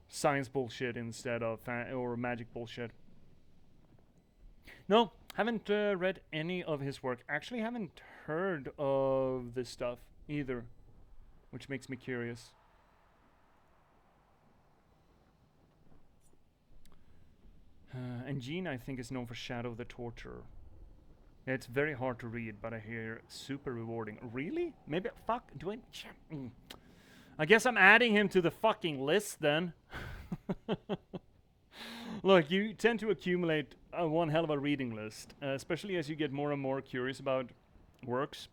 science bullshit instead of or magic bullshit. No, haven't read any of his work. Actually, haven't heard of this stuff either, which makes me curious. And Gene, I think, is known for Shadow the Torturer. It's very hard to read, but I hear super rewarding. Really? Maybe, fuck, do I? I guess I'm adding him to the fucking list then. Look, you tend to accumulate one hell of a reading list, especially as you get more and more curious about works.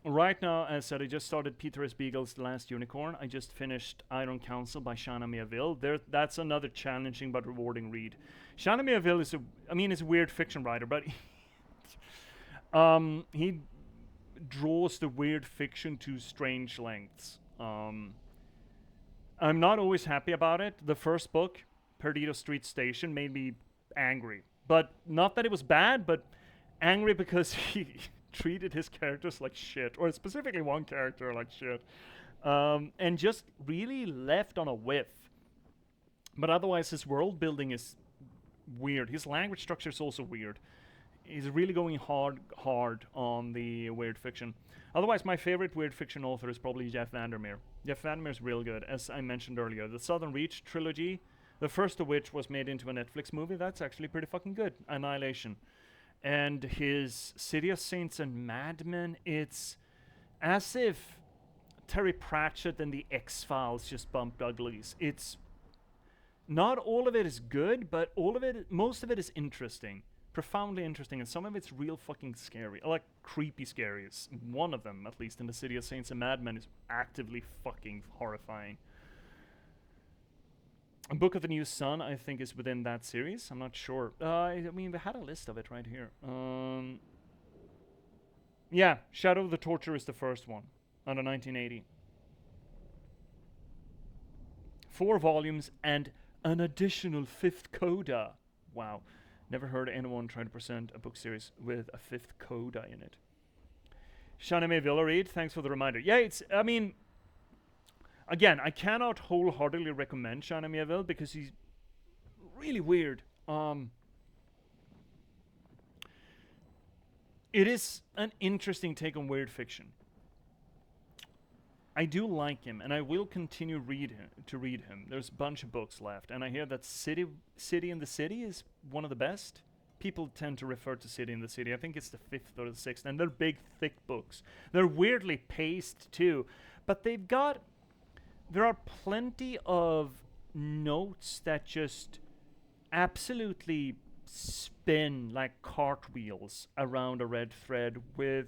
Right now, as I said, I just started Peter S. Beagle's The Last Unicorn. I just finished Iron Council by Shanna Mieville. That's another challenging but rewarding read. Shanna Mieville is is a weird fiction writer, but he draws the weird fiction to strange lengths. I'm not always happy about it. The first book, Perdido Street Station, made me angry. But not that it was bad, but angry because he treated his characters like shit, or specifically one character like shit, and just really left on a whiff. But otherwise, his world building is weird. His language structure is also weird. He's really going hard on the weird fiction. Otherwise, my favorite weird fiction author is probably Jeff Vandermeer. Jeff Vandermeer is real good, as I mentioned earlier. The Southern Reach trilogy, the first of which was made into a Netflix movie, that's actually pretty fucking good. Annihilation. And his City of Saints and Madmen, it's as if Terry Pratchett and the X-Files just bumped uglies. It's not all of it is good, but most of it is interesting, profoundly interesting, and some of it's real fucking scary, like creepy scary. It's one of them, at least, in the City of Saints and Madmen, is actively fucking horrifying. A Book of the New Sun, I think, is within that series. I'm not sure. I mean, we had a list of it right here. Yeah, Shadow of the Torture is the first one, out of 1980. 4 volumes and an additional 5th coda. Wow. Never heard anyone try to present a book series with a 5th coda in it. Shanna Mieville read, thanks for the reminder. Yeah, again, I cannot wholeheartedly recommend Shanna Mieville because he's really weird. It is an interesting take on weird fiction. I do like him, and I will continue to read him. There's a bunch of books left, and I hear that City in the City is one of the best. People tend to refer to City in the City. I think it's the 5th or the 6th, and they're big, thick books. They're weirdly paced, too, but there are plenty of notes that just absolutely spin like cartwheels around a red thread with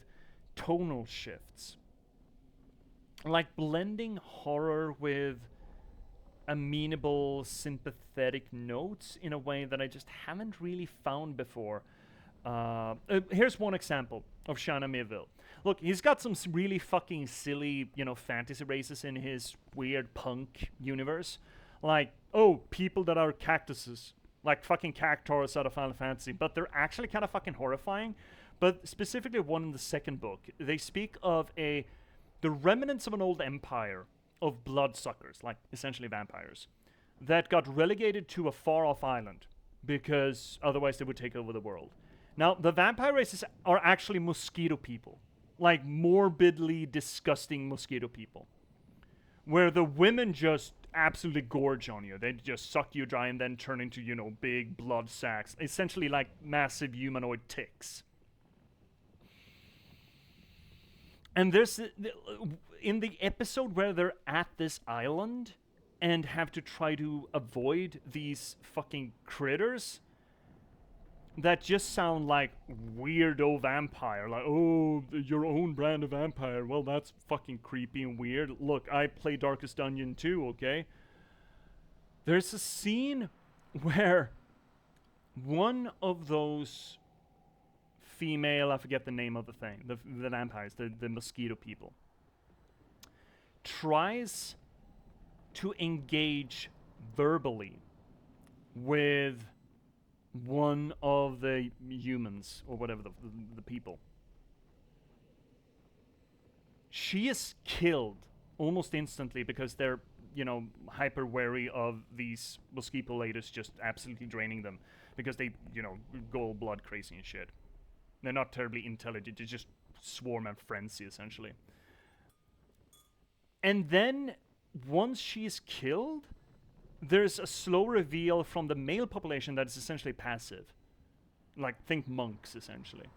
tonal shifts. Like blending horror with amenable, sympathetic notes in a way that I just haven't really found before. Here's one example of Shanna Mieville. Look, he's got some really fucking silly, fantasy races in his weird punk universe. Like, people that are cactuses. Like fucking cactuars out of Final Fantasy. But they're actually kind of fucking horrifying. But specifically one in the second book. They speak of the remnants of an old empire of bloodsuckers, like essentially vampires, that got relegated to a far-off island because otherwise they would take over the world. Now, the vampire races are actually mosquito people. Like morbidly disgusting mosquito people. Where the women just absolutely gorge on you. They just suck you dry and then turn into, big blood sacks. Essentially like massive humanoid ticks. And there's, in the episode where they're at this island and have to try to avoid these fucking critters that just sound like weirdo vampire. Like, your own brand of vampire. Well, that's fucking creepy and weird. Look, I play Darkest Dungeon too, okay? There's a scene where one of those female, I forget the name of the thing, the vampires, the mosquito people, tries to engage verbally with one of the humans, or whatever, the people. She is killed almost instantly because they're, hyper wary of these mosquito ladies just absolutely draining them because they, go all blood crazy and shit. They're not terribly intelligent, they just swarm and frenzy, essentially. And then, once she's killed, there's a slow reveal from the male population that is essentially passive. like think monks essentially,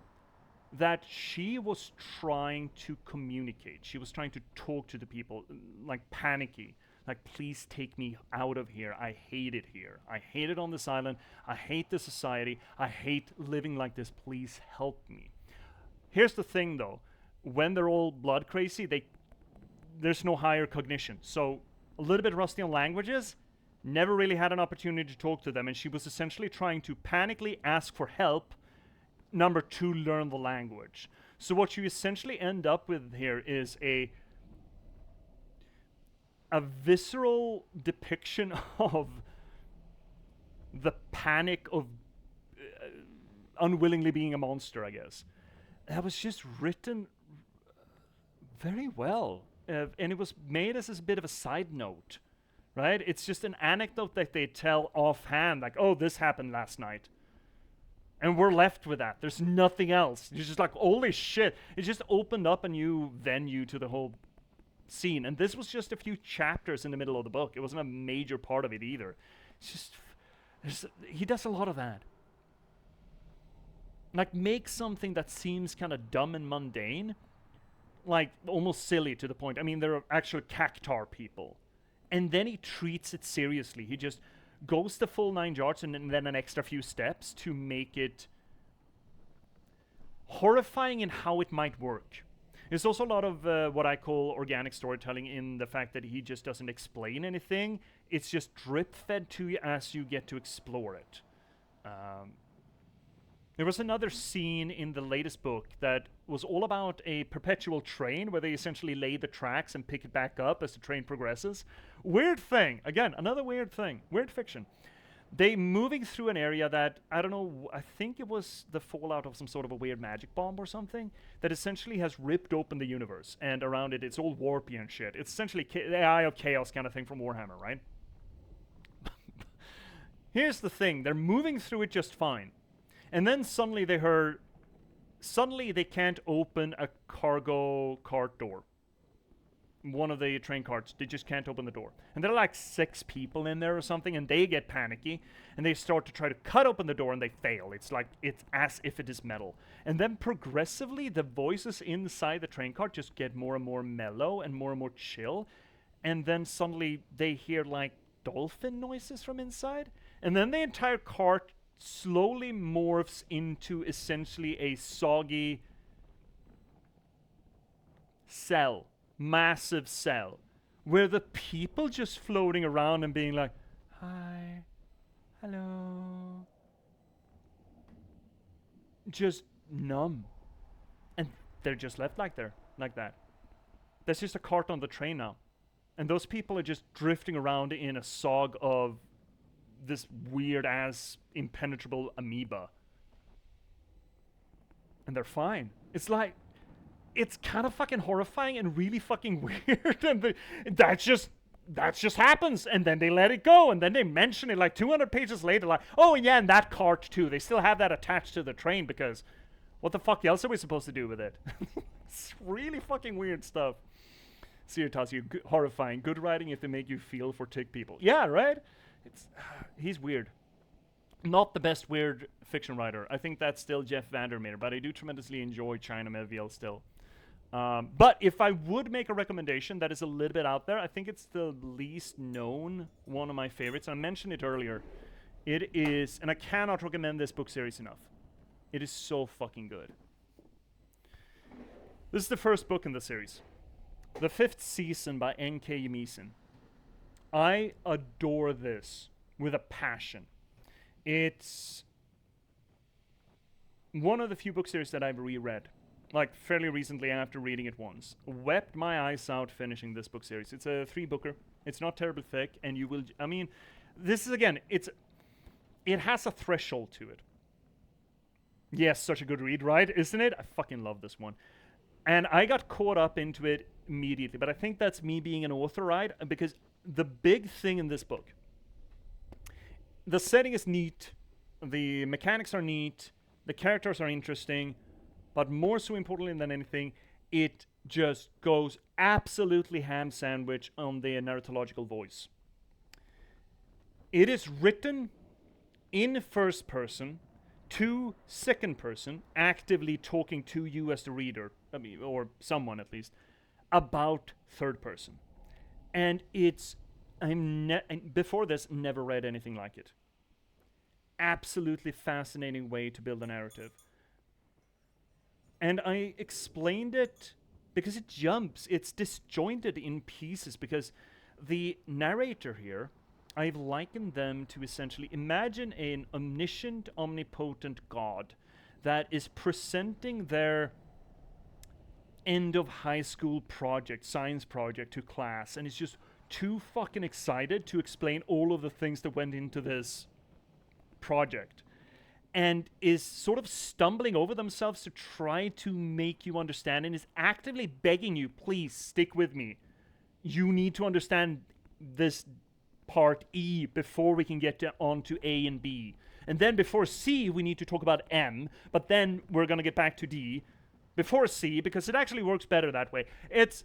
that she was trying to communicate. She was trying to talk to the people, like panicky. Like, please take me out of here. I hate it here. I hate it on this island. I hate the society. I hate living like this. Please help me. Here's the thing, though. When they're all blood crazy, there's no higher cognition. So, a little bit rusty on languages, never really had an opportunity to talk to them. And she was essentially trying to panically ask for help, number two, learn the language. So what you essentially end up with here is a visceral depiction of the panic of unwillingly being a monster, I guess. That was just written very well. And it was made as a bit of a side note, right? It's just an anecdote that they tell offhand, like, oh, this happened last night. And we're left with that. There's nothing else. You're just like, holy shit. It just opened up a new venue to the whole scene. And this was just a few chapters in the middle of the book. It wasn't a major part of it either. It's just, he does a lot of that. Like, make something that seems kind of dumb and mundane, like almost silly to the point. I mean, there are actual cactar people. And then he treats it seriously. He just goes the full 9 yards and then an extra few steps to make it horrifying in how it might work. There's also a lot of what I call organic storytelling in the fact that he just doesn't explain anything. It's just drip-fed to you as you get to explore it. There was another scene in the latest book that was all about a perpetual train where they essentially lay the tracks and pick it back up as the train progresses. Weird thing. Again, another weird thing. Weird fiction. They moving through an area that, I don't know, I think it was the fallout of some sort of a weird magic bomb or something that essentially has ripped open the universe. And around it, it's all warpy and shit. It's essentially the Eye of Chaos kind of thing from Warhammer, right? Here's the thing. They're moving through it just fine. And then suddenly they can't open a cargo cart door. One of the train carts, they just can't open the door. And there are like 6 people in there or something, and they get panicky, and they start to try to cut open the door, and they fail. It's as if it is metal. And then progressively, the voices inside the train cart just get more and more mellow and more chill. And then suddenly they hear like dolphin noises from inside. And then the entire cart slowly morphs into essentially a soggy cell. Massive cell where the people just floating around and being like, hi, hello, just numb, and they're just left like that. There's just a cart on the train now, and those people are just drifting around in a sog of this weird ass impenetrable amoeba, and they're fine. It's kind of fucking horrifying and really fucking weird, and that just happens, and then they let it go, and then they mention it like 200 pages later, like, oh yeah, and that cart too. They still have that attached to the train because what the fuck else are we supposed to do with it? It's really fucking weird stuff. Sirtasu, horrifying. Good writing if they make you feel for tick people. Yeah, right? He's weird. Not the best weird fiction writer. I think that's still Jeff Vandermeer, but I do tremendously enjoy China Melville still. But if I would make a recommendation that is a little bit out there, I think it's the least known one of my favorites. I mentioned it earlier. It is, and I cannot recommend this book series enough. It is so fucking good. This is the first book in the series. The 5th Season by N.K. Jemisin. I adore this with a passion. It's one of the few book series that I've reread. Like, fairly recently after reading it once. Wept my eyes out finishing this book series. It's a 3-booker. It's not terribly thick, and you will... I mean, this is, again, it has a threshold to it. Yes, such a good read, right? Isn't it? I fucking love this one. And I got caught up into it immediately, but I think that's me being an author, right? Because the big thing in this book... The setting is neat. The mechanics are neat. The characters are interesting. But more so importantly than anything, it just goes absolutely ham sandwich on the narratological voice. It is written in first person to second person, actively talking to you as the reader, I mean, or someone at least, about third person. And it's, before this, never read anything like it. Absolutely fascinating way to build a narrative. And I explained it because it jumps. It's disjointed in pieces because the narrator here, I've likened them to essentially imagine an omniscient, omnipotent God that is presenting their end of high school project, science project to class, and is just too fucking excited to explain all of the things that went into this project, and is sort of stumbling over themselves to try to make you understand, and is actively begging you, please stick with me. You need to understand this part E before we can get on to A and B. And then before C, we need to talk about M, but then we're going to get back to D before C, because it actually works better that way. It's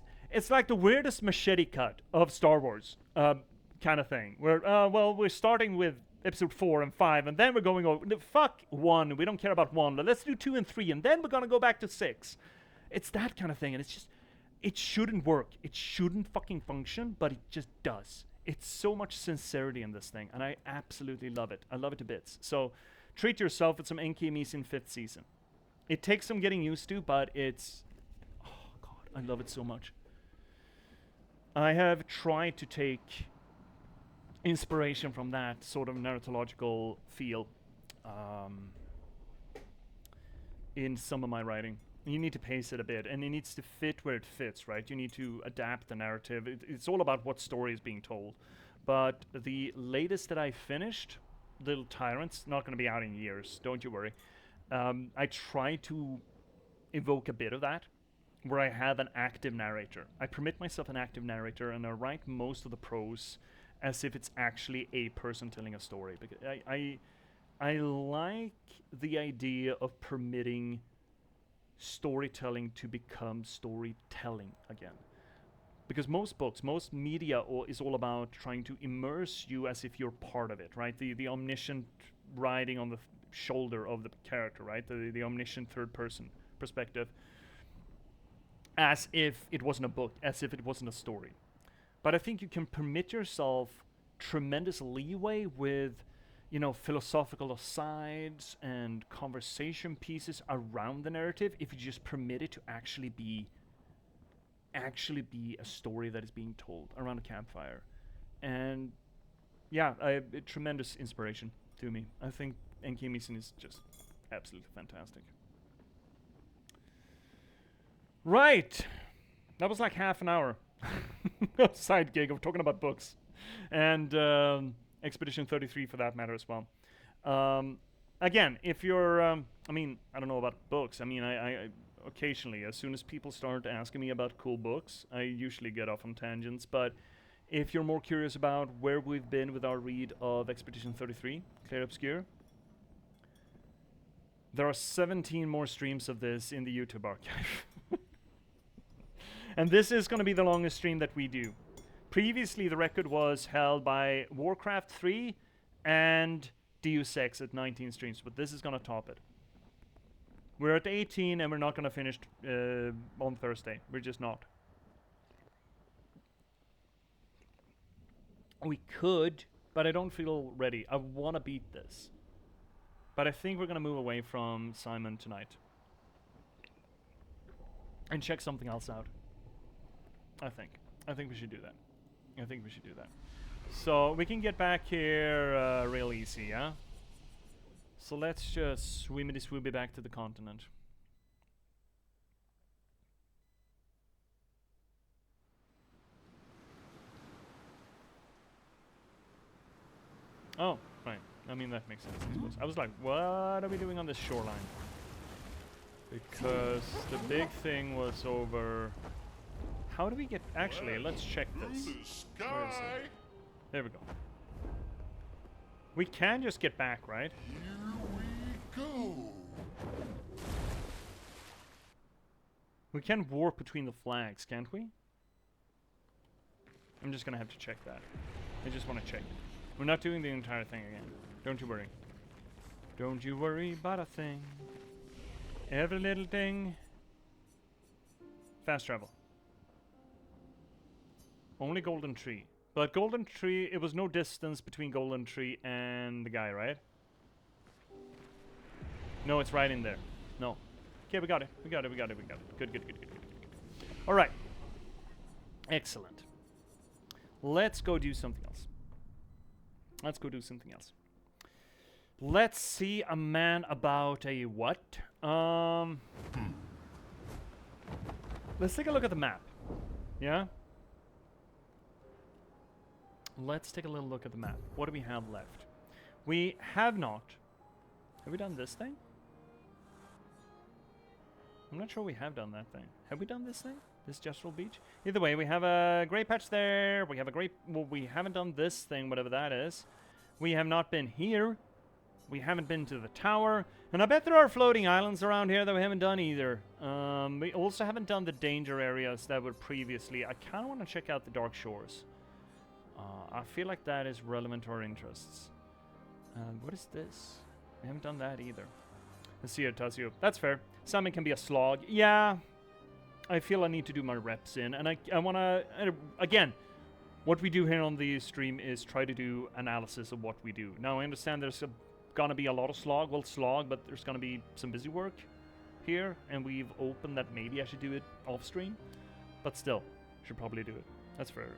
like the weirdest machete cut of Star Wars kind of thing, where, well, we're starting with episode 4 and 5, and then we're going over, fuck 1, we don't care about 1, let's do 2 and 3, and then we're going to go back to 6. It's that kind of thing, and it's just, it shouldn't work. It shouldn't fucking function, but it just does. It's so much sincerity in this thing, and I absolutely love it. I love it to bits. So treat yourself with some NKMEs in 5th season. It takes some getting used to, but it's, oh god, I love it so much. I have tried to take inspiration from that sort of narratological feel in some of my writing. You need to pace it a bit, and it needs to fit where it fits, right? You need to adapt the narrative. It's all about what story is being told. But the latest that I finished, Little Tyrants, not going to be out in years, don't you worry. I try to evoke a bit of that, where I have an active narrator. I permit myself an active narrator, and I write most of the prose as if it's actually a person telling a story. Because I like the idea of permitting storytelling to become storytelling again. Because most books, most media is all about trying to immerse you as if you're part of it, right? The omniscient riding on the shoulder of the character, right? The omniscient third person perspective. As if it wasn't a book, as if it wasn't a story. But I think you can permit yourself tremendous leeway with, you know, philosophical asides and conversation pieces around the narrative if you just permit it to actually be a story that is being told around a campfire. And yeah, tremendous inspiration to me. I think Enki Misen is just absolutely fantastic. Right, that was like half an hour side gig of talking about books and Expedition 33 for that matter as well. Again, if you're, I mean, I don't know about books. I mean, I occasionally, as soon as people start asking me about cool books, I usually get off on tangents. But if you're more curious about where we've been with our read of Expedition 33, Clair Obscur, there are 17 more streams of this in the YouTube archive. And this is going to be the longest stream that we do. Previously, the record was held by Warcraft 3 and Deus Ex at 19 streams, but this is going to top it. We're at 18, and we're not going to finish on Thursday. We're just not. We could, but I don't feel ready. I want to beat this. But I think we're going to move away from Simon tonight. And check something else out. I think we should do that. I think we should do that. So we can get back here real easy, yeah? So let's just swimmy back to the continent. Oh, right. I mean, that makes sense, I suppose. I was like, what are we doing on this shoreline? Because the big thing was over... How do we get... Actually, let's check this. Where is it? There we go. We can just get back, right? Here we go. We can warp between the flags, can't we? I'm just gonna have to check that. I just want to check it. We're not doing the entire thing again. Don't you worry. Don't you worry about a thing. Every little thing. Fast travel. Only Golden Tree. But Golden Tree, it was no distance between Golden Tree and the guy, right? No, it's right in there. No. Okay, we got it. We got it. Good. All right. Excellent. Let's go do something else. Let's see a man about a what? Let's take a look at the map. Yeah? Let's take a little look at the map. What do we have left? We have not. Have we done this thing? I'm not sure we have done that thing. Have we done this thing? This Gestural Beach? Either way, we have a great patch there. We have a great... Well, we haven't done this thing, whatever that is. We have not been here. We haven't been to the tower. And I bet there are floating islands around here that we haven't done either. We also haven't done the danger areas that were previously. I kind of want to check out the Dark Shores. I feel like that is relevant to our interests. What is this? We haven't done that either. Let's see it, Tazio. That's fair. Salmon can be a slog. Yeah. I feel I need to do my reps in. And I want to... again, what we do here on the stream is try to do analysis of what we do. Now, I understand there's going to be a lot of slog. Well, slog, but there's going to be some busy work here. And we've opened that maybe I should do it off stream. But still, should probably do it. That's fair.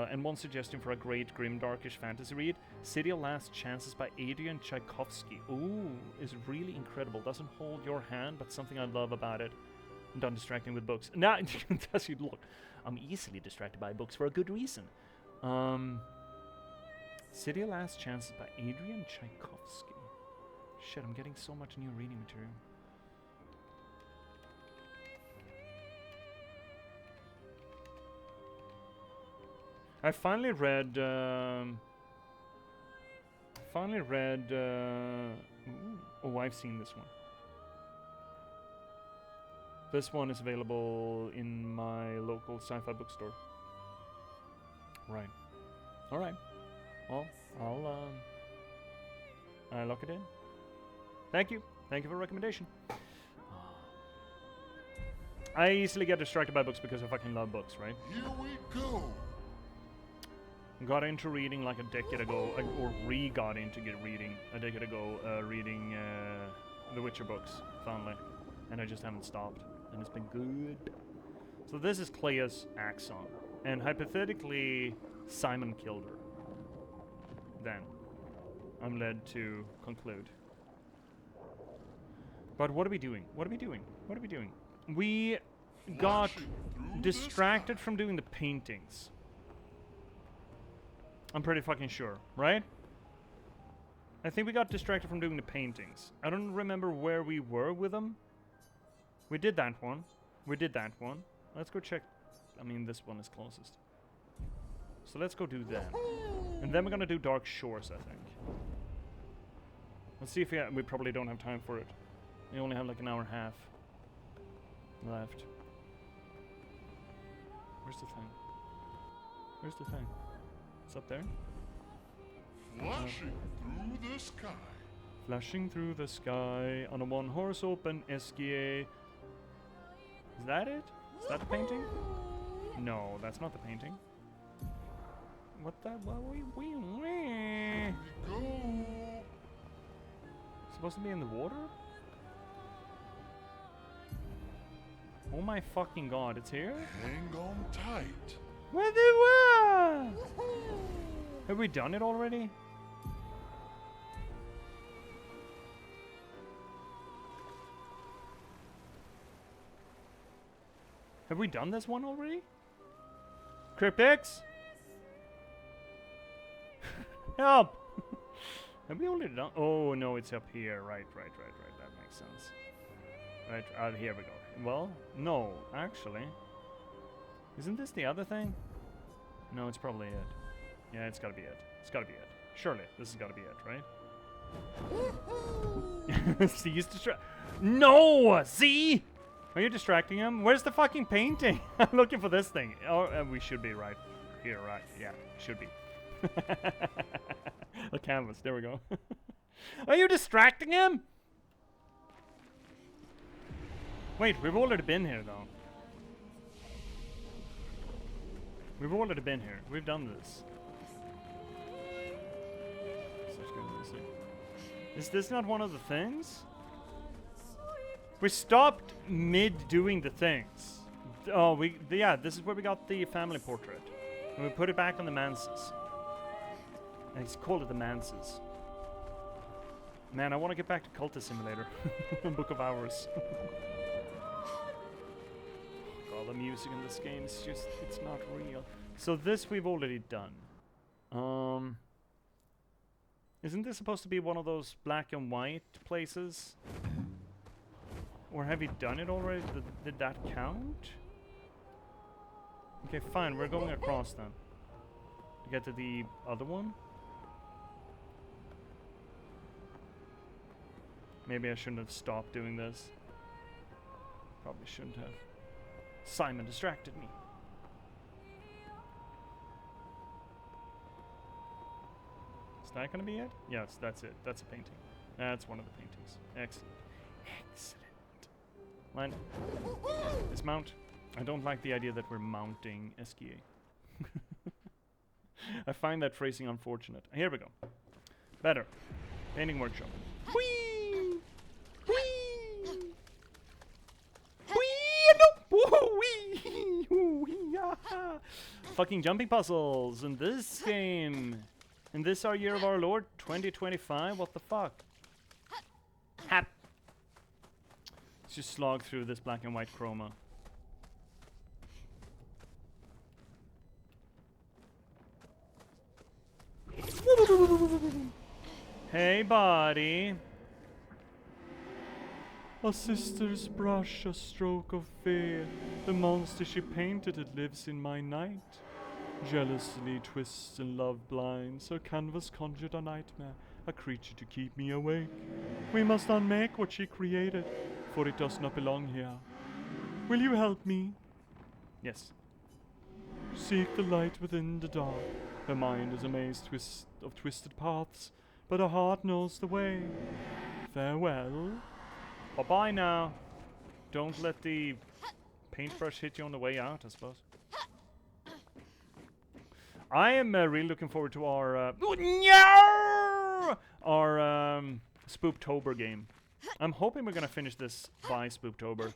And one suggestion for a great grim darkish fantasy read, City of Last Chances by Adrian Tchaikovsky. Ooh, is really incredible. Doesn't hold your hand, but something I love about it. Done distracting with books. Now, does you look? I'm easily distracted by books for a good reason. City of Last Chances by Adrian Tchaikovsky. Shit, I'm getting so much new reading material. I finally read. Oh, I've seen this one. This one is available in my local sci-fi bookstore. Right. All right. Well, I'll lock it in. Thank you. Thank you for the recommendation. I easily get distracted by books because I fucking love books, right? Here we go. Got into reading like a decade ago, or got into reading a decade ago, reading the Witcher books, finally. And I just haven't stopped. And it's been good. So this is Clair's Axon. And hypothetically, Simon killed her. Then, I'm led to conclude. But what are we doing? We got distracted from doing the paintings. I'm pretty fucking sure, right? I think we got distracted from doing the paintings. I don't remember where we were with them. We did that one. Let's go check. I mean, this one is closest. So let's go do that. And then we're gonna do Dark Shores, I think. Let's see if we probably don't have time for it. We only have like an hour and a half left. Where's the thing? It's up there. Flashing through the sky on a one-horse open SGA. Is that it? Is that the painting? No, that's not the painting. What the? Supposed to be in the water? Oh my fucking god, it's here? Hang on tight. Where they were? Have we done it already? Have we done this one already? Cryptics? Help! Have we already done? Oh no, it's up here. Right. That makes sense. Right, here we go. Well, no, actually. Isn't this the other thing? No, it's probably it. Yeah, it's gotta be it. Surely, this has gotta be it, right? See, he's No! See? Are you distracting him? Where's the fucking painting? I'm looking for this thing. Oh, we should be right here, right? Yeah, should be. The canvas, there we go. Are you distracting him? Wait, we've already been here though. We've already been here. We've done this. Is this not one of the things? We stopped mid doing the things. Oh, yeah, this is where we got the family portrait. And we put it back on the manses. And he's called it the manses. Man, I want to get back to Cultist Simulator. Book of Hours. God, the music in this game is just, it's not real. So this we've already done. Isn't this supposed to be one of those black and white places? Or have you done it already? Did that count? Okay, fine, we're going across then. To get to the other one? Maybe I shouldn't have stopped doing this. Probably shouldn't have. Simon distracted me. Is that gonna be it? Yes, that's it. That's a painting. That's one of the paintings. Excellent. Excellent. Line. Dismount. I don't like the idea that we're mounting Esquier. I find that phrasing unfortunate. Here we go. Better. Painting workshop. Whee! Whee! Whee! No! Whee! Whee! Fucking jumping puzzles in this game. In this our year of our Lord 2025. What the fuck? Hap. Let's just slog through this black and white chroma. Hey, buddy. A sister's brush, a stroke of fear. The monster she painted, it lives in my night. Jealously twists and love blinds. Her canvas conjured a nightmare, a creature to keep me awake. We must unmake what she created, for it does not belong here. Will you help me? Yes. Seek the light within the dark. Her mind is a maze of twisted paths, but her heart knows the way. Farewell. Bye-bye now. Don't let the paintbrush hit you on the way out, I suppose. I am really looking forward to our Spooptober game. I'm hoping we're gonna finish this by Spooptober.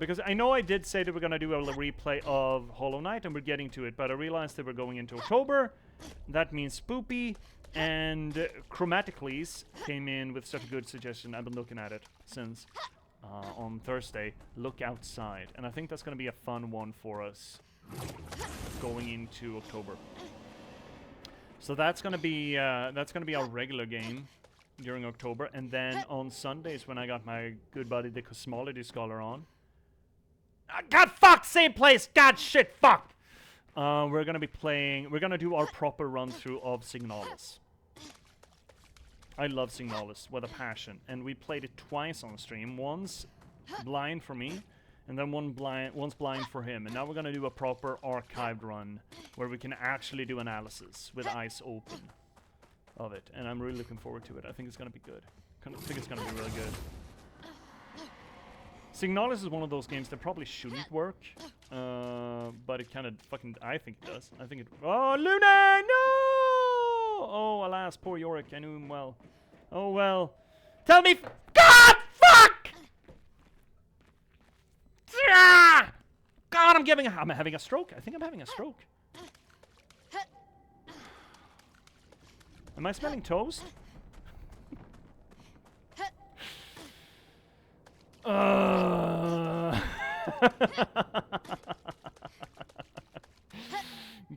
Because I know I did say that we're going to do a replay of Hollow Knight, and we're getting to it, but I realized that we're going into October. That means Spoopy, and Chromaticles came in with such a good suggestion. I've been looking at it since on Thursday. Look outside. And I think that's going to be a fun one for us going into October. So that's going to be our regular game during October, and then on Sundays when I got my good buddy the Cosmology Scholar on. God, fuck, same place. God, shit, fuck. We're gonna do our proper run through of Signalis. I love Signalis with a passion, and we played it twice on stream. Once blind for me, and then once blind for him. And now we're gonna do a proper archived run where we can actually do analysis with eyes open of it, and I'm really looking forward to it. I think it's gonna be good. I think it's gonna be really good. Signalis is one of those games that probably shouldn't work, but it kind of fucking, I think it does. I think it, oh, Luna, no! Oh, alas, poor Yorick, I knew him well. Oh, well. Tell me, God, fuck! God, I'm having a stroke. I think I'm having a stroke. Am I smelling toast?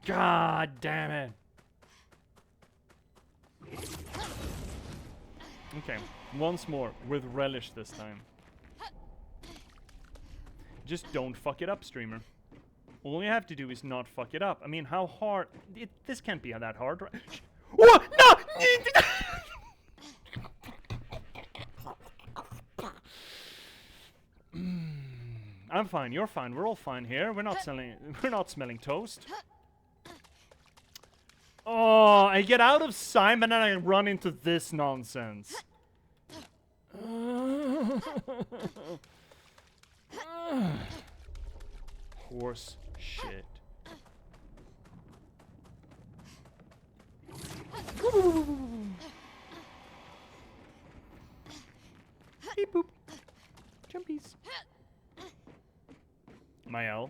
God damn it. Okay, once more, with relish this time. Just don't fuck it up, streamer. All you have to do is not fuck it up. I mean, how hard... this can't be that hard, right? Oh, no! I'm fine, you're fine, we're all fine here. We're not smelling toast. Oh, I get out of Simon and I run into this nonsense. Horse shit. Beep boop. Jumpies. Mael.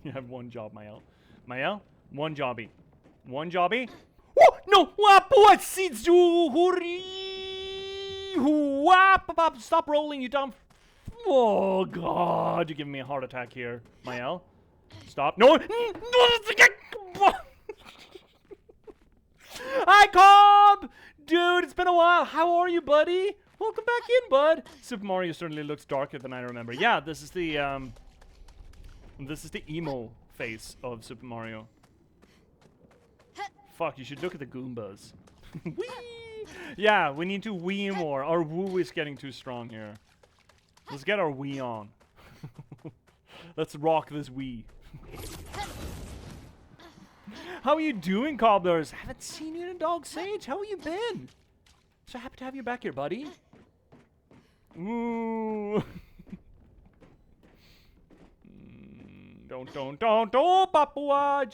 You have one job, Mael. Mael, one jobby. One jobby. Oh, no! Stop rolling, you dumb. Oh, God. You're giving me a heart attack here. Mael. Stop. No. Hi, Cobb! Dude, it's been a while. How are you, buddy? Welcome back in, bud. Super Mario certainly looks darker than I remember. Yeah, this is the emo face of Super Mario. Fuck, you should look at the Goombas. Whee! Yeah, we need to wee more. Our woo is getting too strong here. Let's get our wee on. Let's rock this wee. How are you doing, Cobblers? Haven't seen you in a dog's age. How have you been? So happy to have you back here, buddy. Ooh. Don't, Papua.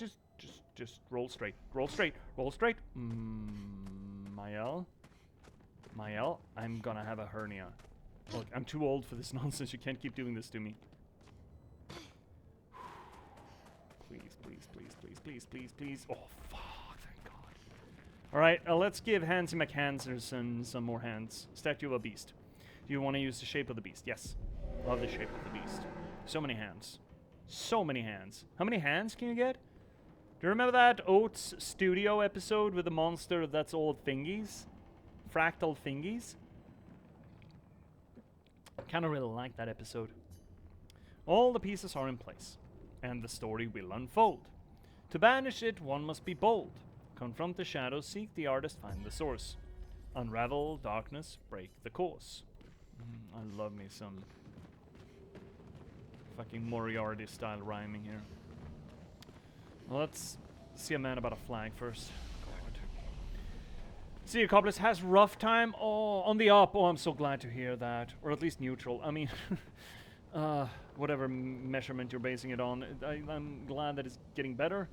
Just roll straight. Roll straight. Roll straight. Mael, I'm gonna have a hernia. Look, I'm too old for this nonsense. You can't keep doing this to me. Please. Oh, fuck, thank God. Alright, let's give Hansy McHanderson some more hands. Statue of a beast. Do you want to use the shape of the beast? Yes. Love the shape of the beast. So many hands. So many hands. How many hands can you get? Do you remember that Oats Studio episode with the monster that's all thingies? Fractal thingies? I kind of really like that episode. All the pieces are in place, and the story will unfold. To banish it, one must be bold. Confront the shadows, seek the artist, find the source. Unravel darkness, break the course. I love me some fucking Moriarty style rhyming here. Well, let's see a man about a flag first. God. See, a Cobblers has rough time. Oh, on the up. Oh, I'm so glad to hear that. Or at least neutral. I mean, whatever measurement you're basing it on. I'm glad that it's getting better.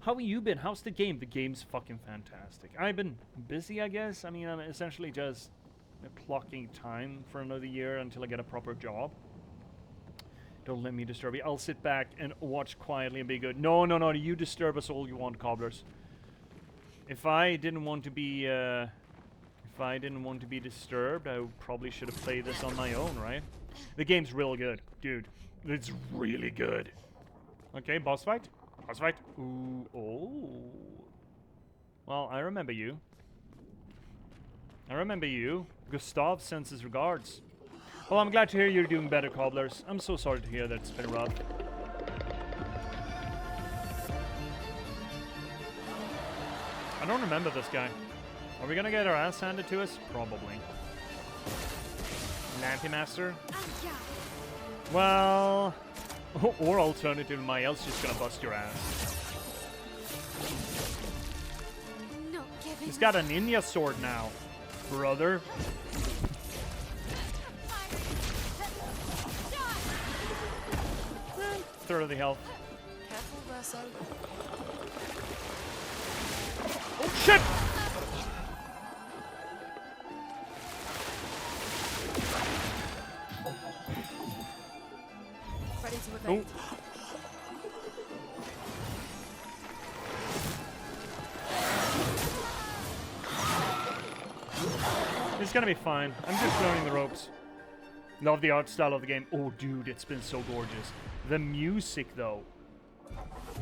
How have you been? How's the game? The game's fucking fantastic. I've been busy, I guess. I mean, I'm essentially just clocking time for another year until I get a proper job. Don't let me disturb you. I'll sit back and watch quietly and be good. No. You disturb us all you want, Cobblers. If I didn't want to be, disturbed, I probably should have played this on my own, right? The game's real good, dude. It's really good. Okay, boss fight. Boss fight. Ooh, oh. Well, I remember you. Gustav sends his regards. Well, I'm glad to hear you're doing better, Cobblers. I'm so sorry to hear that it's been rough. I don't remember this guy. Are we gonna get our ass handed to us? Probably. Lampy Master? Well... or alternatively, Mael's just gonna bust your ass. He's got a ninja sword now, brother. Third of the health. Careful, Verso. Oh shit! Ready to evade. It's gonna be fine. I'm just learning the ropes. Love the art style of the game. Oh, dude, it's been so gorgeous. The music, though.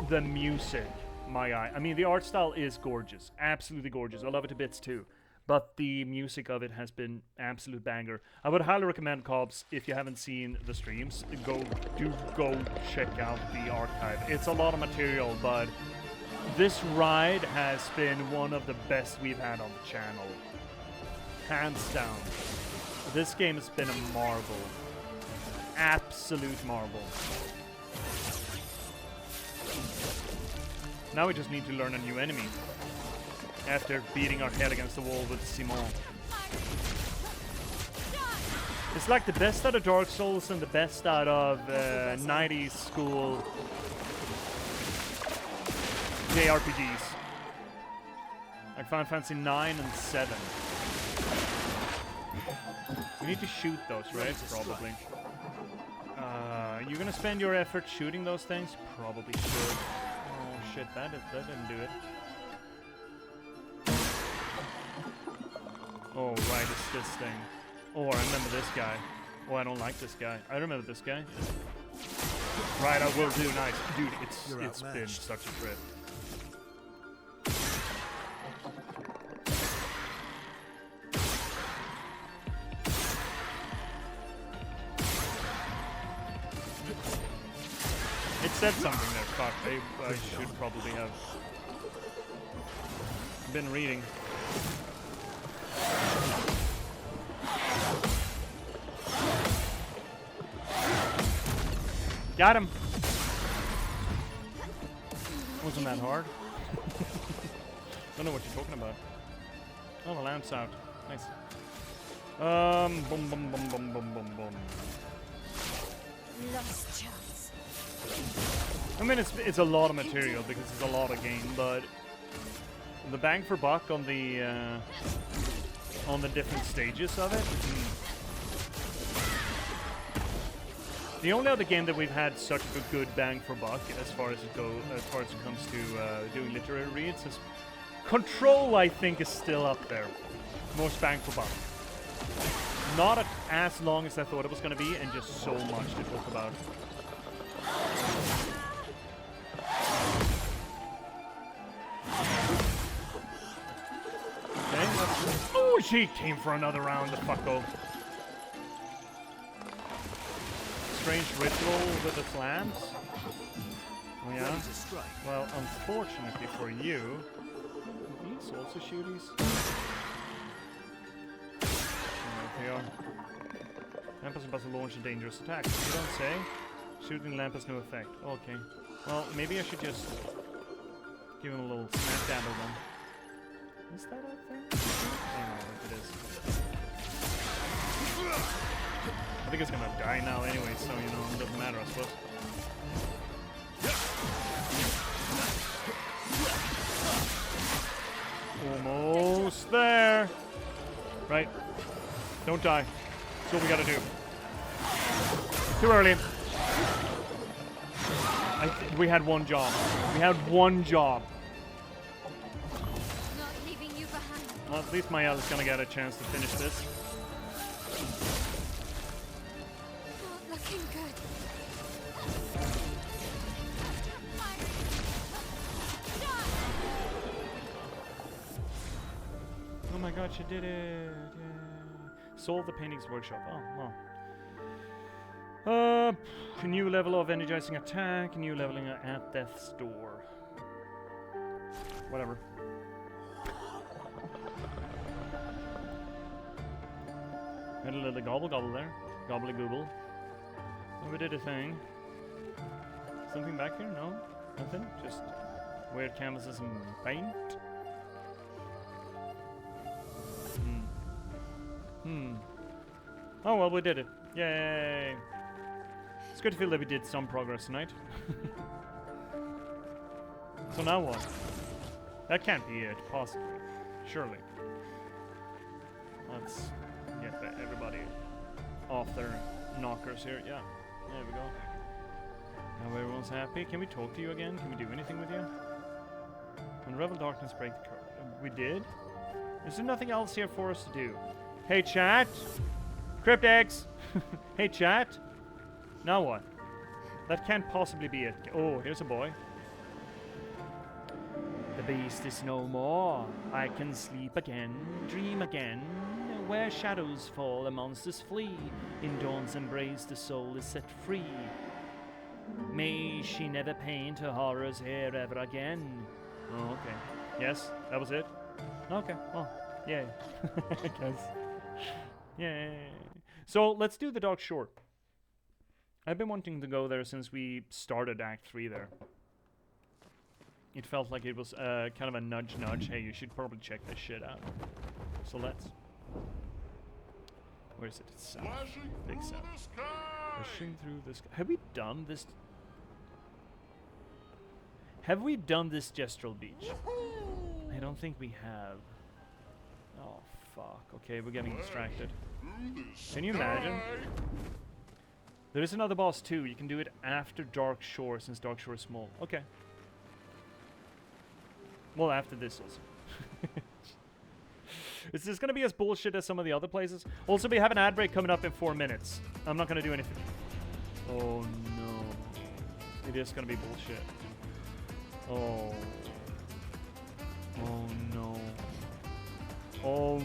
The music. My eye. I mean, the art style is gorgeous. Absolutely gorgeous. I love it to bits, too. But the music of it has been absolute banger. I would highly recommend, Cobbs, if you haven't seen the streams, go check out the archive. It's a lot of material, but this ride has been one of the best we've had on the channel. Hands down. This game has been a marvel. Absolute marvel. Now we just need to learn a new enemy. After beating our head against the wall with Simon. It's like the best out of Dark Souls and the best out of 90s school JRPGs. Like Final Fantasy 9 and 7. We need to shoot those, right? Probably. You gonna spend your effort shooting those things? Probably should. Oh shit, that didn't do it. Oh right, it's this thing. Oh, I remember this guy. Oh, I don't like this guy. I remember this guy. Right, I will do. Nice. Dude, it's been such a trip. It said something there. Fuck, I should probably have been reading. Got him. Wasn't that hard? Don't know what you're talking about. Oh, the lamp's out. Nice. Boom, boom, boom, boom, boom, boom, boom. Lost chance. I mean, it's a lot of material because it's a lot of game, but the bang for buck on the different stages of it. The only other game that we've had such a good bang for buck as far as it comes to doing literary reads is Control. I think is still up there, most bang for buck. Not as long as I thought it was going to be, and just so much to talk about. Okay, oh, she came for another round, the fucko. Strange ritual with the slams. Oh yeah? Well, unfortunately for you, these also shooties. There they are. Lamp is about to launch a dangerous attack. You don't say? Shooting lamp has no effect. Okay. Well, maybe I should just give him a little smack dabble then. Is that a thing? I don't know if it is. I think it's gonna die now anyway, so you know, it doesn't matter, I suppose. Almost there. Right. Don't die. That's what we gotta do. Too early. We had one job. We had one job. Not leaving you behind. Well, at least Mael is gonna get a chance to finish this. Not looking good. Oh my god, she did it! Yeah. Solve the paintings workshop. Oh, well. A new level of energizing attack, new leveling at death's door. Whatever. Had a little gobble gobble there. Gobbly gooble. Oh, we did a thing. Something back here? No? Nothing? Just weird canvases and paint? Oh well, we did it. Yay! It's good to feel that we did some progress tonight. So now what? That can't be it, possibly. Surely. Let's get everybody off their knockers here. Yeah, there we go. Now everyone's happy. Can we talk to you again? Can we do anything with you? Unravel darkness, break the curse. We did? Is there nothing else here for us to do? Hey chat! Crypt eggs! Hey chat! Now what? That can't possibly be it. Oh, here's a boy. The beast is no more. I can sleep again, dream again. Where shadows fall, the monsters flee. In dawn's embrace, the soul is set free. May she never paint her horrors here ever again. Oh, okay. Yes, that was it? Okay, well, yay. I guess. Yay. So, let's do the Dark Shore. I've been wanting to go there since we started Act 3 there. It felt like it was kind of a nudge. Hey, you should probably check this shit out. So let's. Where is it? It's south. Big south. Pushing through the sky. Have we done this? Have we done this Gestural Beach? I don't think we have. Oh, fuck. Okay, we're getting distracted. Can you imagine? There is another boss too. You can do it after Dark Shore, since Dark Shore is small. Okay. Well, after this also. Is this gonna be as bullshit as some of the other places? Also, we have an ad break coming up in 4 minutes. I'm not gonna do anything. Oh no. It is gonna be bullshit. Oh. Oh no. Oh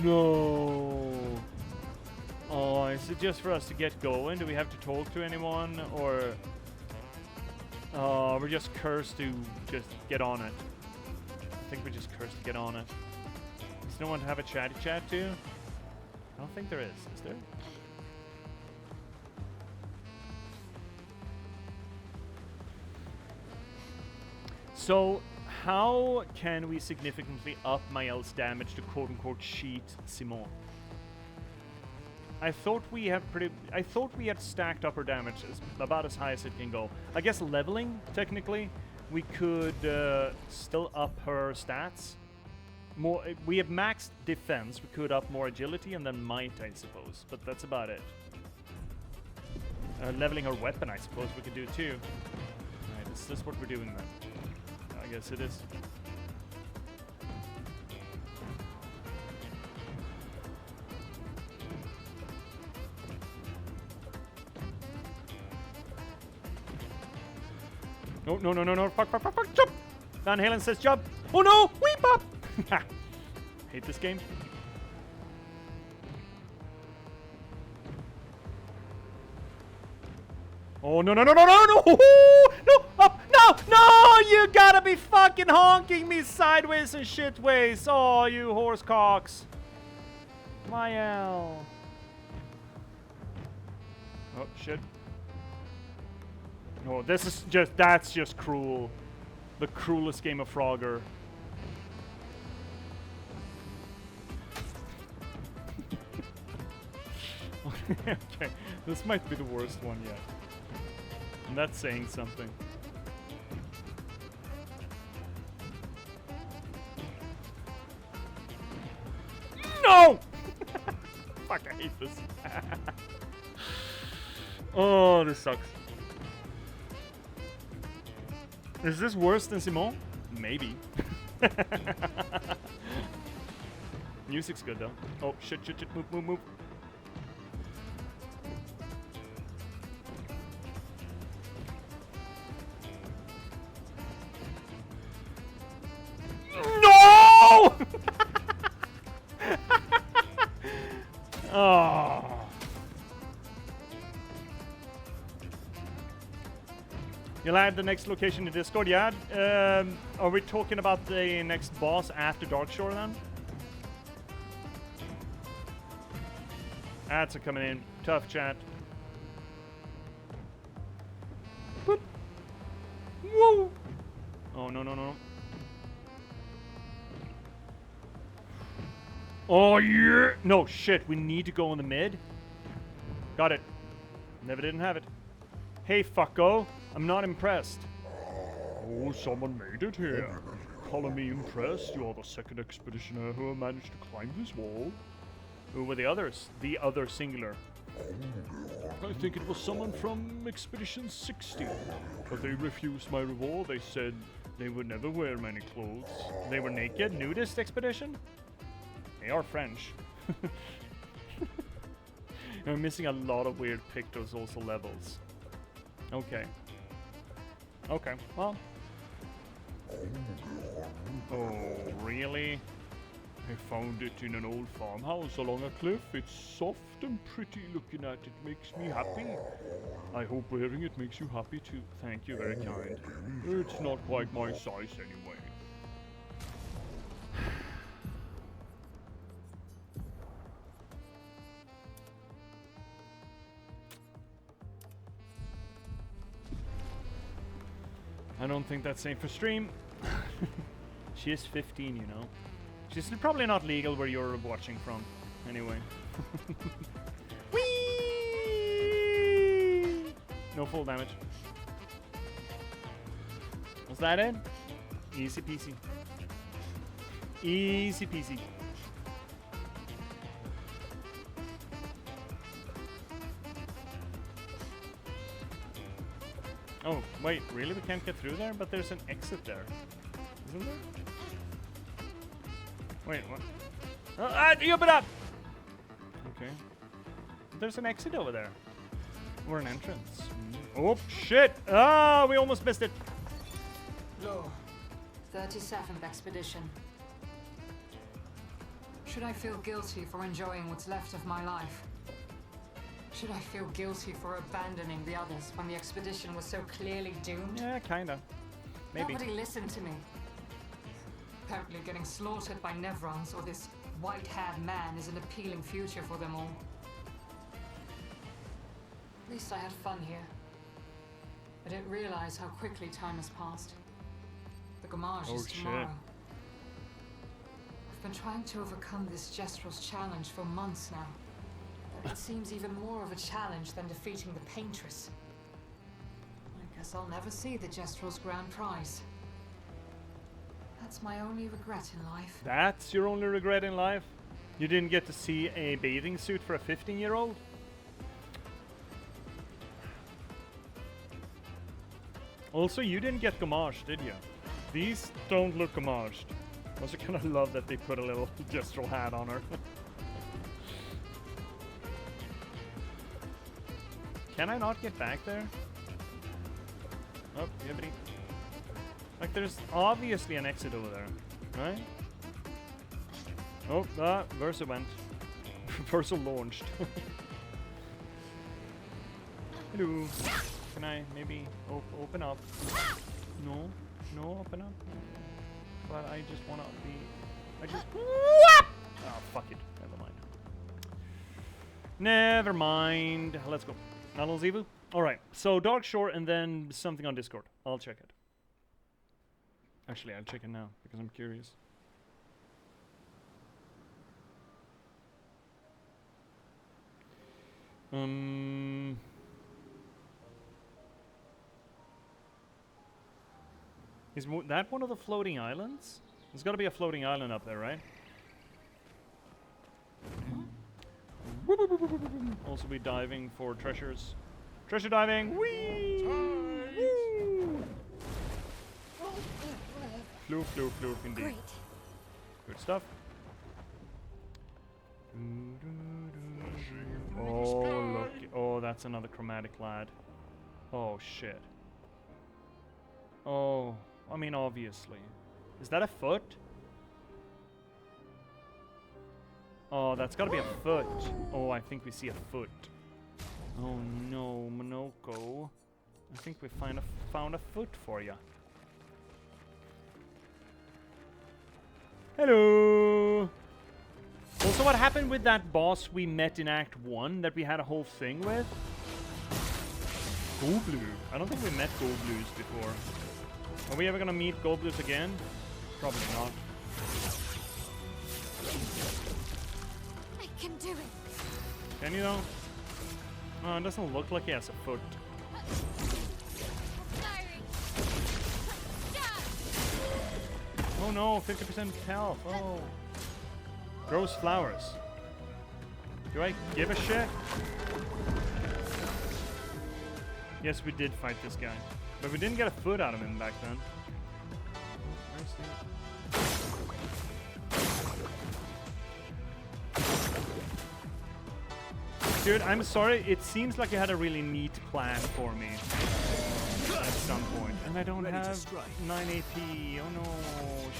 no. Oh, is it just for us to get going? Do we have to talk to anyone? Or... we're just cursed to just get on it. I think we're just cursed to get on it. Is no one to have a chatty chat to? I don't think there is. Is there? So, how can we significantly up Mael's damage to quote-unquote cheat Simon? I thought we had stacked up her damage about as high as it can go. I guess leveling, technically, we could still up her stats. More, we have maxed defense. We could up more agility and then might, I suppose. But that's about it. Leveling her weapon, I suppose we could do too. Alright, is this what we're doing then? I guess it is. No. Fuck. Jump! Van Halen says jump. Oh no! Weep up! Hate this game. Oh, no! No! Up! No! You gotta be fucking honking me sideways and shitways. Oh, you horse cocks. Mael. Oh, shit. Oh, this is just, that's just cruel. The cruelest game of Frogger. Okay, this might be the worst one yet. And that's saying something. No! Fuck, I hate this. Oh, this sucks. Is this worse than Simon? Maybe. Music's good though. Oh, shit. Move. No! Oh. You'll add the next location in Discord, yeah? Are we talking about the next boss after Darkshore then? Ads are coming in. Tough chat. Boop. Woo! Oh, no. Oh, yeah! No, shit. We need to go in the mid. Got it. Never didn't have it. Hey, fucko. I'm not impressed. Oh, someone made it here. Calling me impressed? You are the second expeditioner who managed to climb this wall. Who were the others? The other singular. I think it was someone from Expedition 60. But they refused my reward. They said they would never wear many clothes. They were naked? Nudist expedition? They are French. I'm missing a lot of weird pictures, also levels. Okay. Okay, well. Oh, really? I found it in an old farmhouse along a cliff. It's soft and pretty looking at. It makes me happy. I hope wearing it makes you happy too. Thank you, very kind. It's not quite my size anyway. I don't think that's safe for stream. She is 15, you know. She's probably not legal where you're watching from. Anyway. Whee! No full damage. Was that it? Easy peasy. Easy peasy. Oh, wait, really? We can't get through there? But there's an exit there. Isn't there? Wait, what? You open up! Okay. There's an exit over there. Or an entrance. Oh, shit! Ah, we almost missed it! Law, 37th expedition. Should I feel guilty for enjoying what's left of my life? Should I feel guilty for abandoning the others when the expedition was so clearly doomed? Yeah, kinda. Maybe. Nobody listened to me. Apparently getting slaughtered by Nevrons or this white-haired man is an appealing future for them all. At least I had fun here. I didn't realize how quickly time has passed. The Gamage is tomorrow. I've been trying to overcome this Jestrel's challenge for months now. But it seems even more of a challenge than defeating the Paintress. I guess I'll never see the Jestrel's grand prize. That's my only regret in life. That's your only regret in life? You didn't get to see a bathing suit for a 15-year-old? Also, you didn't get Gamage, did you? These don't look Gamaged. I also kind of love that they put a little Jestrel hat on her. Can I not get back there? Oh, yibbity. Like, there's obviously an exit over there, right? Oh, Versa went. Versa launched. Hello. Can I maybe open up? No, open up. But I just wanna be. Oh, fuck it. Never mind. Never mind. Let's go. Not Zivu. All right. So Dark Shore and then something on Discord. I'll check it. Actually, I'll check it now because I'm curious. Is that one of the floating islands? There's got to be a floating island up there, right? Also be diving for treasures. Treasure diving! Whee! Woo! Floof indeed. Great. Good stuff. Oh, look. Oh, that's another chromatic lad. Oh, shit. Oh, I mean, obviously. Is that a foot? Oh, that's gotta be a foot. Oh, I think we see a foot. Oh no, Monoko. I think we found a foot for ya. Hello! Also, what happened with that boss we met in Act 1 that we had a whole thing with? Gobloo. I don't think we met Gobloos before. Are we ever gonna meet Gobloos again? Probably not. I can do it. Can you though? Oh, it doesn't look like he has a foot. Oh no, 50% health. Oh. Grows flowers. Do I give a shit? Yes, we did fight this guy. But we didn't get a foot out of him back then. Where's he? Dude, I'm sorry. It seems like you had a really neat plan for me at some point. And I don't have 9 AP. Oh no.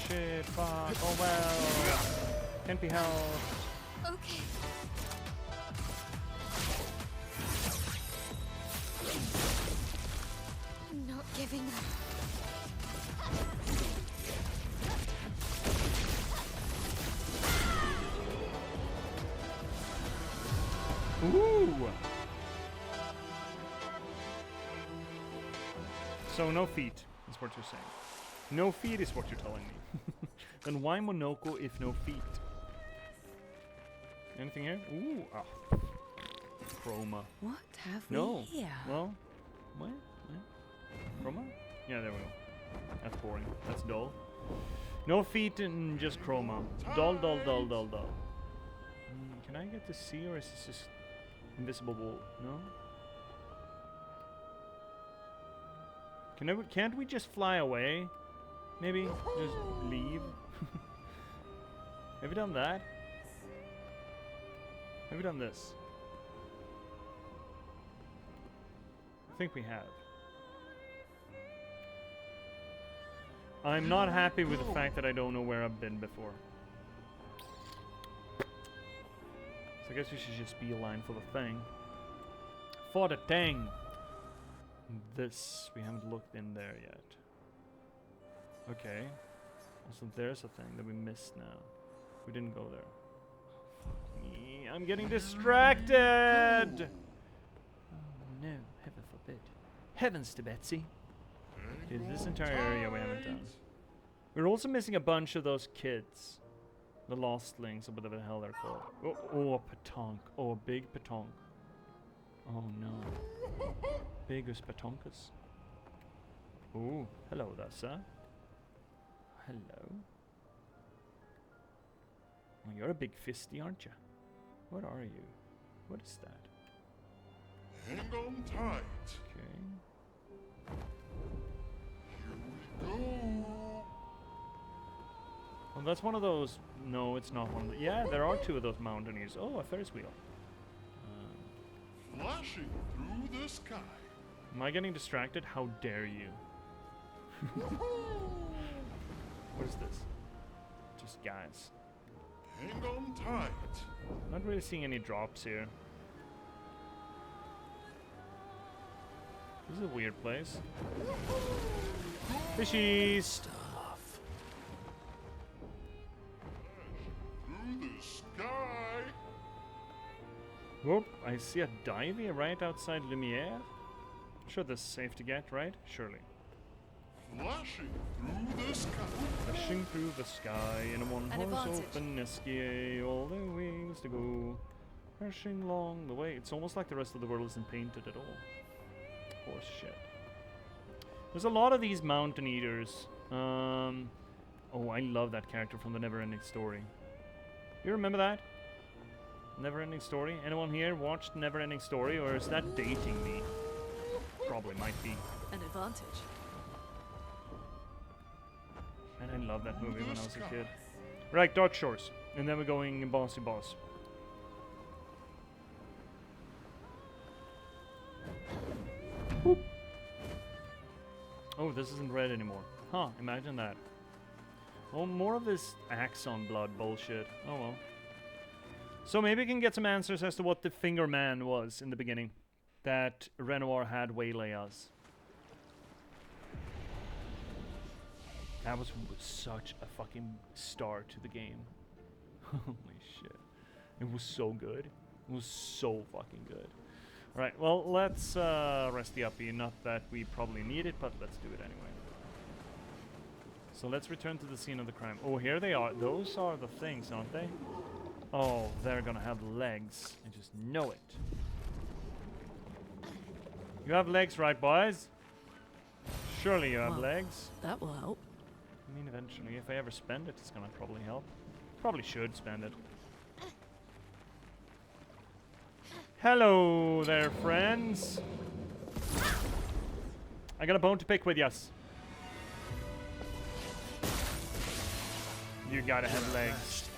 Shit. Fuck. Oh well. Can't be helped. Okay. I'm not giving up. Ooh. So no feet. Is what you're saying. No feet is what you're telling me. Then why Monoko if no feet? Anything here? Ooh, Chroma. What have No. we here? Well, what? Chroma? Yeah, there we go. That's boring. That's dull. No feet and just chroma. Dull, dull, dull, dull, dull. Can I get to see, or is this just invisible wall? No? Can't we just fly away? Maybe? Just leave? Have you done that? Have you done this? I think we have. I'm not happy with the fact that I don't know where I've been before. So I guess we should just be aligned for the thing. For the thing! This, we haven't looked in there yet. Okay. Also, there's a thing that we missed now. We didn't go there. Fuck me, I'm getting distracted! Oh no, heaven forbid. Heavens to Betsy. Okay, this entire area we haven't done. We're also missing a bunch of those kids. The Lostlings, or whatever the hell they're called. Oh, a petanque. Oh, a big petanque. Oh no. Bigus petanques. Oh, hello there, sir. Hello. Well, you're a big fisty, aren't you? What are you? What is that? Hang on tight. Okay. Here we go. Well, that's one of those. No, it's not one of the. Yeah, there are two of those mountaineers. Oh, a Ferris wheel. Flashing through the sky. Am I getting distracted? How dare you? What is this? Just guys. Hang on tight. Not really seeing any drops here. This is a weird place. Fishies! Stuff. Through the sky. Whoop, I see a divey right outside Lumiere. Sure, this is safe to get, right? Surely. Flashing through the sky. Flashing through the sky in a one An horse advantage. open escape, all the wings to go. Rushing along the way. It's almost like the rest of the world isn't painted at all. Horse shit. There's a lot of these mountain eaters. Oh, I love that character from the Neverending Story. You remember that? Neverending Story? Anyone here watched Neverending Story, or is that dating me? Probably might be. An advantage. And I loved that movie when I was a kid. Right, Dark Shores. And then we're going bossy boss. Whoop. Oh, this isn't red anymore. Huh, imagine that. Oh, more of this Axon blood bullshit. Oh well. So maybe we can get some answers as to what the Finger Man was in the beginning. That Renoir had waylay us. That was such a fucking start to the game. Holy shit. It was so good. It was so fucking good. Alright, well, let's rest the uppie. Not that we probably need it, but let's do it anyway. So let's return to the scene of the crime. Oh, here they are. Those are the things, aren't they? Oh, they're gonna have legs. I just know it. You have legs, right, boys? Surely you have Well, legs. That will help. I mean, eventually, if I ever spend it, it's gonna probably help. Probably should spend it. Hello there, friends. I got a bone to pick with yas. You gotta have legs.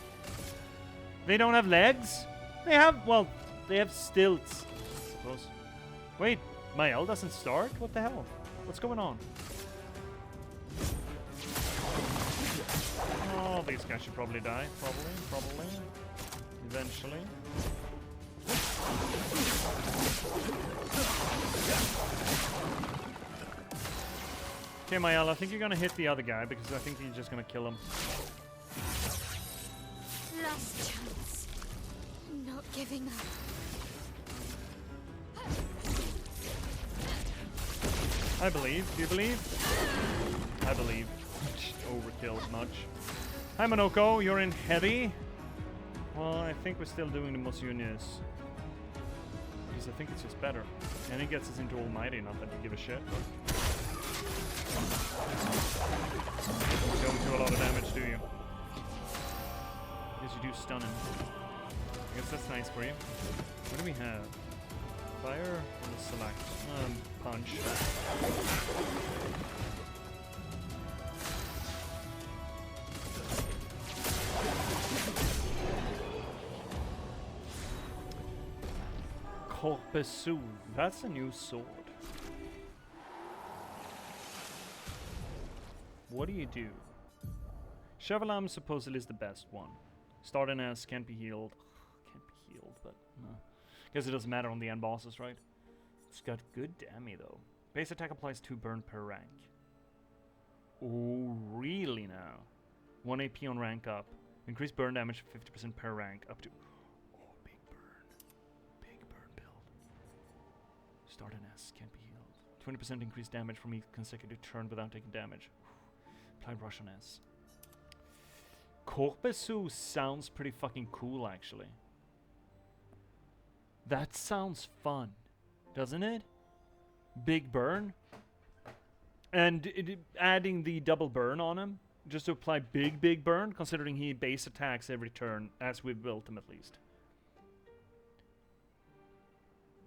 They don't have legs? They have, well, they have stilts, I suppose. Wait, my L doesn't start? What the hell? What's going on? Oh, these guys should probably die. Probably. Eventually. Okay, Mayel, I think you're gonna hit the other guy because I think you're just gonna kill him. Last chance. Not giving up. I believe. Do you believe? I believe. Overkill much. Hi Monoko, you're in heavy. Well, I think we're still doing the Mosunis. Because I think it's just better. And it gets us into Almighty, not that we give a shit, but... You don't do a lot of damage, do you? Yes, you do stun him. I guess that's nice for you. What do we have? Fire or select? Punch. Corpusou. That's a new sword. What do you do? Chevalam supposedly is the best one. Starting as can't be healed. Can't be healed, but guess it doesn't matter on the end bosses, right? It's got good damage though. Base attack applies 2 burn per rank. Oh, really now? 1 AP on rank up. Increase burn damage 50% per rank up to... Oh, big burn. Big burn build. Start an S, can't be healed. 20% increased damage from each consecutive turn without taking damage. Apply rush on S. Corpusou sounds pretty fucking cool, actually. That sounds fun, doesn't it? Big burn. And adding the double burn on him, just to apply big burn, considering he base attacks every turn, as we've built him at least.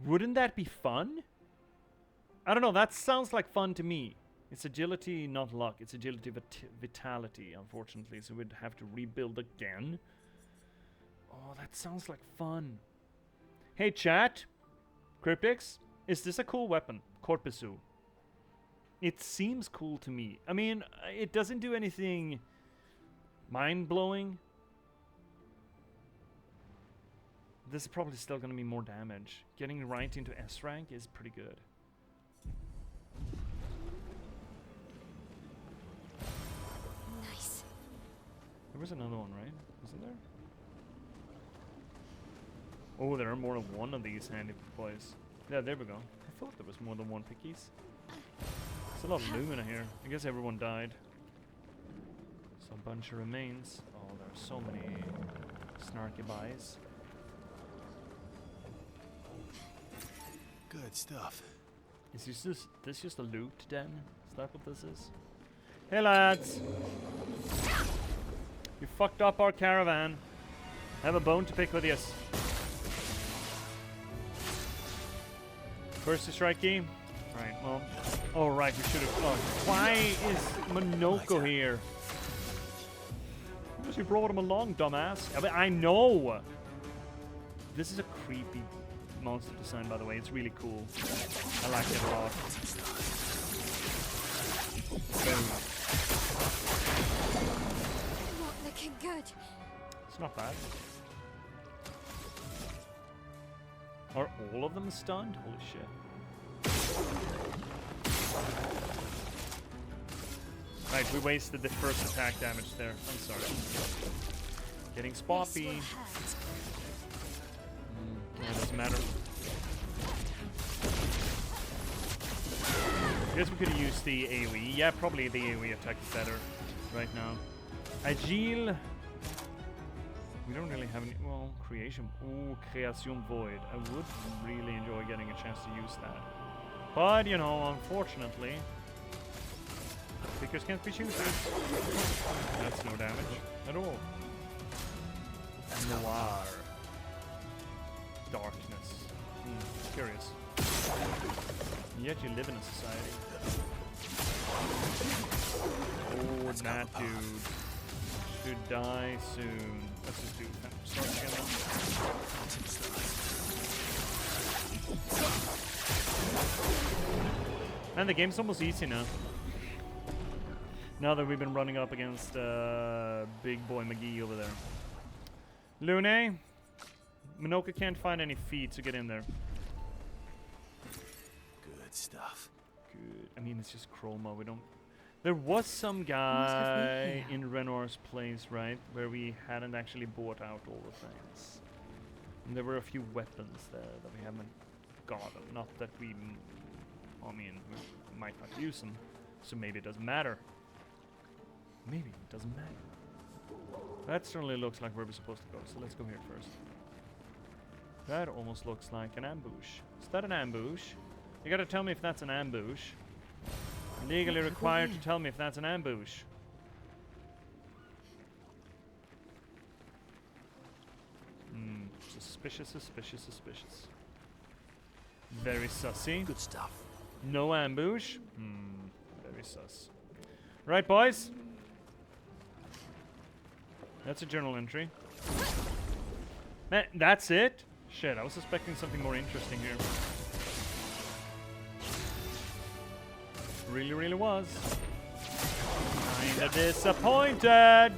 Wouldn't that be fun? I don't know, that sounds like fun to me. It's agility, not luck. It's agility, vitality, unfortunately. So we'd have to rebuild again. Oh, that sounds like fun. Hey, chat. Cryptix, is this a cool weapon? Corpusou. It seems cool to me. I mean, it doesn't do anything mind-blowing. This is probably still going to be more damage. Getting right into S rank is pretty good. There was another one, right? Wasn't there? Oh, there are more than one of these handy boys. Yeah, there we go. I thought there was more than one pickies. There's a lot of Lumina here. I guess everyone died. So a bunch of remains. Oh, there are so many snarky buys. Good stuff. Is this just a loot den? Is that what this is? Hey lads! You fucked up our caravan. I have a bone to pick with you. First to strike key. Right, well. Oh, right, we should have. Oh, why is Monoko here? Because you brought him along, dumbass. I mean, I know. This is a creepy monster design, by the way. It's really cool. I like it a lot. Boom. Good. It's not bad. Are all of them stunned? Holy shit. Right, we wasted the first attack damage there. I'm sorry. Getting spoppy. Yeah, it doesn't matter. I guess we could have used the AoE. Yeah, probably the AoE attack is better right now. Agile. We don't really have any. Well, creation. Ooh, Creation Void. I would really enjoy getting a chance to use that. But, you know, unfortunately, pickers can't be choosers. That's no damage at all. Noir. Darkness. Curious. Yet you live in a society. Oh, that dude should die soon. Let's just do start again. And the game's almost easy now. Now that we've been running up against Big Boy McGee over there. Lune, Minoka can't find any feet to get in there. Good stuff. Good. I mean, it's just chroma. We don't. There was some guy in Renor's place, right, where we hadn't actually bought out all the things. And there were a few weapons there that we haven't gotten. Not that we, I mean, we might not use them, so maybe it doesn't matter. Maybe it doesn't matter. That certainly looks like where we're supposed to go, so let's go here first. That almost looks like an ambush. Is that an ambush? You gotta tell me if that's an ambush. Legally required to tell me if that's an ambush. Suspicious, suspicious, suspicious. Very sussy. Good stuff. No ambush. Very sus. Right, boys. That's a journal entry. That's it? Shit, I was suspecting something more interesting here. Really, really was. Kinda disappointed.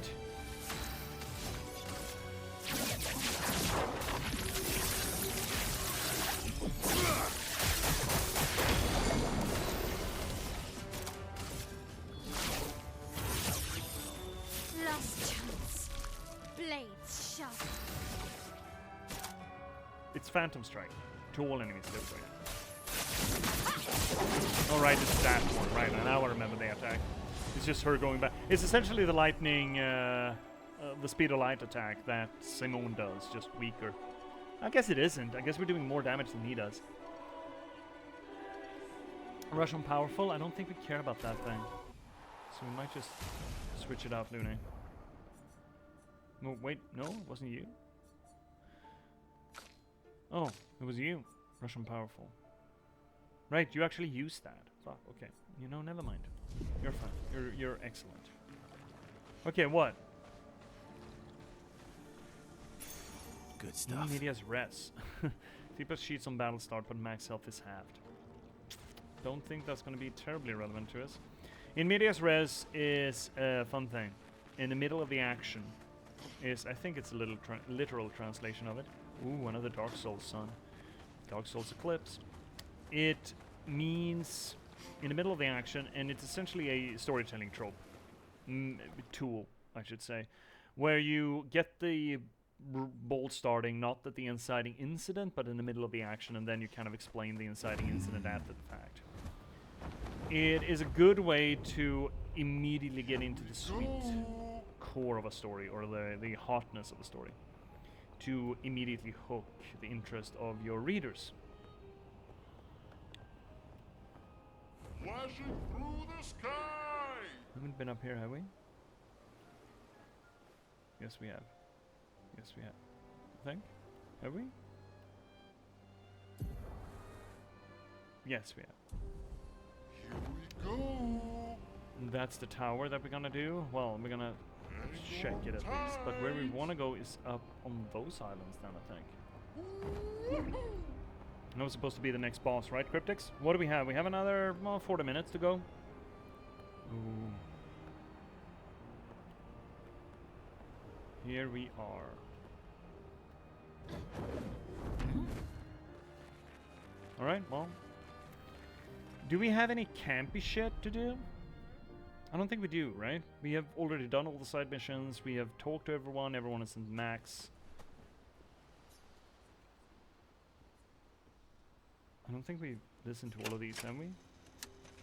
Last chance. Blades sharp. It's Phantom Strike. To all enemies this way. Alright, it's that one. Right, now I remember the attack. It's just her going back. It's essentially the lightning, the speed of light attack that Simone does, just weaker. I guess it isn't. I guess we're doing more damage than he does. Rush on powerful? I don't think we care about that thing. So we might just switch it out, Lune. No, wait, no, it wasn't you. Oh, it was you. Rush on powerful. Right, you actually used that. Fuck, okay. You know, never mind. You're fine. You're excellent. Okay, what? Good stuff. Media's res. People's sheets on battle start, but max health is halved. Don't think that's going to be terribly relevant to us. In medias res is a fun thing. In the middle of the action is, I think it's a little literal translation of it. Ooh, another Dark Souls, son. Dark Souls Eclipse. It means in the middle of the action, and it's essentially a storytelling trope. Tool, I should say. Where you get the bolt starting, not at the inciting incident, but in the middle of the action, and then you kind of explain the inciting incident after the fact. It is a good way to immediately get into the sweet core of a story, or the hotness of a story. To immediately hook the interest of your readers. Flashing through the sky! Haven't been up here, have we? Yes, we have. Yes, we have. I think. Have we? Yes, we have. Here we go! And that's the tower that we're gonna do. Well, we're gonna check it at least. But where we want to go is up on those islands then, I think. And that was supposed to be the next boss, right, Cryptics? What do we have? We have another, well, 40 minutes to go. Ooh. Here we are. Alright, well. Do we have any campy shit to do? I don't think we do, right? We have already done all the side missions. We have talked to everyone. Everyone is in max. I don't think we've listened to all of these, have we?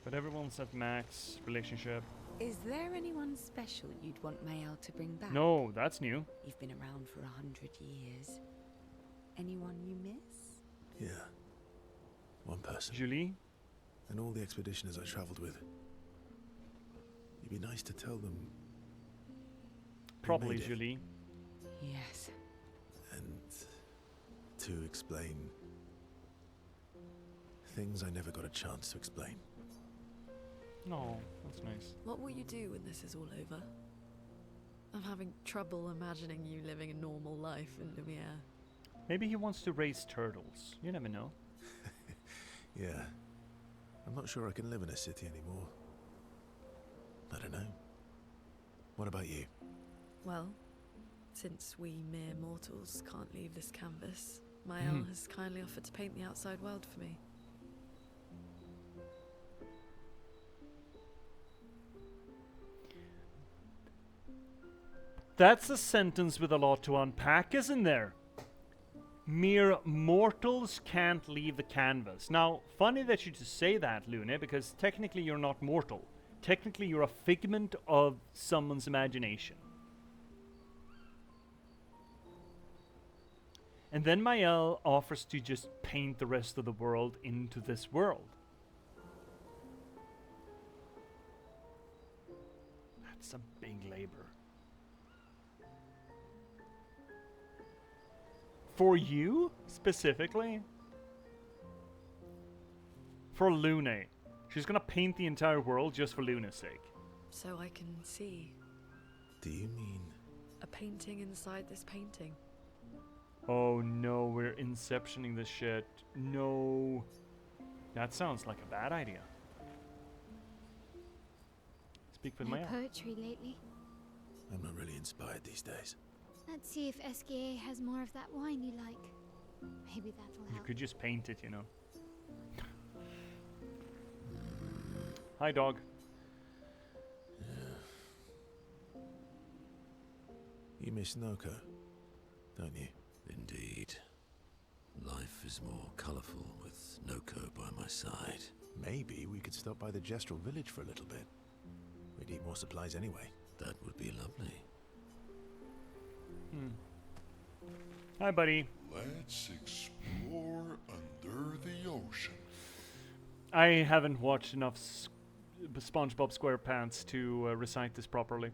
But everyone's at max relationship. Is there anyone special you'd want Mayal to bring back? No, that's new. You've been around for 100 years. Anyone you miss? Yeah. One person. Julie? And all the expeditioners I travelled with. It'd be nice to tell them. Probably Julie. Yes. And to explain things I never got a chance to explain. No, that's nice. What will you do when this is all over? I'm having trouble imagining you living a normal life in Lumiere. Maybe he wants to raise turtles. You never know. Yeah. I'm not sure I can live in a city anymore. I don't know. What about you? Well, since we mere mortals can't leave this canvas, Mayal has kindly offered to paint the outside world for me. That's a sentence with a lot to unpack, isn't there? Mere mortals can't leave the canvas. Now, funny that you just say that, Lune, because technically you're not mortal. technically you're a figment of someone's imagination. And then Mael offers to just paint the rest of the world into this world. That's a big labor. For you, specifically? For Lune. She's gonna paint the entire world just for Luna's sake. So I can see Do you mean... a painting inside this painting. Oh no, we're inceptioning this shit. No. That sounds like a bad idea. Speak with No Maya. poetry lately. I'm not really inspired these days. Let's see if SKA has more of that wine you like. Maybe that'll You help. could just paint it, you know. Hi, dog. You miss Noko, don't you? Indeed. Life is more colorful with Noko by my side. Maybe we could stop by the Gestural village for a little bit. We'd need more supplies anyway. That would be lovely. Hi, buddy. Let's explore under the ocean. I haven't watched enough SpongeBob SquarePants to recite this properly.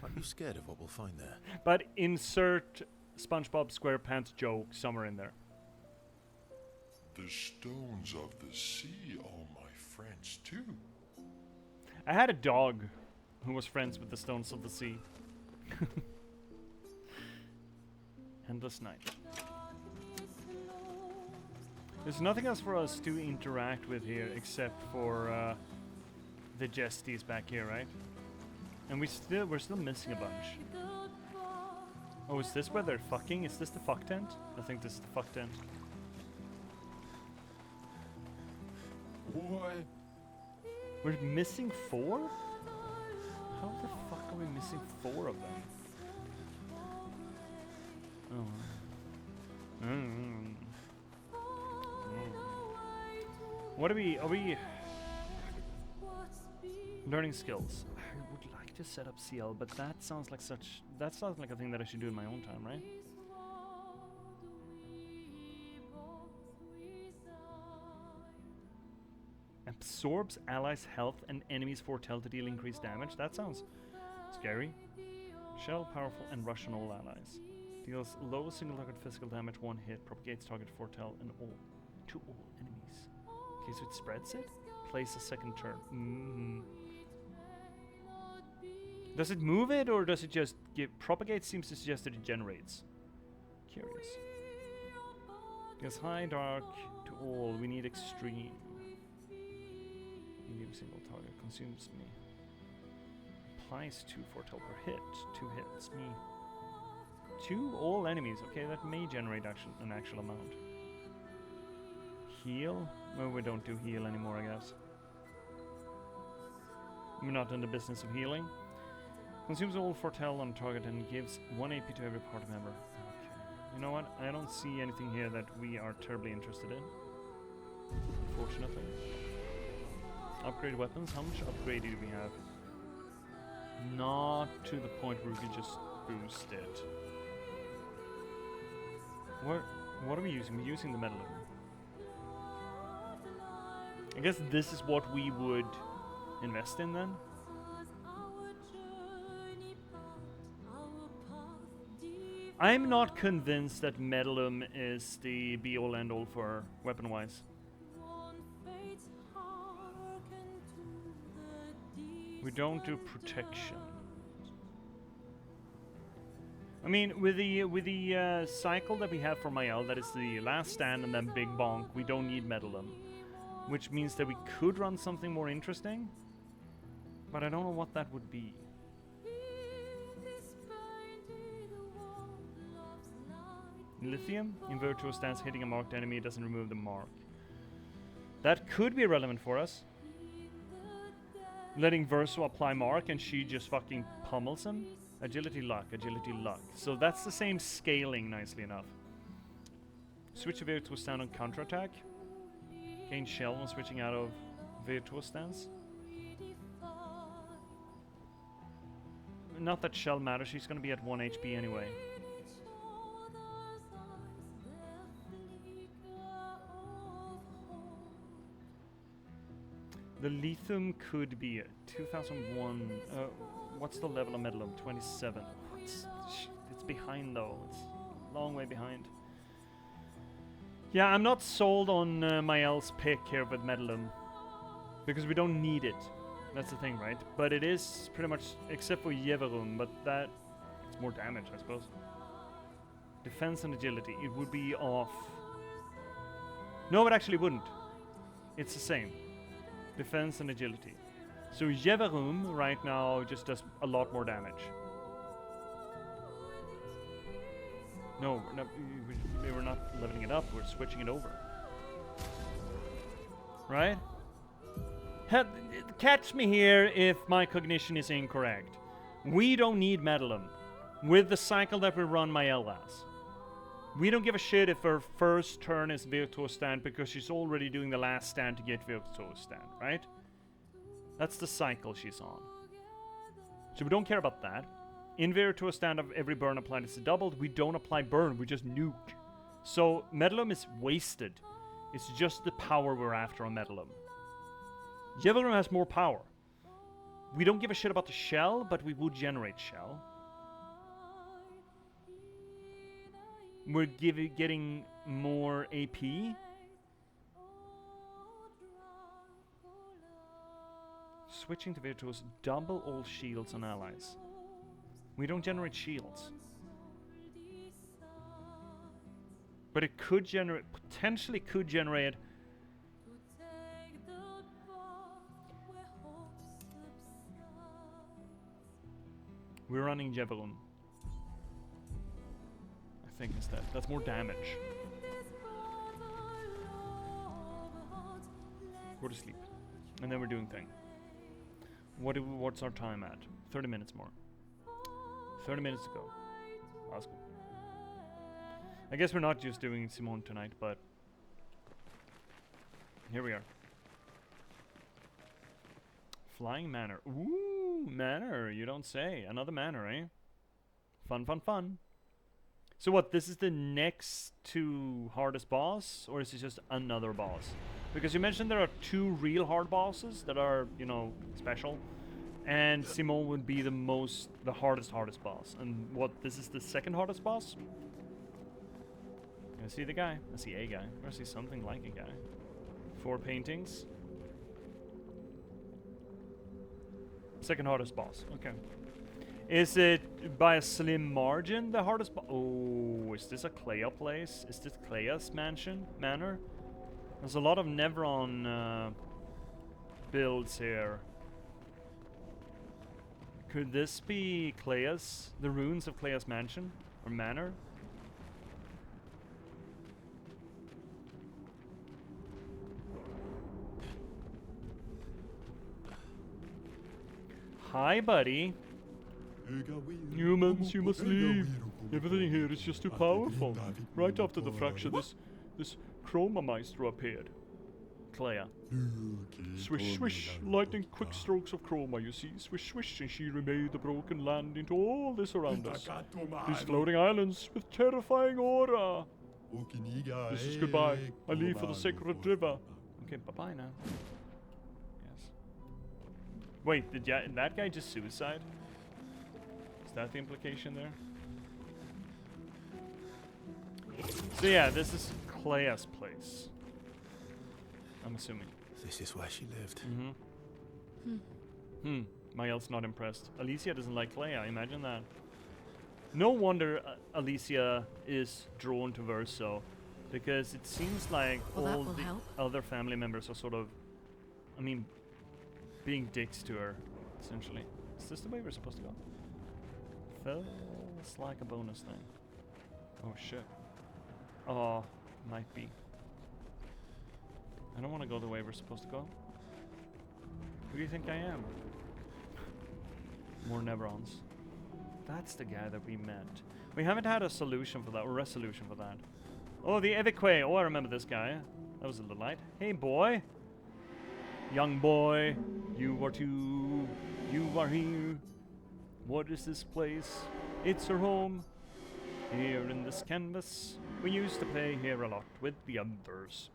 Aren't you scared of what we'll find there? But insert SpongeBob SquarePants joke somewhere in there. The stones of the sea are my friends too. I had a dog who was friends with the stones of the sea. Endless night. There's nothing else for us to interact with here except for the Jestis back here, right? And we're still missing a bunch. Oh, is this where they're fucking? Is this the fuck tent? I think this is the fuck tent. What? We're missing 4? How the fuck are we missing 4 of them? Oh. What are we learning skills? I would like to set up CL, but that sounds like a thing that I should do in my own time, right? Absorbs allies' health and enemies' foretell to deal increased damage. That sounds scary. Shell, powerful, and rush on all allies. Deals low single target physical damage, 1 hit, propagates target foretell and all to all enemies. Okay, so it spreads it. Plays a second turn. Does it move it, or does it just give propagate? Seems to suggest that it generates. Curious. Deals high, dark to all. We need extreme. Medium single target consumes me. Applies 2 foretell per hit. 2 hits me. 2 all enemies. Okay, that may generate an actual amount. Heal? Well, we don't do heal anymore, I guess. We're not in the business of healing. Consumes all foretell on target and gives 1 AP to every party member. Okay. You know what? I don't see anything here that we are terribly interested in. Unfortunately. Upgrade weapons. How much upgrade do we have? Not to the point where we can just boost it. What are we using? We're using the metal. I guess this is what we would invest in then. I'm not convinced that Metalum is the be-all end-all for weapon-wise. We don't do protection. I mean, with the cycle that we have for Mael, that is the last stand and then big bonk, we don't need Metalum. Which means that we could run something more interesting, but I don't know what that would be. Lithium, in virtual stance, hitting a marked enemy doesn't remove the mark. That could be relevant for us. Letting Verso apply mark and she just fucking pummels him. Agility, luck, agility, luck. So that's the same scaling, nicely enough. Switch to virtual stand on counterattack. Gain shell when switching out of virtual stance. not that Shell matters. She's gonna be at 1 HP anyway. The lithium could be 2001. What's the level of Metalum? 27. It's behind though. It's a long way behind. Yeah, I'm not sold on Mael's pick here with Metalum because we don't need it. That's the thing, right? But it is pretty much, except for Yeverum, but that it's more damage, I suppose. Defense and agility. It would be off. No, it actually wouldn't. It's the same. Defense and agility. So Yeverum right now just does a lot more damage. No, we're not leveling it up. We're switching it over. Right? Catch me here if my cognition is incorrect. We don't need Metalum with the cycle that we run Mael as. We don't give a shit if her first turn is Virtuous Stand because she's already doing the last stand to get Virtuous Stand, right? That's the cycle she's on. So we don't care about that. In Virtuous Stand of every burn applied is doubled. We don't apply burn, we just nuke. So Metalum is wasted. It's just the power we're after on Metalum. Yeverum has more power. We don't give a shit about the shell, but we would generate shell. We're getting more AP. Switching to Virtuous, double all shields on allies. We don't generate shields. But it could generate, potentially could generate. We're running Yeverum. I think instead. That's more damage. Go to sleep. And then we're doing thing. What's our time at? 30 minutes more. 30 minutes to go. That's cool. I guess we're not just doing Simone tonight, but here we are. Flying Manor. Ooh, Manor, you don't say. Another Manor, eh? Fun, fun, fun. So what, this is the next to hardest boss, or is it just another boss? Because you mentioned there are 2 real hard bosses that are, you know, special. And Simone would be the hardest boss. And what, this is the second hardest boss? I see the guy. I see a guy. Or I see something like a guy. 4 paintings. Second hardest boss. Okay. Is it by a slim margin the hardest boss? Oh, is this a Clair place? Is this Clair's manor? There's a lot of Nevron builds here. Could this be Clair's, the ruins of Clair's mansion or manor? Hi, buddy. Humans, you must leave. Everything here is just too powerful. Right after the fracture, this Chroma Maestro appeared. Clair. Swish, swish, lightning quick strokes of Chroma, you see. Swish, swish, and she remade the broken land into all this around us. These floating islands with terrifying aura. This is goodbye. I leave for the sacred river. Okay, bye-bye now. Yes. Wait, did that guy just suicide? Is that the implication there? So yeah, this is Clair's place. I'm assuming. This is where she lived. Mael's not impressed. Alicia doesn't like Clair, imagine that. No wonder Alicia is drawn to Verso, because it seems like all the other family members are sort of, I mean, being dicks to her, essentially. Is this the way we're supposed to go? Feels like a bonus thing. Oh shit. Oh, might be. I don't want to go the way we're supposed to go. Who do you think I am? More Nevrons. That's the guy that we met. We haven't had a solution for that, or resolution for that. Oh, the Evique. Oh, I remember this guy. That was a delight. Hey, boy. Young boy. You are too. You are here. What is this place? It's her home. Here in this canvas, we used to play here a lot with the others.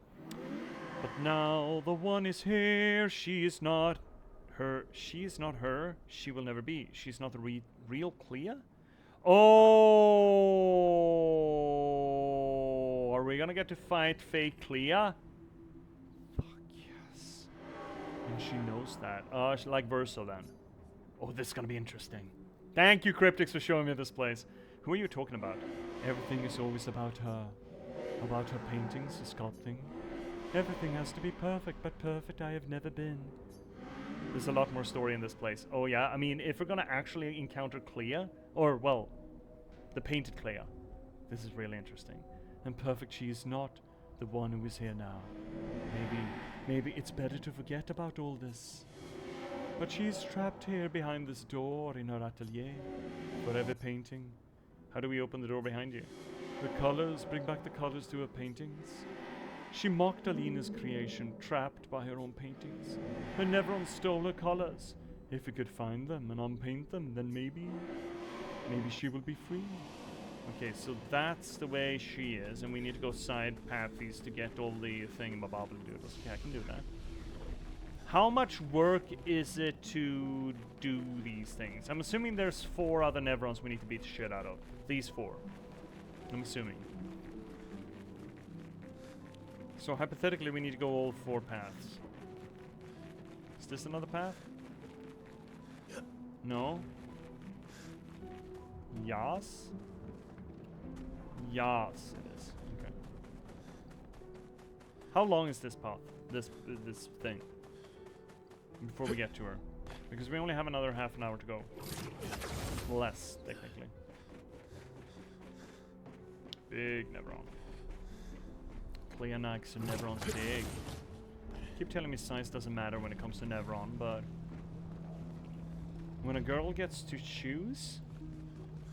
But now the one is here. She is not her. She is not her. She will never be. She's not the real Clea? Oh, are we gonna get to fight fake Clea? Fuck yes. And she knows that. Like Verso then. Oh, this is gonna be interesting. Thank you, Cryptics, for showing me this place. Who are you talking about? Everything is always about her. About her paintings, her sculpting. Everything has to be perfect, but perfect I have never been. There's a lot more story in this place. Oh yeah, I mean, if we're gonna actually encounter Clea, or, well, the painted Clea, this is really interesting. And perfect she is not, the one who is here now. Maybe it's better to forget about all this. But she's trapped here behind this door in her atelier, forever painting. How do we open the door behind you? The colors, bring back the colors to her paintings. She mocked Alina's creation, trapped by her own paintings. But Neveron stole her colors. If we could find them and unpaint them, then maybe she will be free. Okay, so that's the way she is, and we need to go side pathies to get all the thingamabobbledoodles. Okay, I can do that. How much work is it to do these things? I'm assuming there's 4 other Neverons we need to beat the shit out of. These 4. I'm assuming. So hypothetically we need to go all 4 paths. Is this another path? No? Yas? Yas it is. Okay. How long is this path? This thing? Before we get to her. Because we only have another half an hour to go. Less, technically. Big Neveron. Cleanax and Neveron's big. Keep telling me size doesn't matter when it comes to Neveron, but when a girl gets to choose,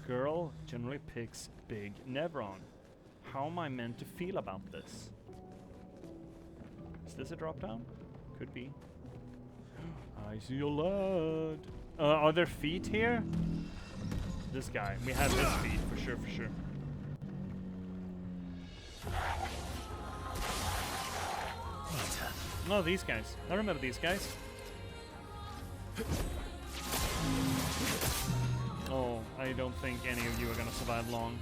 girl generally picks big Neveron. How am I meant to feel about this? Is this a drop down? Could be. I see a lad. Are there feet here? This guy. We have his feet for sure, for sure. No, these guys. I remember these guys. Oh, I don't think any of you are gonna survive long.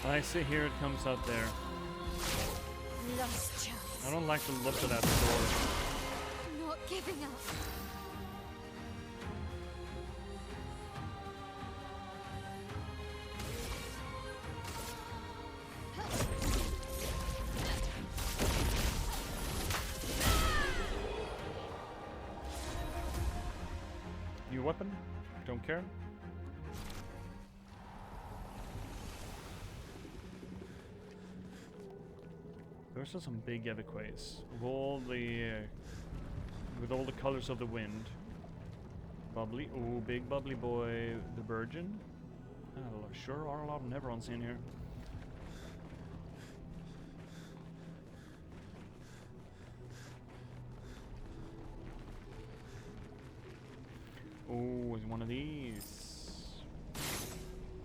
I see, here it comes out there. Last chance. I don't like the look of that sword. Not giving up. New weapon? Don't care. There's also some big evacuees with all the colors of the wind. Bubbly, oh, big bubbly boy, the Virgin. Oh, sure are a lot of Neverons in here. Oh, it's one of these.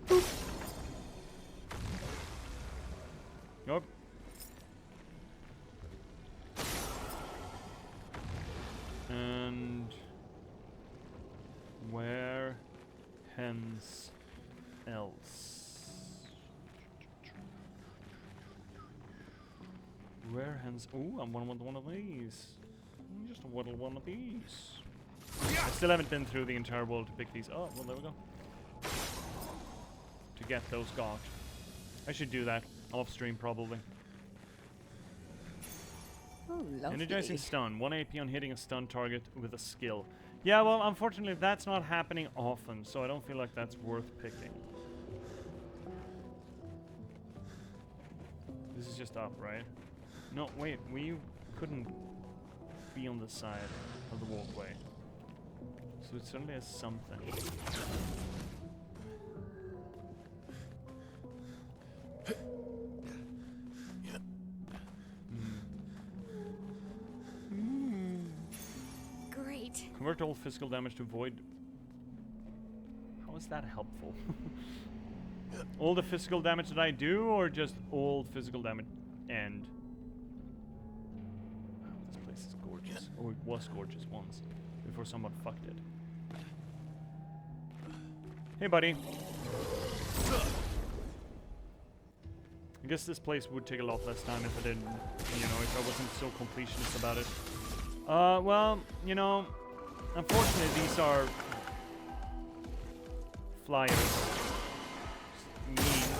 Boop. Nope. And where hence else? Where hence? Oh, I'm one of these. Just a whittle one of these. I still haven't been through the entire world to pick these. Oh, well, there we go. To get those got. I should do that off stream probably. Oh, lovely. Energizing stun. 1 AP on hitting a stun target with a skill. Yeah, well, unfortunately, that's not happening often, so I don't feel like that's worth picking. This is just up, right? No, wait, we couldn't be on the side of the walkway. So it certainly has something. Revert all physical damage to avoid. How is that helpful? All the physical damage that I do, or just all physical damage end? Wow, this place is gorgeous. Or it was gorgeous once, before someone fucked it. Hey, buddy. I guess this place would take a lot less time if I didn't, you know, if I wasn't so completionist about it. Well, you know, unfortunately these are flyers. Means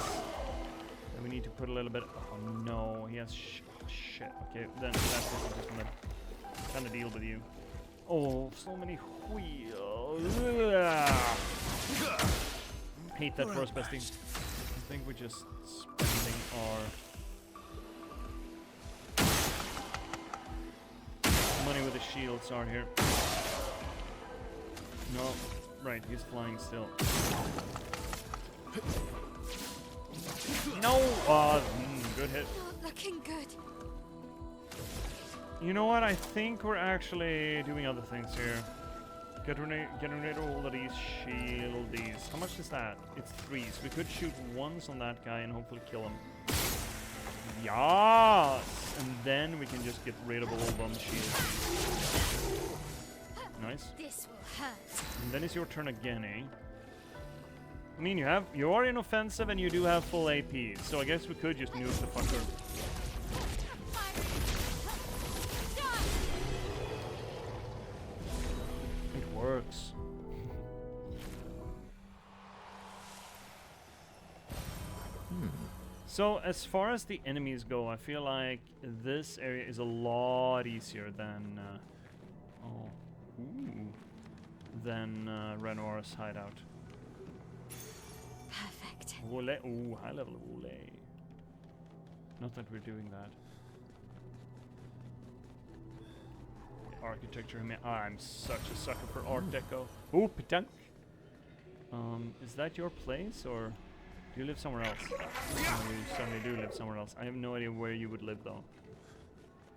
that we need to put a little bit. Oh no, he has. Oh shit. Okay, then that's just gonna kind of deal with you. Oh, so many wheels. Hate that first besting. I think we're just spending our money with the shields are here. No, right, he's flying still. No! Good hit. Not looking good. You know what? I think we're actually doing other things here. Getting rid of all of these shieldies. How much is that? It's 3. So we could shoot once on that guy and hopefully kill him. Yes! And then we can just get rid of all of them shields. Nice. This will hurt. And then it's your turn again, eh? I mean, you are inoffensive and you do have full AP, so I guess we could just nuke the fucker. It works. So as far as the enemies go, I feel like this area is a lot easier than Renoir's hideout. Perfect. Wole. Ooh, high level Wole. Not that we're doing that. Architecture. I'm such a sucker for Art Deco. Ooh, petanque. Is that your place, or do you live somewhere else? Oh, you certainly do live somewhere else. I have no idea where you would live, though.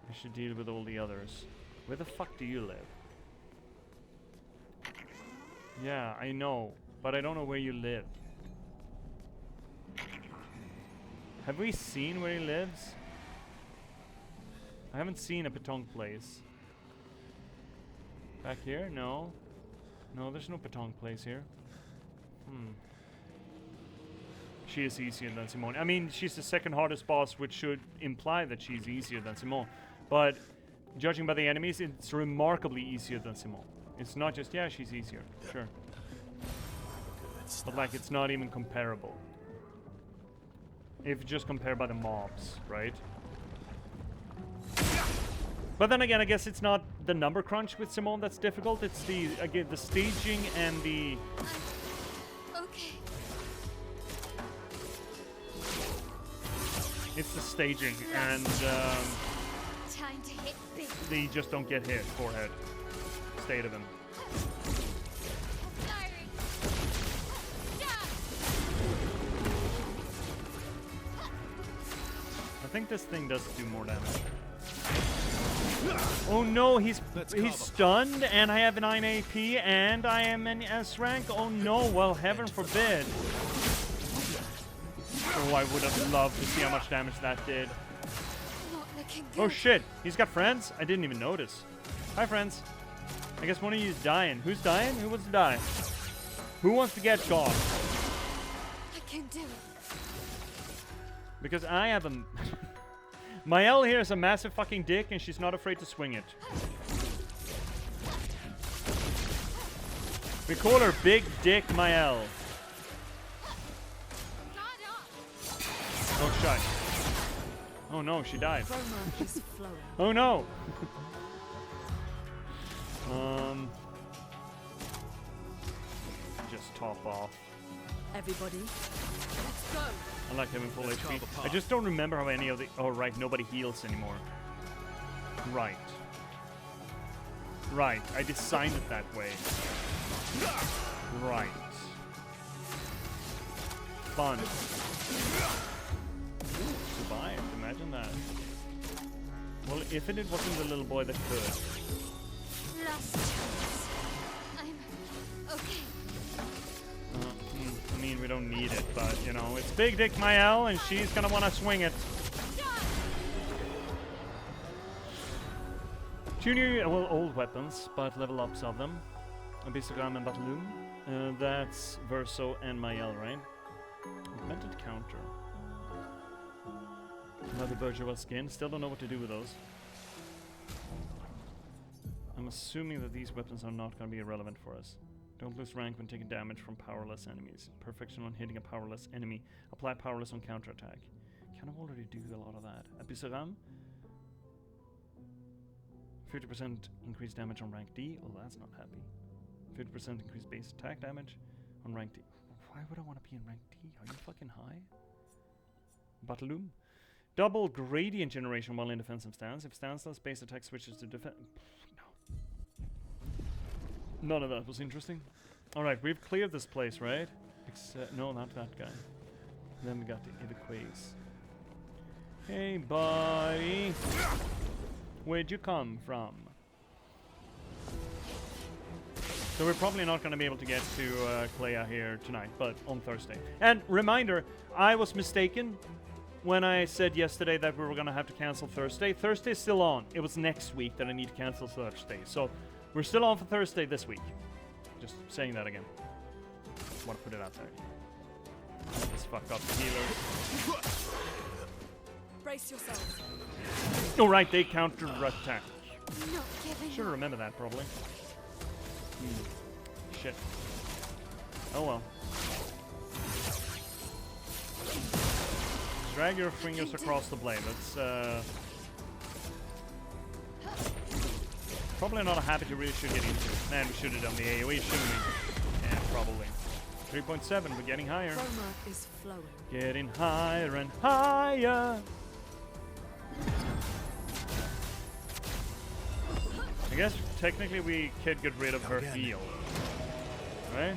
I should deal with all the others. Where the fuck do you live? Yeah, I know, but I don't know where you live. Have we seen where he lives? I haven't seen a petanque place. Back here? No. No, there's no petanque place here. She is easier than Simone. I mean, she's the second hardest boss, which should imply that she's easier than Simone. But judging by the enemies, it's remarkably easier than Simone. It's not just, yeah, she's easier. Sure. But like, it's not even comparable. If just compared by the mobs, right? But then again, I guess it's not the number crunch with Simone that's difficult. It's the, again, the staging and the... Okay. It's the staging and Time to hit big. they just don't get hit. Forehead. State of him. I think this thing does do more damage. Oh no, he's stunned, and I have an 9 AP, and I am an S rank. Oh no, well, heaven forbid. Oh, I would have loved to see how much damage that did. Not looking good. Oh shit, he's got friends? I didn't even notice. Hi, friends. I guess one of you is dying. Who's dying? Who wants to die? Who wants to get gone? I can do it. Because I have a... Mael here is a massive fucking dick, and she's not afraid to swing it. We call her Big Dick Mael. Oh, shit. Oh no, she died. Oh no! Just top off. Everybody, let's go. I like having full HP. I just don't remember how any of the... Oh, right, nobody heals anymore. Right. Right, I designed it that way. Right. Fun. Survived, imagine that. Well, if it wasn't the little boy that could. Last chance. don't need it, but, you know, it's Big Dick Mael, and she's gonna want to swing it. Two new, well, old weapons, but level ups of them. Abyssal and Battleloom. That's Verso and Mael, right? Augmented counter. Another Burgewell skin. Still don't know what to do with those. I'm assuming that these weapons are not going to be irrelevant for us. Don't lose rank when taking damage from powerless enemies. Perfection on hitting a powerless enemy. Apply powerless on counterattack. Kind of already do a lot of that. Abyssal 50% increased damage on rank D. Oh, that's not happy. 50% increased base attack damage on rank D. Why would I want to be in rank D? Are you fucking high? Battleloom. Double gradient generation while in defensive stance. If stanceless, base attack switches to defense. No. None of that was interesting. Alright, we've cleared this place, right? No, not that guy. Then we got the Iviquays. Hey, buddy. Where'd you come from? So we're probably not going to be able to get to Clair here tonight, but on Thursday. And reminder, I was mistaken when I said yesterday that we were going to have to cancel Thursday. Thursday's still on. It was next week that I need to cancel Thursday. So we're still on for Thursday this week. Just saying that again. Want to put it out there. Let's fuck up the healers. Brace yourself. Oh, right, they counter attack. Not giving Should remember that probably. Shit. Oh well. Drag your fingers across the blade. That's probably not a habit you really should get into. Man, we should have done the AoE, shouldn't we? Yeah, probably. 3.7, we're getting higher. Chroma is flowing. Getting higher and higher. I guess technically we could get rid of her heal. Right?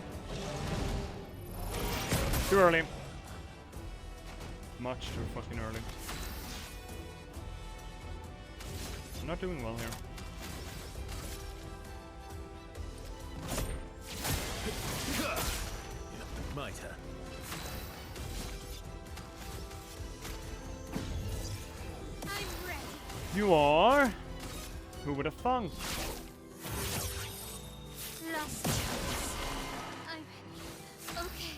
Too early. Much too fucking early. I'm not doing well here. Mitre. I'm ready. You are? Who would have thunk? Last chance. I'm okay.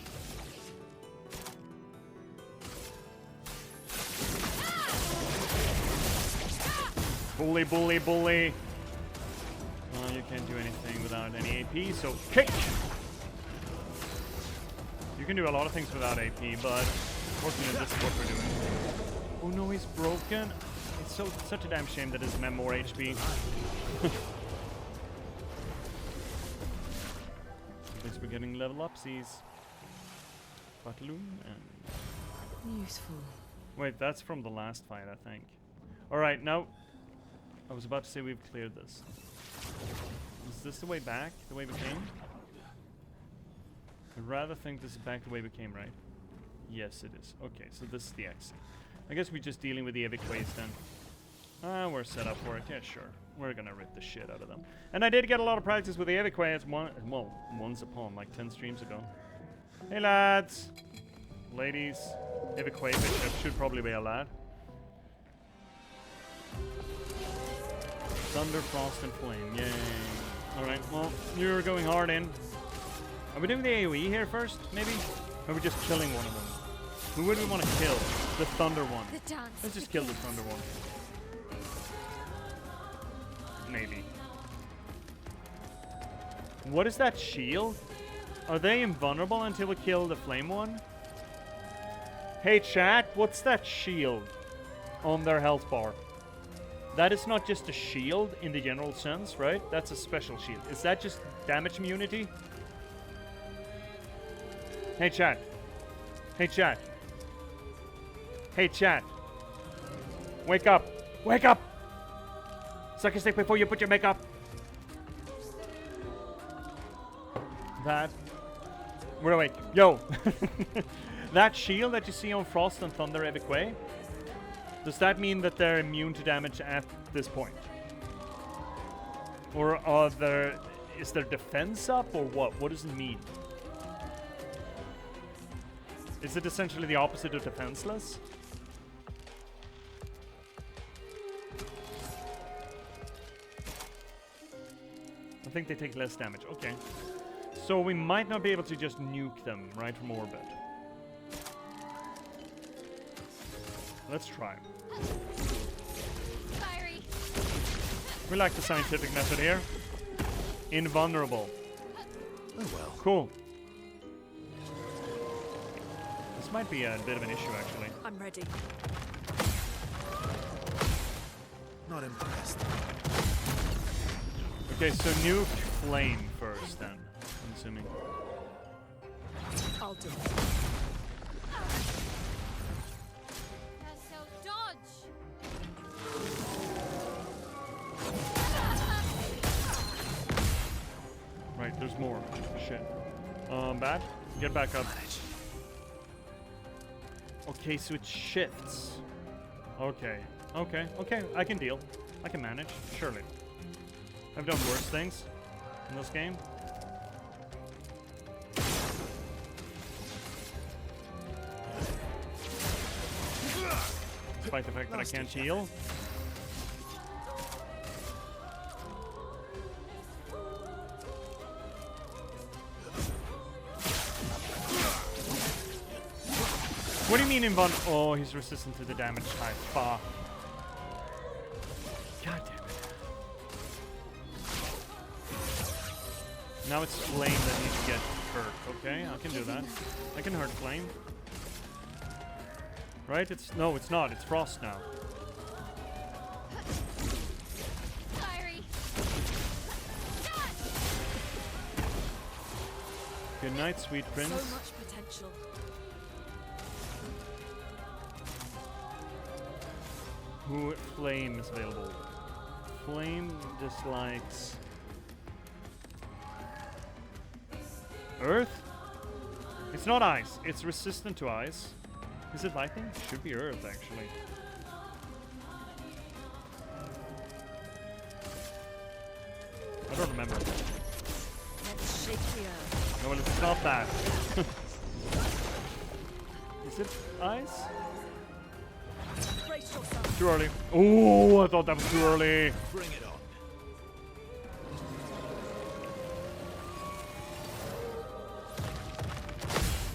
Bully, bully, bully. Well, you can't do anything without any AP, so kick! You can do a lot of things without AP, but unfortunately this is what we're doing. Oh no, he's broken. It's such a damn shame that his mem more HP. At least we're getting level upsies. Battleloom and... Useful. Wait, that's from the last fight, I think. Alright, now... I was about to say we've cleared this. Is this the way back? The way we came? I'd rather think this is back the way we came, right? Yes, it is. Okay, so this is the exit. I guess we're just dealing with the Iviquays then. We're set up for it. Yeah, sure. We're gonna rip the shit out of them. And I did get a lot of practice with the Iviquays once upon, like 10 streams ago. Hey lads! Ladies. Iviquay Bishop should probably be a lad. Thunder, Frost, and Flame. Yay. Alright, well, you're going hard in. Are we doing the AoE here first, maybe? Or are we just killing one of them? Who would we want to kill? The Thunder one. Let's just kill the Thunder one. Maybe. What is that shield? Are they invulnerable until we kill the Flame one? Hey chat, what's that shield on their health bar? That is not just a shield in the general sense, right? That's a special shield. Is that just damage immunity? Hey chat. Hey chat. Hey chat. Wake up. Wake up! Suck a stick before you put your makeup. That. We're awake. Yo! That shield that you see on Frost and Thunder Iviquay, does that mean that they're immune to damage at this point? Or is their defense up, or what? What does it mean? Is it essentially the opposite of defenseless? I think they take less damage. Okay. So we might not be able to just nuke them right from orbit. Let's try. Fiery. We like the scientific method here. Invulnerable. Oh well. Cool. This might be a bit of an issue, actually. I'm ready. Not impressed. Okay, so nuke flame first, then. I'm assuming. I'll do it. So dodge. Right, there's more. Shit. Bad? Get back up. Okay, so it shifts. Okay. Okay, okay. I can deal. I can manage. Surely. I've done worse things in this game. Despite the fact that I can't heal. What do you mean invuln? Oh, he's resistant to the damage type. Fuck. God damn it. Now it's flame that needs to get hurt. Okay, I can do that. I can hurt flame. Right? It's no, it's not. It's frost now. Fiery. Good night, sweet prince. So much potential. Who flame is available? Flame dislikes earth? It's not ice. It's resistant to ice. Is it lightning? Should be earth, actually. I don't remember. Let's shake the earth. No, well, it's not that. Is it ice? Brace yourself. Too early. Oh, I thought that was too early. Bring it on.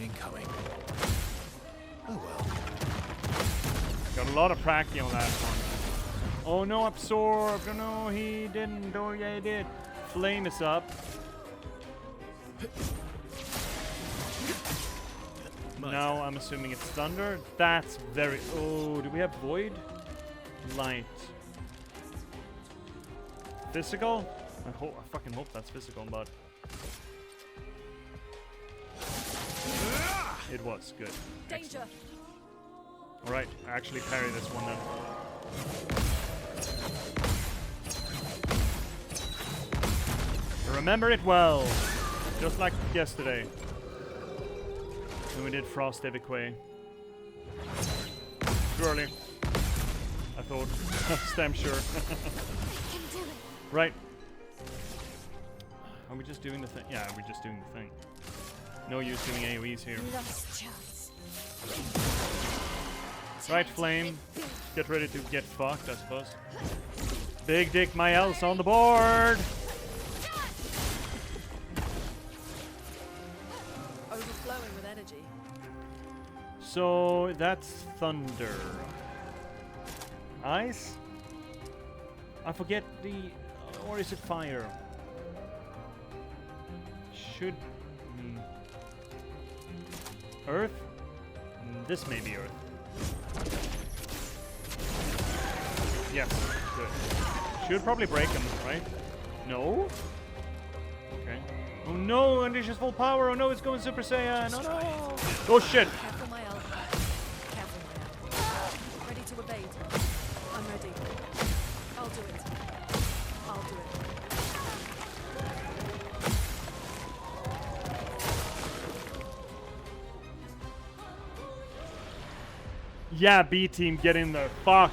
Incoming. Oh well. Got a lot of practice on that one. Oh no, absorbed. Oh no, he didn't. Oh yeah, he did. Flame is up. Now I'm assuming it's thunder. That's very. Oh, do we have void? Light. Physical? I fucking hope that's physical, but it was good. Danger. All right, I actually parry this one then. I remember it well, just like yesterday when we did Frost Evacuate. Too early. I thought. Damn sure. Right. Are we just doing the thing? Yeah, we're just doing the thing. No use doing AoEs here. Right, Flame. Get ready to get fucked, I suppose. Big Dick my else on the board! Overflowing with energy. So that's thunder. Ice? I forget the... or is it fire? Should... Earth? This may be Earth. Yes, good. Should probably break him, right? No? Okay. Oh no, Unleashes full power! Oh no, it's going Super Saiyan! Oh no! Oh shit! Careful my elf. Careful my elf. Ready to evade. I'm ready. I'll do it. I'll do it. Yeah, B team, get in there. Fuck.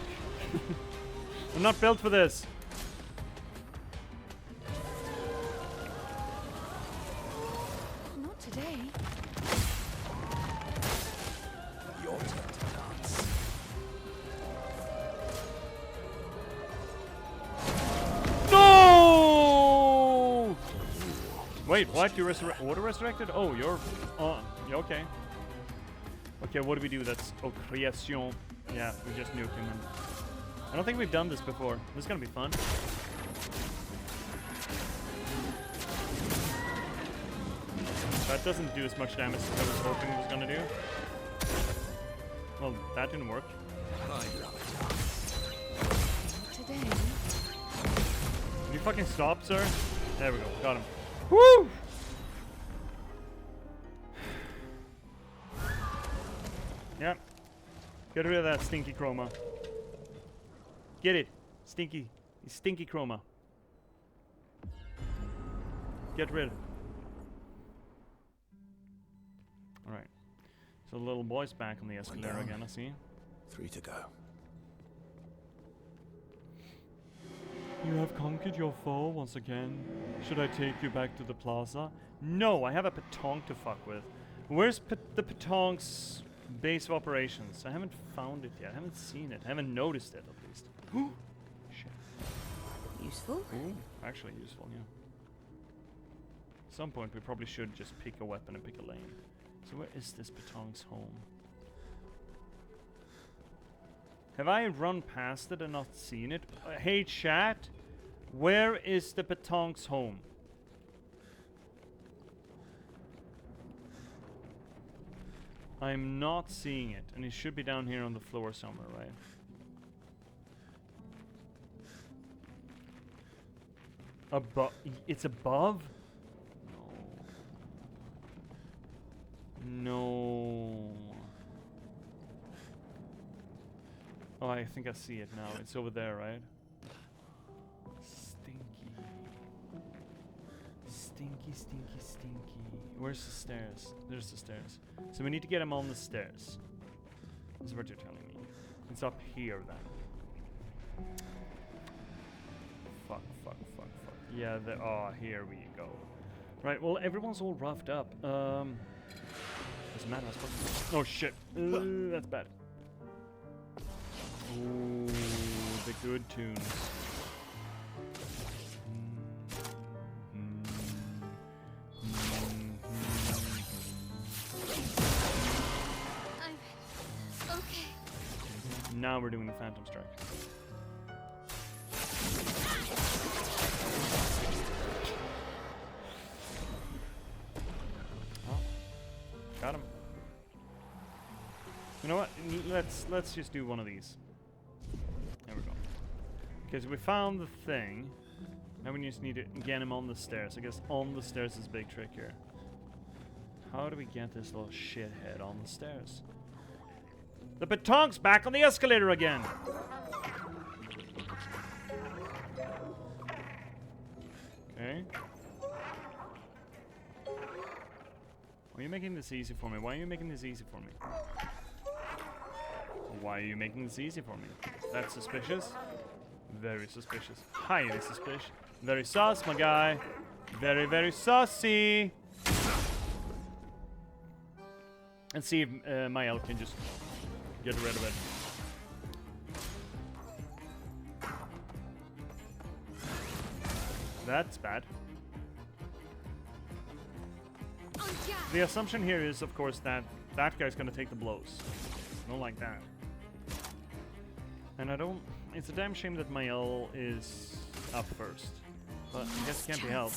I'm not built for this. Not today. Wait, what? You auto-resurrected? Oh, you're on. Okay. Okay, what do we do? That's creation. Yeah, we just nuked him. I don't think we've done this before. This is gonna be fun. That doesn't do as much damage as I was hoping it was gonna do. Well, that didn't work. Today. Can you fucking stop, sir? There we go. Got him. Woo! Yep. Get rid of that stinky chroma. Get it. Stinky. Stinky chroma. Get rid. Alright. So the little boy's back on the escalator again, I see. 3 to go. You have conquered your foe once again. Should I take you back to the plaza? No, I have a petanque to fuck with. Where's the petanque's base of operations? I haven't found it yet. I haven't seen it. I haven't noticed it, at least. Shit. Useful? Ooh, actually useful, yeah. At some point, we probably should just pick a weapon and pick a lane. So where is this petanque's home? Have I run past it and not seen it? Hey chat, where is the petanque's home? I'm not seeing it, and it should be down here on the floor somewhere, right? Above? It's above? No. Oh, I think I see it now. It's over there, right? Stinky. Stinky, stinky, stinky. Where's the stairs? There's the stairs. So we need to get him on the stairs. That's what you're telling me. It's up here, then. Fuck, fuck, fuck, fuck. Yeah, here we go. Right, well, everyone's all roughed up. Doesn't matter, I suppose. Oh, shit. That's bad. Ooh, the good tunes. I'm okay. Now we're doing the Phantom Strike. Oh, got him. You know what? Let's just do one of these. There we go. Okay, so we found the thing. Now we just need to get him on the stairs. I guess on the stairs is a big trick here. How do we get this little shithead on the stairs? The petanque's back on the escalator again! Okay. Why are you making this easy for me? Why are you making this easy for me? Why are you making this easy for me? That's suspicious. Very suspicious. Highly suspicious. Very sus, my guy. Very, very sussy. And see if Mael can just get rid of it. That's bad. The assumption here is, of course, that that guy's gonna take the blows. I don't like that. And I don't... It's a damn shame that Mael is up first. But I guess it can't be helped.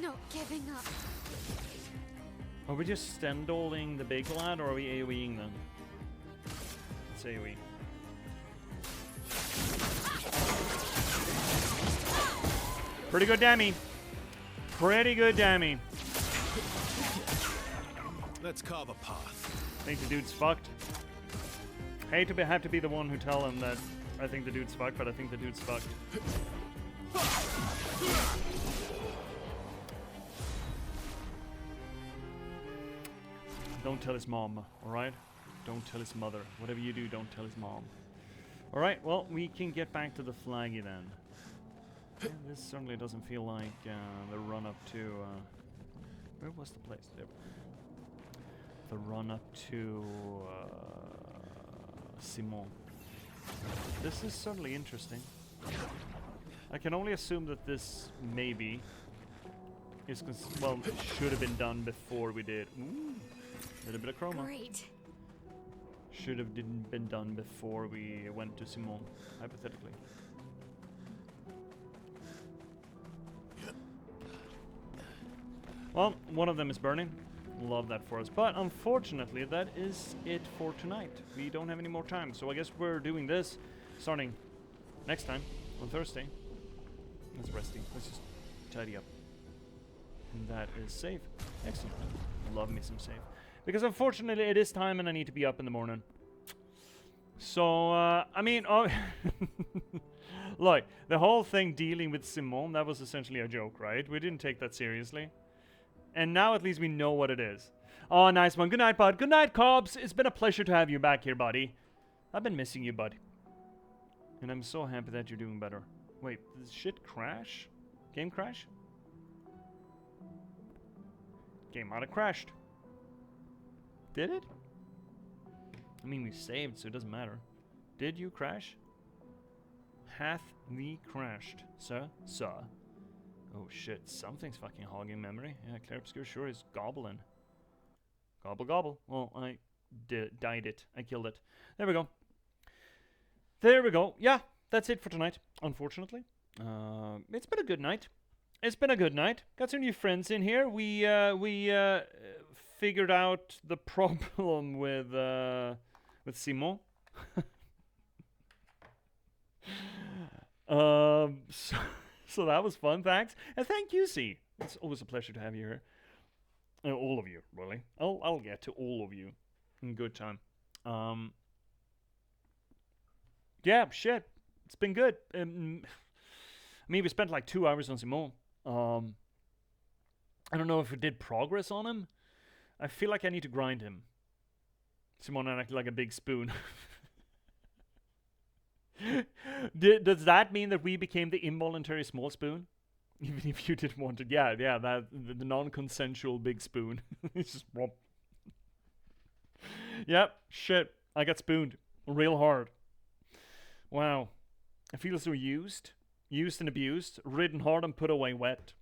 Not giving up. Are we just Stendhaling the big lad, or are we AoEing them? Let's AoE. Pretty good dammy. Pretty good dammy. Let's carve a path. I think the dude's fucked. Hate to have to be the one who tell him that I think the dude's fucked, but I think the dude's fucked. Don't tell his mom, alright? Don't tell his mother. Whatever you do, don't tell his mom. Alright, well, we can get back to the flaggy then. Yeah, this certainly doesn't feel like the run-up to... where was the place? There. The run-up to... Simon. This is certainly interesting. I can only assume that this maybe is well, should have been done before we did. Ooh, a little bit of chroma. Great. Should have been done before we went to Simone, hypothetically. Well, one of them is burning. Love that for us. But unfortunately, that is it for tonight. We don't have any more time, so I guess we're doing this starting next time on Thursday. Let's resting. Let's just tidy up. And that is save. Excellent. Love me some save. Because unfortunately, it is time and I need to be up in the morning. So, I mean, look, the whole thing dealing with Simone, that was essentially a joke, right? We didn't take that seriously. And now at least we know what it is. Oh, nice one. Good night, bud. Good night, Cobbs. It's been a pleasure to have you back here, buddy. I've been missing you, bud. And I'm so happy that you're doing better. Wait, did shit crash? Game crash? Game might have crashed. Did it? I mean, we saved, so it doesn't matter. Did you crash? Hath we crashed, sir? Sir? Oh shit, something's fucking hogging memory. Yeah, Clair Obscur sure is gobbling. Gobble gobble. Well, I died it. I killed it. There we go. There we go. Yeah, that's it for tonight, unfortunately. It's been a good night. It's been a good night. Got some new friends in here. We figured out the problem with Simon. So that was fun, thanks. And thank you, C. It's always a pleasure to have you here. All of you, really. I'll get to all of you in good time. Yeah, shit. It's been good. I mean, we spent like 2 hours on Simon. I don't know if we did progress on him. I feel like I need to grind him. Simon acted like a big spoon. Does that mean that we became the involuntary small spoon? Even if you didn't want it. Yeah, that the non-consensual big spoon. It's just whomp. Yep, shit. I got spooned. Real hard. Wow. I feel so used. Used and abused. Ridden hard and put away wet.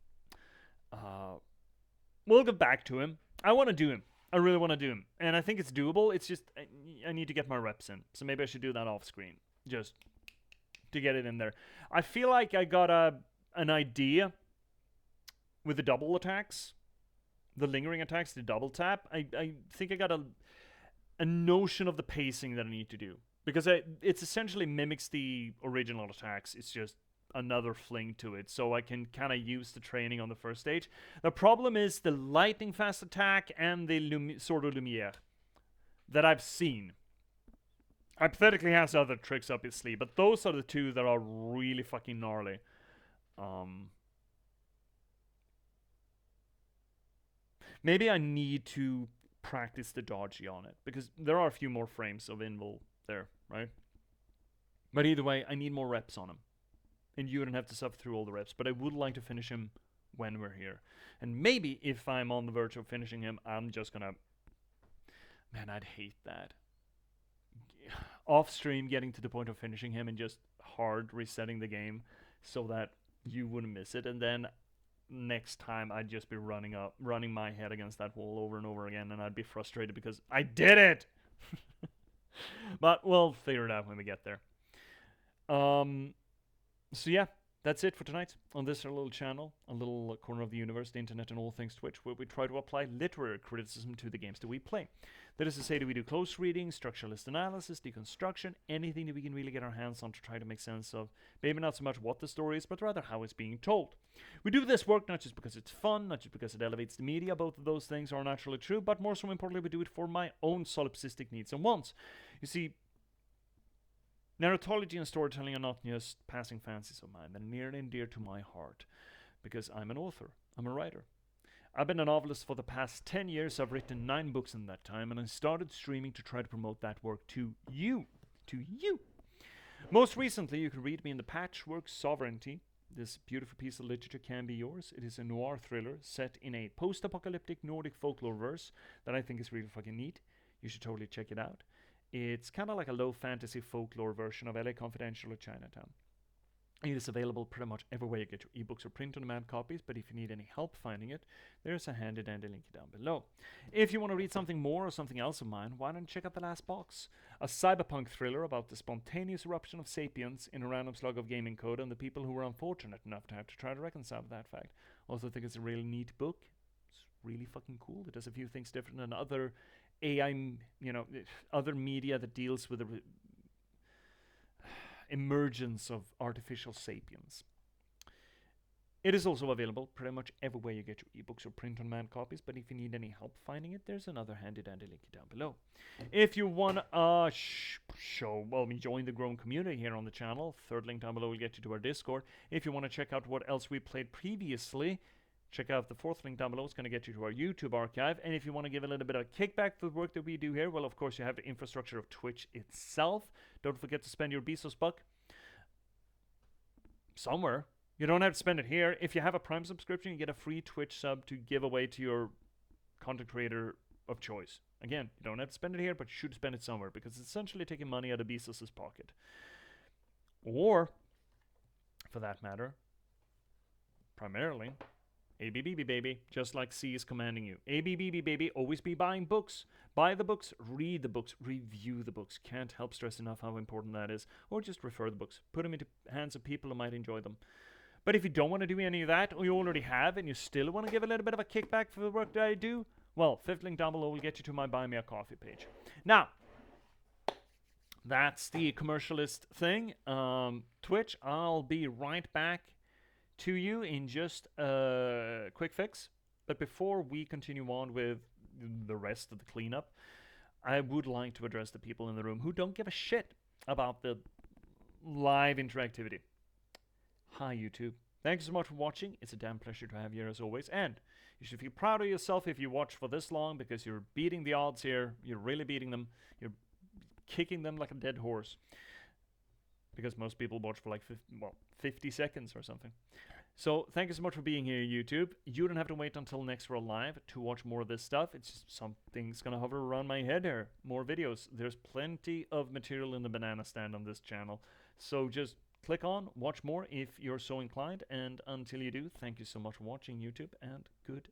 We'll get back to him. I want to do him. I really want to do him. And I think it's doable. It's just, I need to get my reps in. So maybe I should do that off screen. Just to get it in there. I feel like I got an idea with the double attacks. The lingering attacks, the double tap. I think I got a notion of the pacing that I need to do. Because it's essentially mimics the original attacks. It's just another fling to it. So I can kind of use the training on the first stage. The problem is the lightning fast attack and the Sword of Lumiere that I've seen. Hypothetically has other tricks up his sleeve, but those are the two that are really fucking gnarly. Maybe I need to practice the dodgy on it, because there are a few more frames of invul there, right? But either way, I need more reps on him. And you don't have to suffer through all the reps, but I would like to finish him when we're here. And maybe if I'm on the verge of finishing him, I'm just gonna... Man, I'd hate that. Off stream, getting to the point of finishing him and just hard resetting the game so that you wouldn't miss it, and then next time I'd just be running my head against that wall over and over again, and I'd be frustrated because I did it. But we'll figure it out when we get there. So yeah, that's it for tonight on this our little channel, a little corner of the universe, the internet, and all things Twitch, where we try to apply literary criticism to the games that we play. That is to say that we do close reading, structuralist analysis, deconstruction, anything that we can really get our hands on to try to make sense of, maybe not so much what the story is, but rather how it's being told. We do this work not just because it's fun, not just because it elevates the media, both of those things are naturally true, but more so importantly, we do it for my own solipsistic needs and wants. You see, narratology and storytelling are not just passing fancies of mine. They're near and dear to my heart, because I'm an author, I'm a writer. I've been a novelist for the past 10 years. I've written 9 books in that time, and I started streaming to try to promote that work to you. To you. Most recently, you can read me in the Patchwork Sovereignty. This beautiful piece of literature can be yours. It is a noir thriller set in a post-apocalyptic Nordic folklore verse that I think is really fucking neat. You should totally check it out. It's kind of like a low fantasy folklore version of LA Confidential or Chinatown. It is available pretty much everywhere you get your ebooks or print-on-demand copies, but if you need any help finding it, there's a handy-dandy link down below. If you want to read something more or something else of mine, why don't you check out The Last Box, a cyberpunk thriller about the spontaneous eruption of sapience in a random slug of gaming code and the people who were unfortunate enough to have to try to reconcile with that fact. Also think it's a really neat book. It's really fucking cool. It does a few things different than other AI, other media that deals with the emergence of artificial sapiens. It is also available pretty much everywhere you get your ebooks or print-on-demand copies, but if you need any help finding it, there's another handy-dandy link down below. If you want to join the growing community here on the channel, third link down below will get you to our Discord. If you want to check out what else we played previously, check out the fourth link down below. It's going to get you to our YouTube archive. And if you want to give a little bit of a kickback for the work that we do here, well, of course, you have the infrastructure of Twitch itself. Don't forget to spend your Bezos buck somewhere. You don't have to spend it here. If you have a Prime subscription, you get a free Twitch sub to give away to your content creator of choice. Again, you don't have to spend it here, but you should spend it somewhere because it's essentially taking money out of Bezos' pocket. Or, for that matter, primarily, ABBB baby, just like C is commanding you. ABBB baby, always be buying books. Buy the books, read the books, review the books. Can't help stress enough how important that is. Or just refer the books. Put them into hands of people who might enjoy them. But if you don't want to do any of that, or you already have, and you still want to give a little bit of a kickback for the work that I do, well, fifth link down below will get you to my Buy Me a Coffee page. Now, that's the commercialist thing. Twitch, I'll be right back to you in just a quick fix. But before we continue on with the rest of the cleanup, I would like to address the people in the room who don't give a shit about the live interactivity. Hi, YouTube. Thanks so much for watching. It's a damn pleasure to have you here as always. And you should feel proud of yourself if you watch for this long because you're beating the odds here. You're really beating them. You're kicking them like a dead horse. Because most people watch for like 50 seconds or something. So thank you so much for being here, YouTube. You don't have to wait until next World Live to watch more of this stuff. It's just something's going to hover around my head here. More videos. There's plenty of material in the banana stand on this channel. So just click on, watch more if you're so inclined. And until you do, thank you so much for watching, YouTube, and good